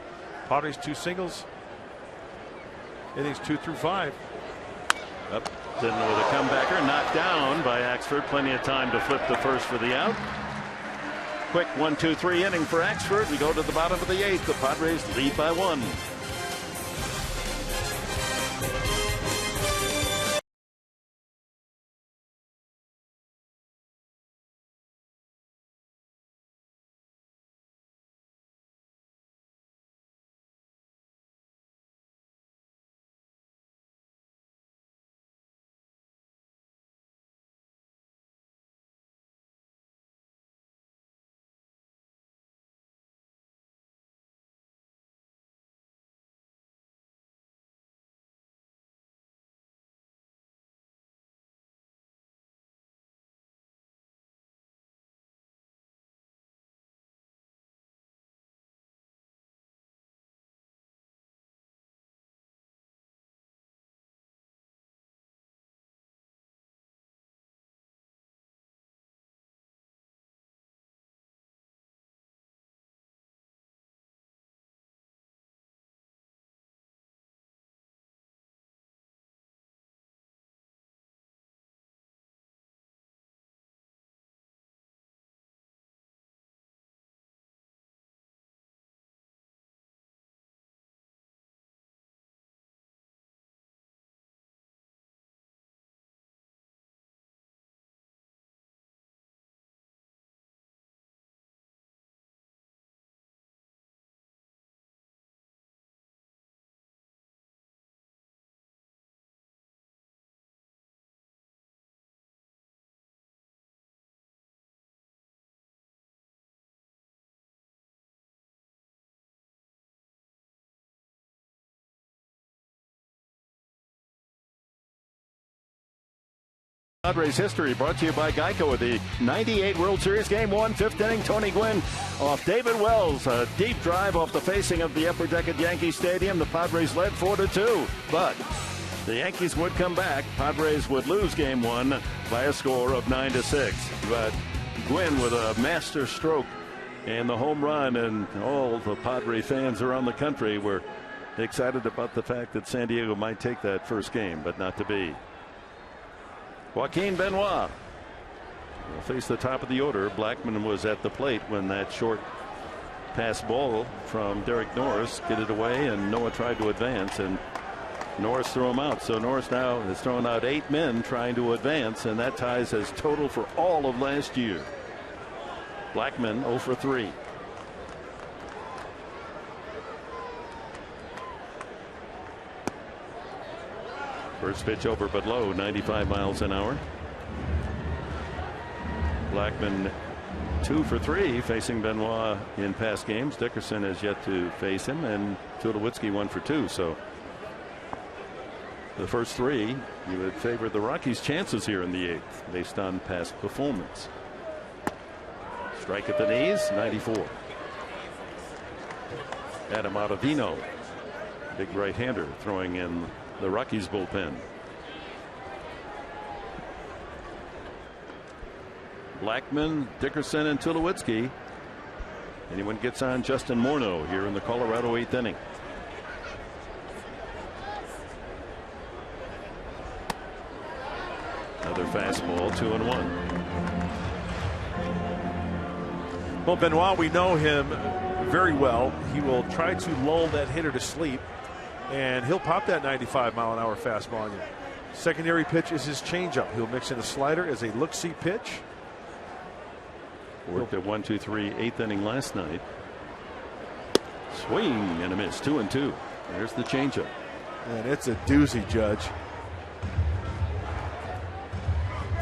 Speaker 4: Padres 2 singles. Innings 2 through 5.
Speaker 3: Upton with a comebacker, knocked down by Axford. Plenty of time to flip the first for the out. Quick 1-2-3 inning for Axford. We go to the bottom of the 8th. The Padres lead by 1. Padres history brought to you by Geico with the 98 World Series Game 1, 5th inning. Tony Gwynn off David Wells. A deep drive off the facing of the upper deck at Yankee Stadium. The Padres led 4-2. But the Yankees would come back. Padres would lose Game 1 by a score of 9-6. But Gwynn with a master stroke and the home run, and all the Padre fans around the country were excited about the fact that San Diego might take that first game, but not to be. Joaquin Benoit will face the top of the order. Blackman was at the plate when that short pass ball from Derek Norris get it away, and Noah tried to advance, and Norris threw him out. So Norris now has thrown out 8 men trying to advance, and that ties his total for all of last year. Blackman 0 for 3. First pitch over but low, 95 miles an hour. Blackman 2 for 3 facing Benoit in past games. Dickerson has yet to face him, and Tulowitzki 1 for 2. So the first 3, you would favor the Rockies' chances here in the 8th based on past performance. Strike at the knees, 94. Adam Ottavino, big right-hander, throwing in the Rockies bullpen. Blackman, Dickerson, and Tulowitzki. Anyone gets on Justin Morneau here in the Colorado 8th inning. Another fastball, 2-1.
Speaker 4: Well, Benoit, we know him very well. He will try to lull that hitter to sleep, and he'll pop that 95-mile-an-hour fastball on you. Secondary pitch is his changeup. He'll mix in a slider as a look-see pitch.
Speaker 3: Worked at 1-2-3 8th inning last night. Swing and a miss, 2-2. There's the changeup.
Speaker 4: And it's a doozy, Judge.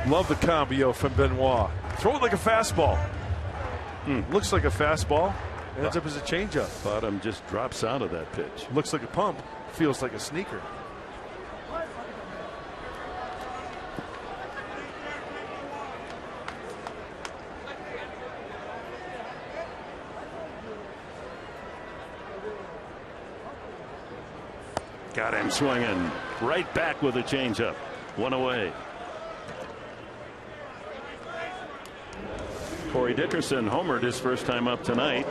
Speaker 4: Love the cambio from Benoit. Throw it like a fastball. Looks like a fastball. Ends up as a changeup.
Speaker 3: Bottom just drops out of that pitch.
Speaker 4: Looks like a pump. Feels like a sneaker.
Speaker 3: Got him swinging. Right back with a changeup. 1 away. Corey Dickerson homered his first time up tonight.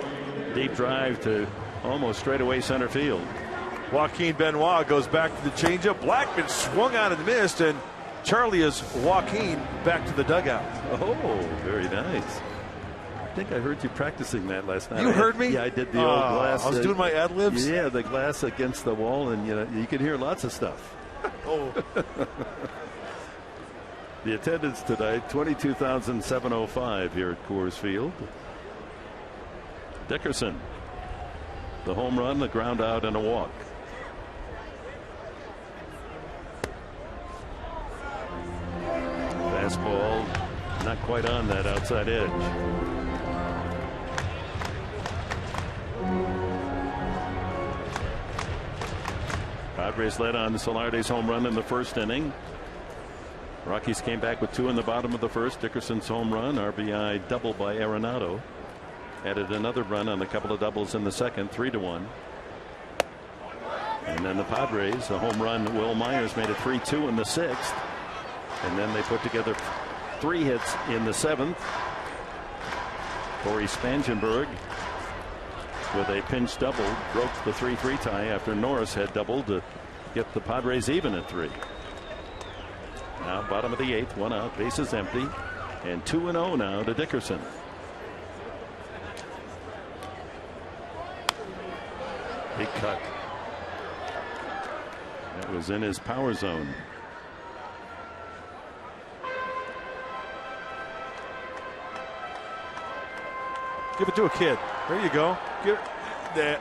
Speaker 3: Deep drive to almost straightaway center field.
Speaker 4: Joaquin Benoit goes back to the changeup. Blackman swung out and missed, and Charlie is Joaquin back to the dugout.
Speaker 3: Oh, very nice. I think I heard you practicing that last night.
Speaker 4: You heard me?
Speaker 3: Yeah, I did the old glass.
Speaker 4: I was doing my ad-libs.
Speaker 3: Yeah, the glass against the wall, and you could hear lots of stuff.
Speaker 4: Oh.
Speaker 3: The attendance tonight, 22,705 here at Coors Field. Dickerson, the home run, the ground out, and a walk. Fastball, not quite on that outside edge. Padres led on Solardi's home run in the first inning. Rockies came back with 2 in the bottom of the first. Dickerson's home run, RBI double by Arenado. Added another run on a couple of doubles in the second, 3-1. And then the Padres, a home run. Will Myers made it 3-2 in the 6th. And then they put together 3 hits in the 7th. Corey Spangenberg with a pinch double broke the 3-3 tie after Norris had doubled to get the Padres even at 3. Now bottom of the 8th, 1 out, bases empty, and 2-0 now to Dickerson. Big cut. That was in his power zone.
Speaker 4: Give it to a kid. There you go. Give it that.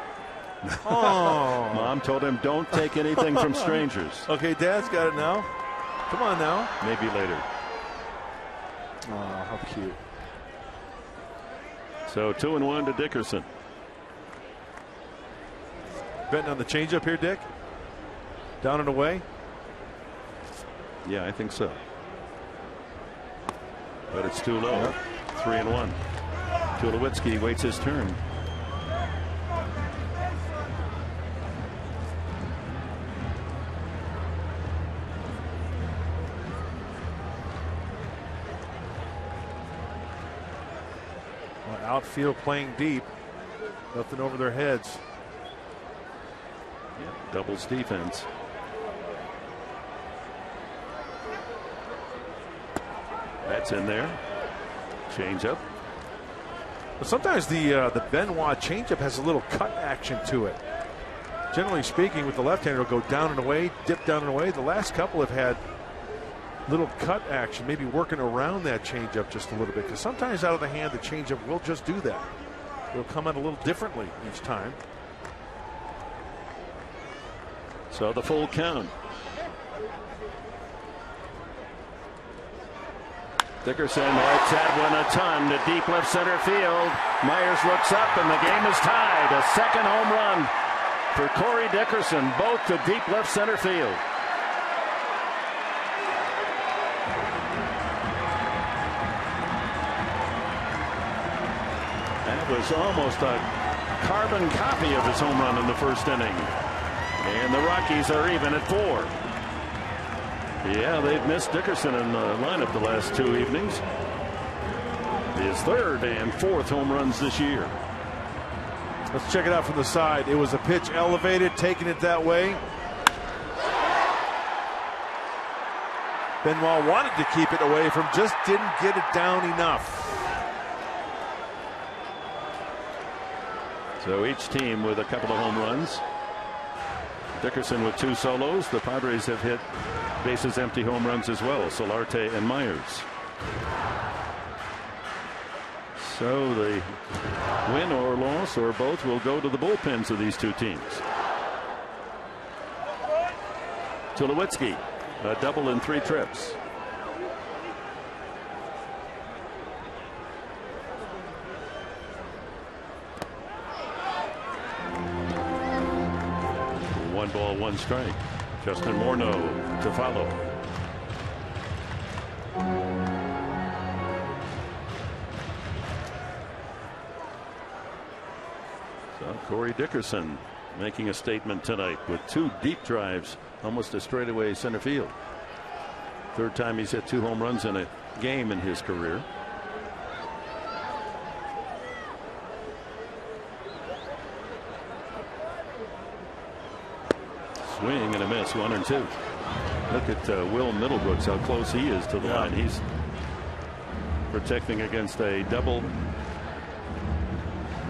Speaker 4: Oh.
Speaker 3: Mom told him don't take anything from strangers.
Speaker 4: Okay, Dad's got it now. Come on now.
Speaker 3: Maybe later.
Speaker 4: Oh, how cute.
Speaker 3: So 2-1 to Dickerson.
Speaker 4: Betting on the changeup here, Dick? Down and away?
Speaker 3: Yeah, I think so. but it's too low. 3-1. Tulowitzki waits his turn.
Speaker 4: Outfield playing deep. Nothing over their heads.
Speaker 3: Yeah, doubles defense. That's in there. Change up.
Speaker 4: But sometimes the Benoit changeup has a little cut action to it. Generally speaking, with the left-hander, it'll go down and away, dip down and away. The last couple have had little cut action, maybe working around that changeup just a little bit. Because sometimes out of the hand, the changeup will just do that. It'll come out a little differently each time.
Speaker 3: So the full count. Dickerson hits that one a ton to deep left center field. Myers looks up and the game is tied. A second home run for Corey Dickerson, both to deep left center field. That was almost a carbon copy of his home run in the first inning. And the Rockies are even at 4. Yeah, they've missed Dickerson in the lineup the last 2 evenings. His third and fourth home runs this year.
Speaker 4: Let's check it out from the side. It was a pitch elevated, taking it that way. Benoit wanted to keep it away from, just didn't get it down enough.
Speaker 3: So each team with a couple of home runs. Dickerson with 2 solos. The Padres have hit bases empty home runs as well. Solarte and Myers. So the win or loss or both will go to the bullpens of these two teams. Tulowitzki, a double in 3 trips. One ball, one strike. Justin Morneau to follow. So Corey Dickerson making a statement tonight with 2 deep drives, almost a straightaway center field. Third time he's hit 2 home runs in a game in his career. Swing and a miss, 1-2. Look at Will Middlebrooks, how close he is to the line. He's protecting against a double.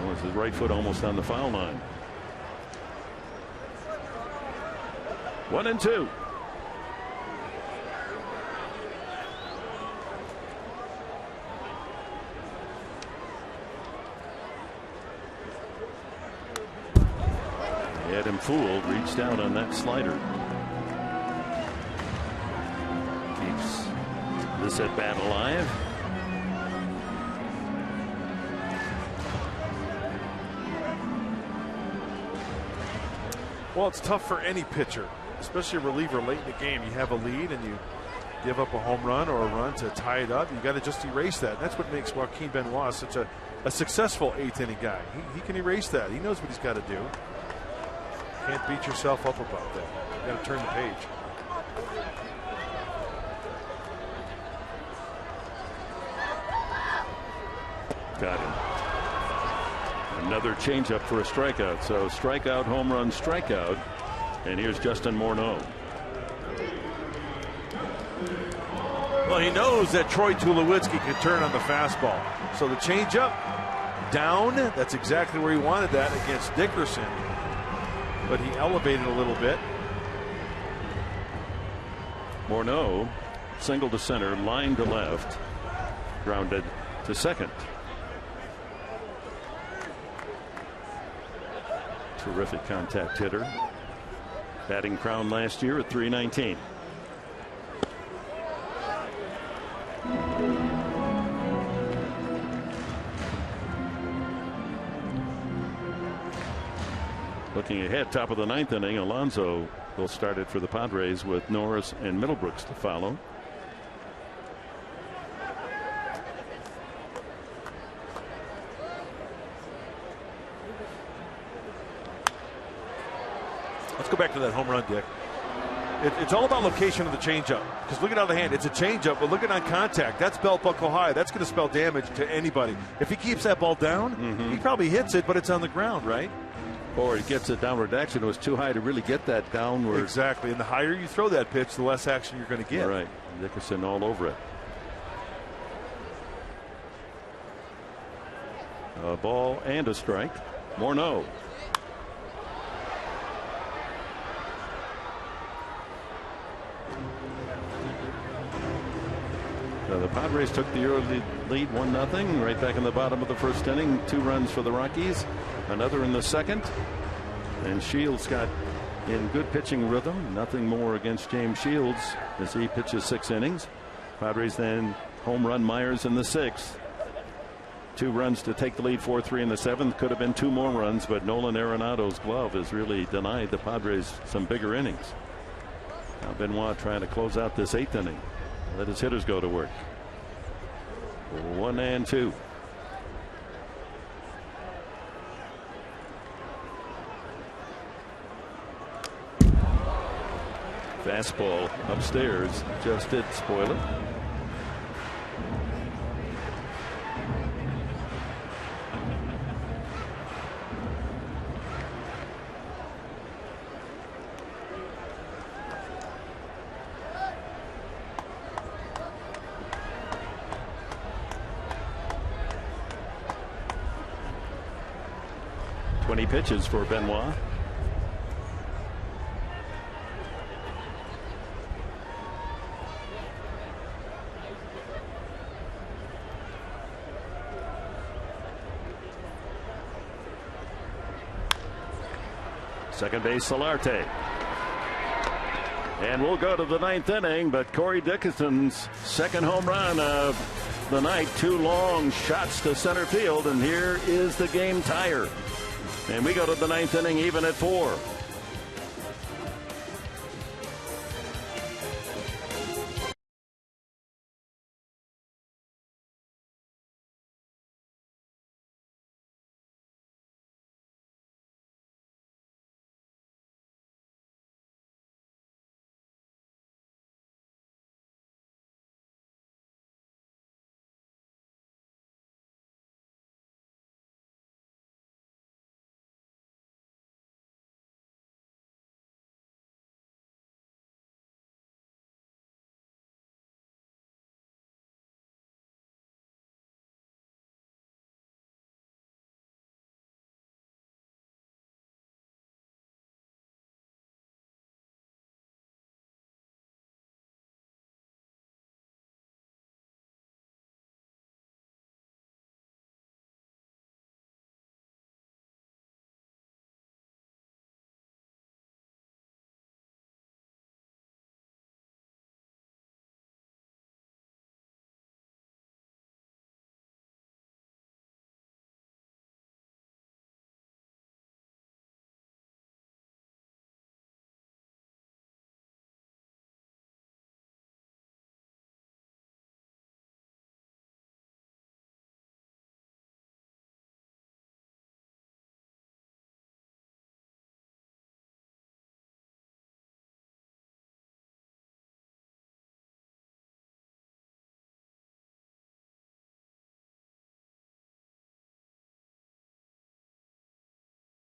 Speaker 3: Oh, it's his right foot almost on the foul line. 1-2. Had him fooled, reached out on that slider. Keeps this at bat alive.
Speaker 4: Well, it's tough for any pitcher, especially a reliever late in the game. You have a lead and you give up a home run or a run to tie it up. You got to just erase that. And that's what makes Joaquin Benoit such a successful 8th inning guy. He can erase that. He knows what he's got to do. Can't beat yourself up about that. You got to turn the page.
Speaker 3: Got him. Another changeup for a strikeout. So strikeout, home run, strikeout. And here's Justin Morneau.
Speaker 4: Well, he knows that Troy Tulowitzki can turn on the fastball. So the changeup down. That's exactly where he wanted that against Dickerson. But he elevated a little bit.
Speaker 3: Morneau, single to center, line to left, grounded to second. Terrific contact hitter. Batting crown last year at .319. Looking ahead, top of the 9th inning, Alonso will start it for the Padres with Norris and Middlebrooks to follow.
Speaker 4: Let's go back to that home run, Dick. It's all about location of the changeup. Because look at how the hand, it's a changeup, but look at on contact. That's belt buckle high. That's going to spell damage to anybody. If he keeps that ball down, he probably hits it, but it's on the ground, right?
Speaker 3: Or he gets it downward action. It was too high to really get that downward.
Speaker 4: Exactly. And the higher you throw that pitch, the less action you're going to get.
Speaker 3: Right. Dickerson all over it. A ball and a strike. Morneau. So the Padres took the early lead 1-0 right back in the bottom of the first inning. 2 runs for the Rockies, another in the second, and Shields got in good pitching rhythm. Nothing more against James Shields as he pitches 6 innings. Padres then home run Myers in the 6th. 2 runs to take the lead, 4-3 in the 7th. Could have been 2 more runs, but Nolan Arenado's glove has really denied the Padres some bigger innings. Now Benoit trying to close out this 8th inning. Let his hitters go to work. 1-2. Fastball upstairs just did spoil it. Pitches for Benoit. Second base Solarte. And we'll go to the 9th inning, but Corey Dickerson's second home run of the night. 2 long shots to center field, and here is the game tire. And we go to the 9th inning even at 4.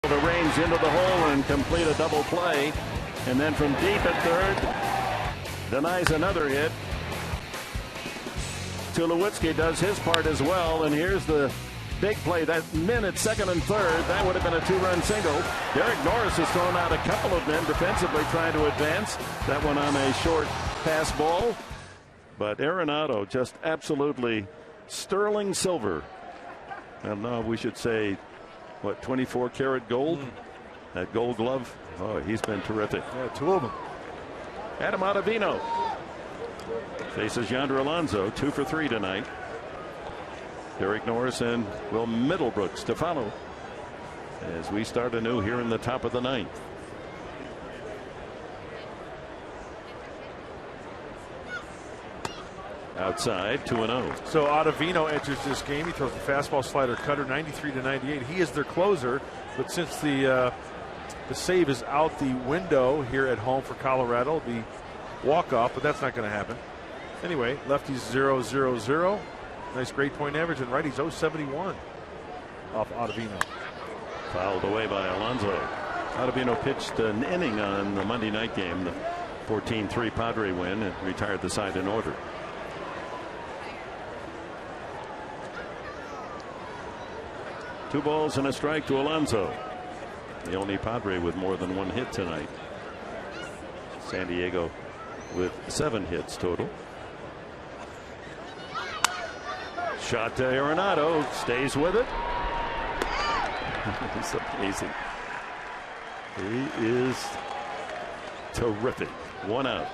Speaker 3: The range into the hole and complete a double play, and then from deep at third denies another hit. Tulowitzki does his part as well, and here's the big play. That men at second and third, that would have been a 2-run single. Derek Norris has thrown out a couple of men defensively trying to advance. That one on a short pass ball, but Arenado just absolutely sterling silver. And now we should say, what, 24 karat gold? That gold glove. Oh, he's been terrific.
Speaker 4: Yeah, 2 of them.
Speaker 3: Adam Ottavino faces Yonder Alonso, 2 for 3 tonight. Derek Norris and Will Middlebrooks to follow as we start anew here in the top of the 9th. Outside, 2-0.
Speaker 4: So Ottavino enters this game. He throws the fastball, slider, cutter, 93 to 98. He is their closer, but since the The save is out the window here at home for Colorado. It'll be walk-off, but that's not going to happen. Anyway, lefties 0-0-0. Nice grade point average, and righties 0.71 off Ottavino.
Speaker 3: Fouled away by Alonso. Ottavino pitched an inning on the Monday night game, the 14-3 Padre win, and retired the side in order. Two balls and a strike to Alonso. The only Padre with more than one hit tonight. San Diego with 7 hits total. Shot to Arenado, stays with it. It's amazing. He is terrific. 1 out.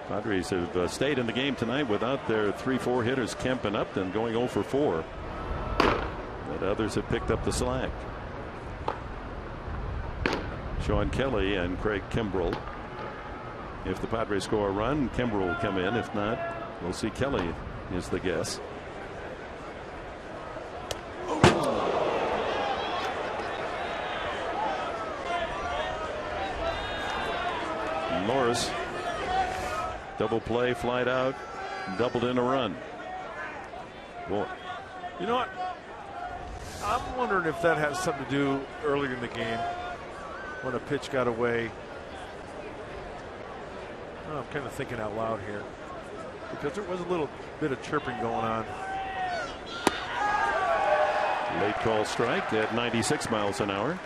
Speaker 3: Padres have stayed in the game tonight without their 3-4 hitters, Kemp and Upton, going 0 for 4. But others have picked up the slack. Sean Kelly and Craig Kimbrell. If the Padres score a run, Kimbrell will come in. If not, we'll see Kelly is the guess. Morris, double play, flied out, doubled in a run. Boy.
Speaker 4: You know what? I'm wondering if that has something to do earlier in the game when a pitch got away. Oh, I'm kind of thinking out loud here because there was a little bit of chirping going on.
Speaker 3: Late call strike at 96 miles an hour.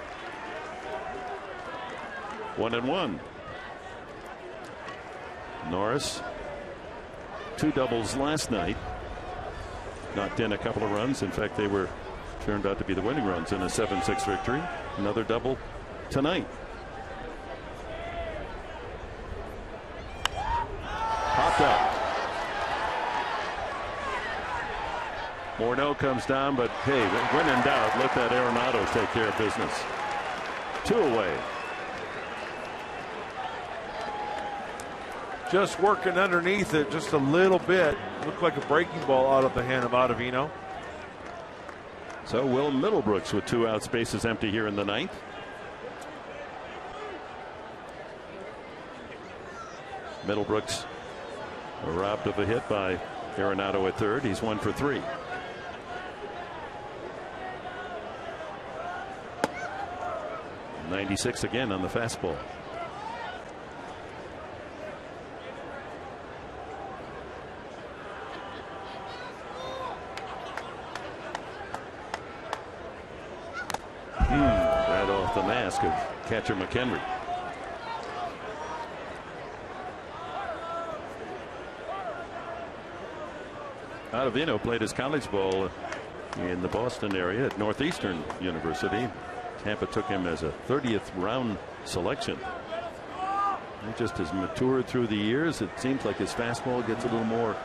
Speaker 3: 1-1. Norris, 2 doubles last night. Knocked in a couple of runs. In fact, they were turned out to be the winning runs in a 7-6 victory. Another double tonight. Popped up. Morneau comes down, but hey, when in doubt, let that Arenado take care of business. 2 away.
Speaker 4: Just working underneath it just a little bit. Looked like a breaking ball out of the hand of Ottavino.
Speaker 3: So Will Middlebrooks with 2 outs, bases empty here in the 9th. Middlebrooks robbed of a hit by Arenado at third. He's 1 for 3. .96 again on the fastball. Right off the mask of catcher McHenry. Ottavino played his college ball in the Boston area at Northeastern University. Tampa took him as a 30th round selection. He just has matured through the years. It seems like his fastball gets a little more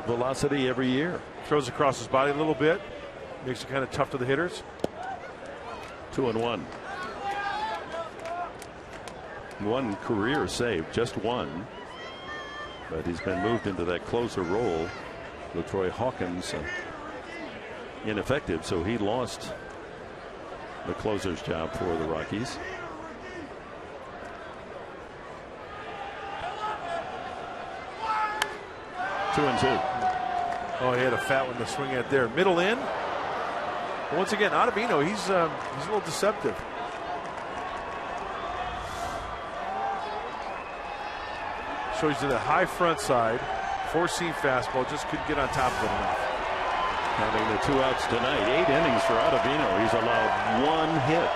Speaker 3: velocity every year.
Speaker 4: Throws across his body a little bit. Makes it kind of tough to the hitters.
Speaker 3: 2-1. 1 career save, just 1. But he's been moved into that closer role. LaTroy Hawkins ineffective, so he lost the closer's job for the Rockies. Two and 2.
Speaker 4: Oh, he had a fat one to swing at there. Middle in. Once again, Ottavino, he's a little deceptive. Shows you the high front side, 4-seam fastball, just couldn't get on top of it enough.
Speaker 3: Having the 2 outs tonight, 8 innings for Ottavino. He's allowed 1 hit.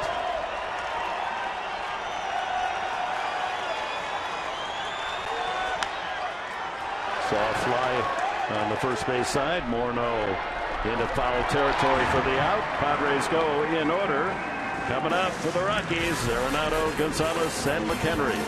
Speaker 3: Saw a fly on the first base side. Morneau into foul territory for the out. Padres go in order. Coming up for the Rockies, Arenado, Gonzalez, and McHenry.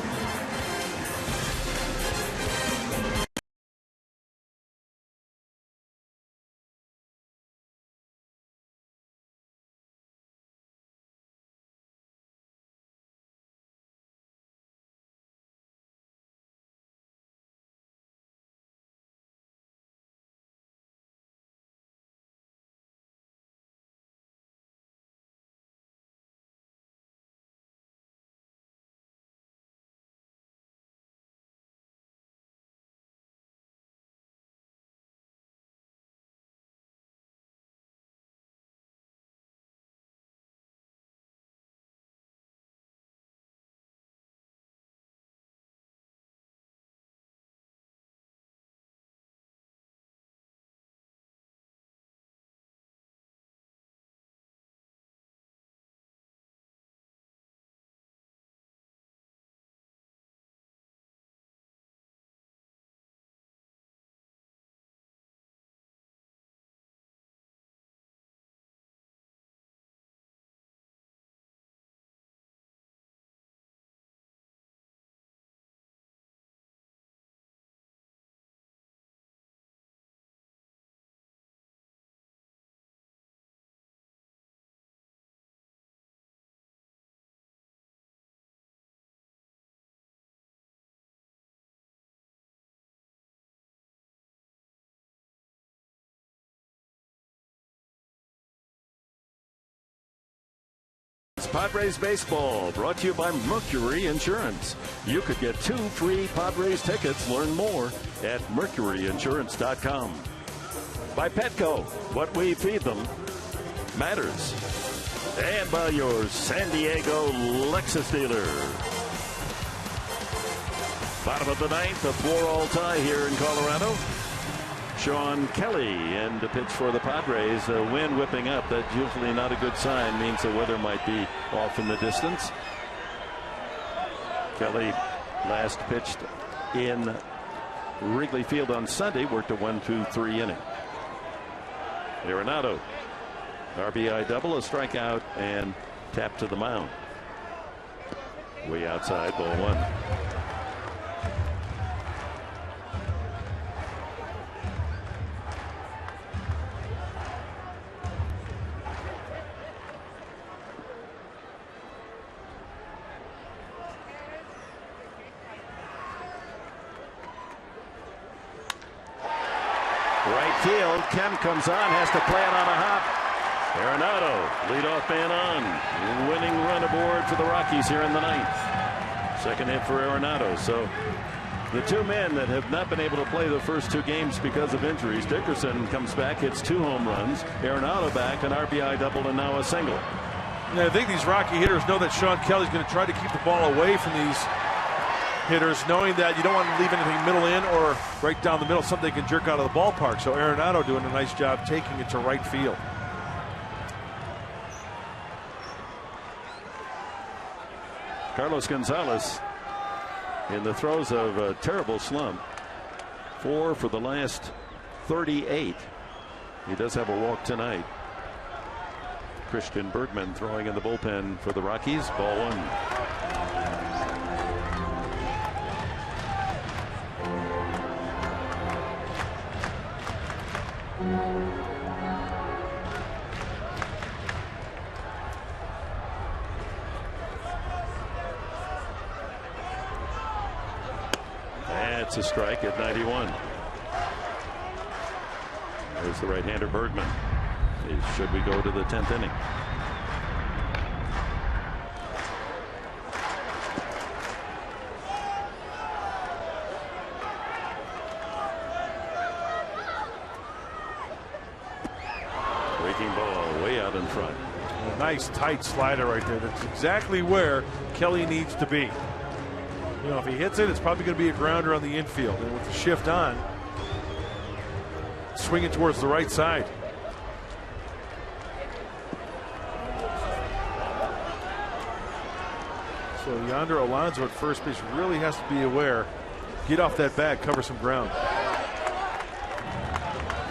Speaker 3: is Padres Baseball, brought to you by Mercury Insurance. You could get 2 free Padres tickets. Learn more at mercuryinsurance.com. By Petco, what we feed them matters. And by your San Diego Lexus dealer. Bottom of the 9th, a 4-all tie here in Colorado. Sean Kelly in to pitch for the Padres. A wind whipping up. That's usually not a good sign. Means the weather might be off in the distance. Kelly last pitched in Wrigley Field on Sunday. Worked a 1-2-3 inning. Arenado. RBI double, a strikeout, and tap to the mound. Way outside, ball 1. Right field, Kemp comes on, has to play it on a hop. Arenado, leadoff man on. Winning run aboard for the Rockies here in the 9th. Second hit for Arenado. So the 2 men that have not been able to play the first 2 games because of injuries. Dickerson comes back, hits 2 home runs. Arenado back, an RBI double, and now a single.
Speaker 4: Yeah, I think these Rocky hitters know that Sean Kelly's going to try to keep the ball away from these hitters, knowing that you don't want to leave anything middle in or right down the middle, something they can jerk out of the ballpark. So Arenado doing a nice job taking it to right field.
Speaker 3: Carlos Gonzalez in the throes of a terrible slump. 4 for the last 38. He does have a walk tonight. Christian Bergman throwing in the bullpen for the Rockies. Ball 1. That's a strike at 91. There's the right-hander Bergman. Should we go to the 10th inning? Breaking ball way out in front.
Speaker 4: A nice tight slider right there. That's exactly where Kelly needs to be. You know, if he hits it, it's probably going to be a grounder on the infield. And with the shift on, swinging towards the right side. So Yonder Alonso at first base really has to be aware. Get off that bag, cover some ground.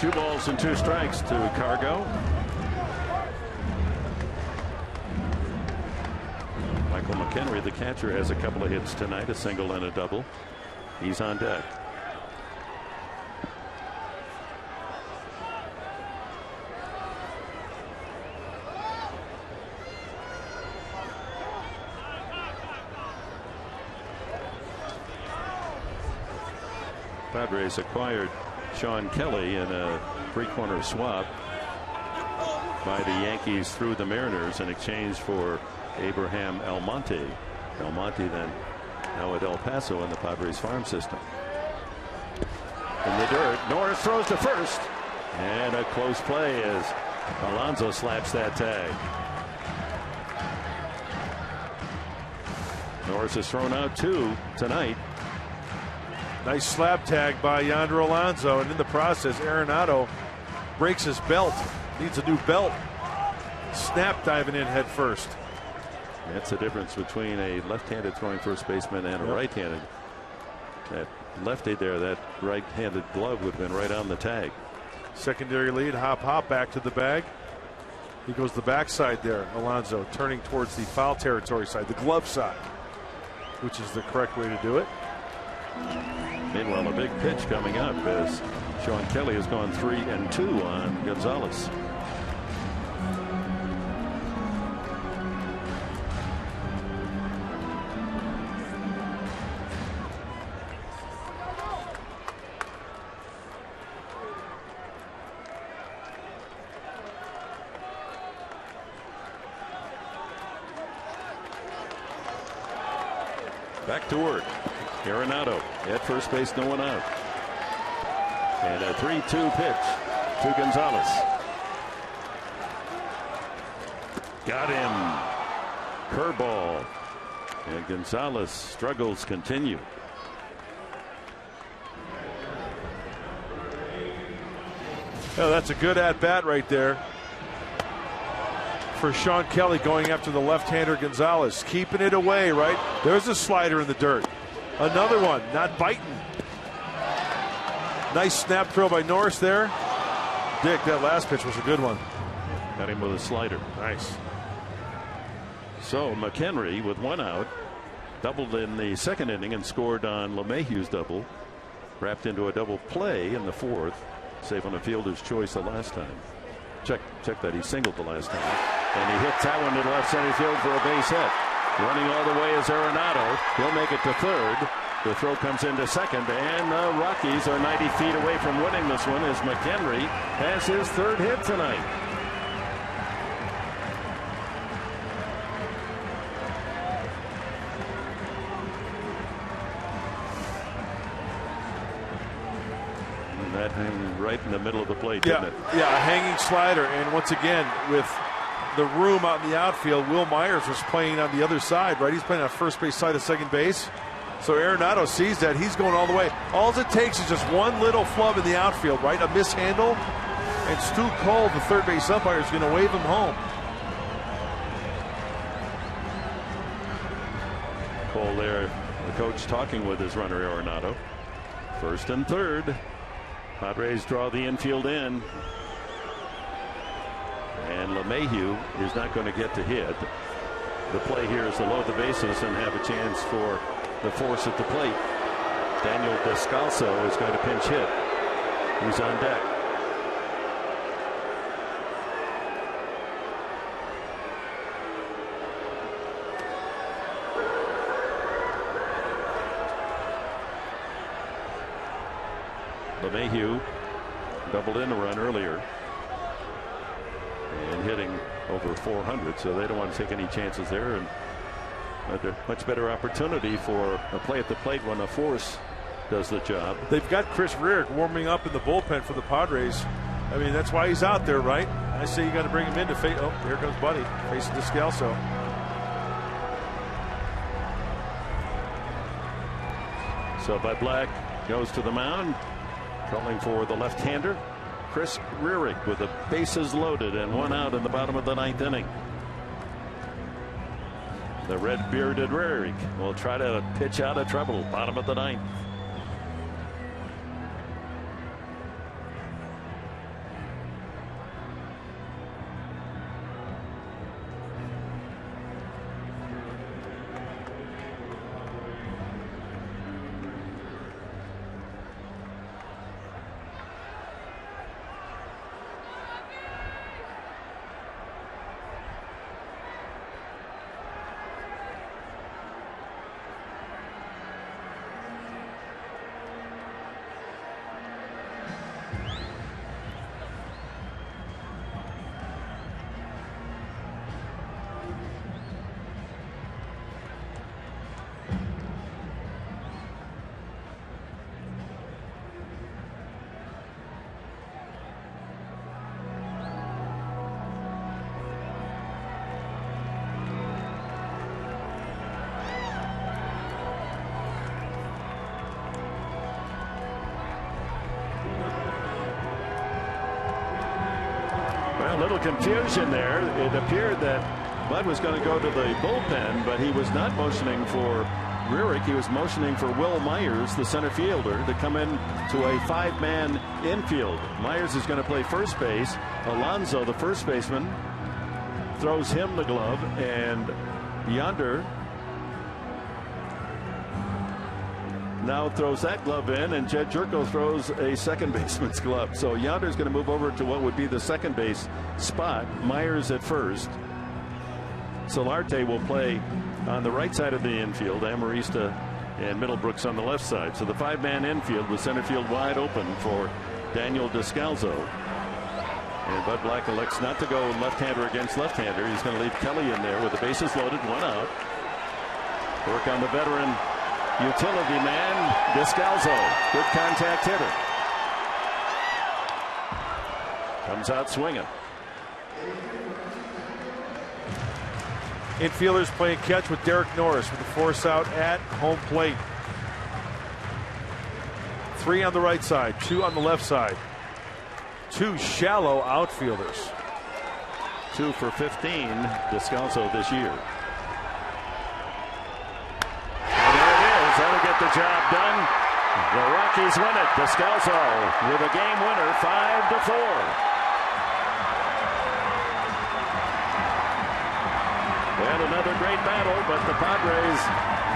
Speaker 3: 2 balls and 2 strikes to Cargo. Michael McHenry, the catcher, has a couple of hits tonight, a single and a double. He's on deck. Padres acquired Sean Kelly in a 3-corner swap by the Yankees through the Mariners in exchange for Abraham Almonte. Almonte then now at El Paso in the Padres farm system. In the dirt, Norris throws to first, and a close play as Alonso slaps that tag. Norris has thrown out 2 tonight.
Speaker 4: Nice slap tag by Yonder Alonso, and in the process, Arenado breaks his belt. Needs a new belt. Snap diving in head first.
Speaker 3: That's the difference between a left-handed throwing first baseman and a right-handed. That lefty there, that right-handed glove would have been right on the tag.
Speaker 4: Secondary lead, hop back to the bag. He goes the backside there, Alonso, turning towards the foul territory side, the glove side, which is the correct way to do it.
Speaker 3: Meanwhile, a big pitch coming up as Sean Kelly has gone 3-2 on Gonzalez. Back to work. Arenado at first base, no one out. And a 3-2 pitch to Gonzalez. Got him. Curveball. And Gonzalez struggles continue.
Speaker 4: Oh, that's a good at-bat right there for Sean Kelly, going after the left-hander Gonzalez. Keeping it away, right? There's a slider in the dirt. Another one, not biting. Nice snap throw by Norris there. Dick, that last pitch was a good one.
Speaker 3: Got him with a slider.
Speaker 4: Nice.
Speaker 3: So McHenry with one out doubled in the second inning and scored on LeMahieu's double. Wrapped into a double play in the fourth. Save on a fielder's choice the last time. Check that he singled the last time. And he hits that one to left center field for a base hit. Running all the way is Arenado. He'll make it to third. The throw comes into second, and the Rockies are 90 feet away from winning this one as McHenry has his third hit tonight. That hanging right in the middle of the plate, didn't it?
Speaker 4: Yeah, a hanging slider. And once again, with the room out in the outfield, Will Myers was playing on the other side, right? He's playing on first base side of second base. So Arenado sees that. He's going all the way. All it takes is just one little flub in the outfield, right? A mishandle. And Stu Cole, the third base umpire, is going to wave him home.
Speaker 3: Cole there, the coach talking with his runner Arenado. First and third. Padres draw the infield in. And LeMahieu is not going to get to hit. The play here is to load the bases and have a chance for the force at the plate. Daniel Descalso is going to pinch hit. He's on deck. LeMahieu doubled in a run earlier and hitting over 400, so they don't want to take any chances there, and a much better opportunity for a play at the plate when a force does the job.
Speaker 4: They've got Chris Rearick warming up in the bullpen for the Padres. I mean, that's why he's out there, right? I say you got to bring him in to face. Oh, here comes Buddy facing Descalso.
Speaker 3: So Bud Black goes to the mound, calling for the left-hander Chris Rearick with the bases loaded and one out in the bottom of the ninth inning. The red-bearded Rearick will try to pitch out of trouble, bottom of the ninth. A little confusion there. It appeared that Bud was going to go to the bullpen, but he was not motioning for Rearick. He was motioning for Will Myers, the center fielder, to come in to a five-man infield. Myers is going to play first base. Alonso, the first baseman, throws him the glove, and Yonder now throws that glove in, and Jed Jerko throws a second baseman's glove. So Yonder's going to move over to what would be the second base spot. Myers at first. Solarte will play on the right side of the infield. Amarista and Middlebrooks on the left side. So the five-man infield with center field wide open for Daniel Descalso. And Bud Black elects not to go left-hander against left-hander. He's going to leave Kelly in there with the bases loaded, one out. Work on the veteran utility man, Descalzo. Good contact hitter. Comes out swinging.
Speaker 4: Infielders playing catch with Derek Norris with the force out at home plate. 3 on the right side, 2 on the left side. 2 shallow outfielders.
Speaker 3: 2 for 15, Descalzo this year. And there it is. That'll get the job done. The Rockies win it. Descalzo with a game winner, 5-4. And another great battle, but the Padres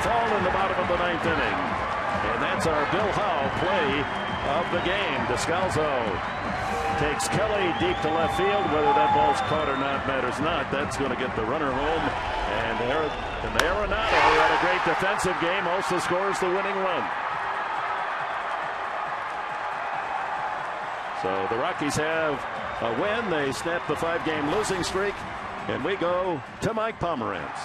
Speaker 3: fall in the bottom of the 9th inning. And that's our Bill Howe play of the game. Descalzo takes Kelly deep to left field. Whether that ball's caught or not matters not. That's going to get the runner home. And Arenado had a great defensive game, also scores the winning run. So the Rockies have a win. They snap the 5-game losing streak. And we go to Mike Pomerantz.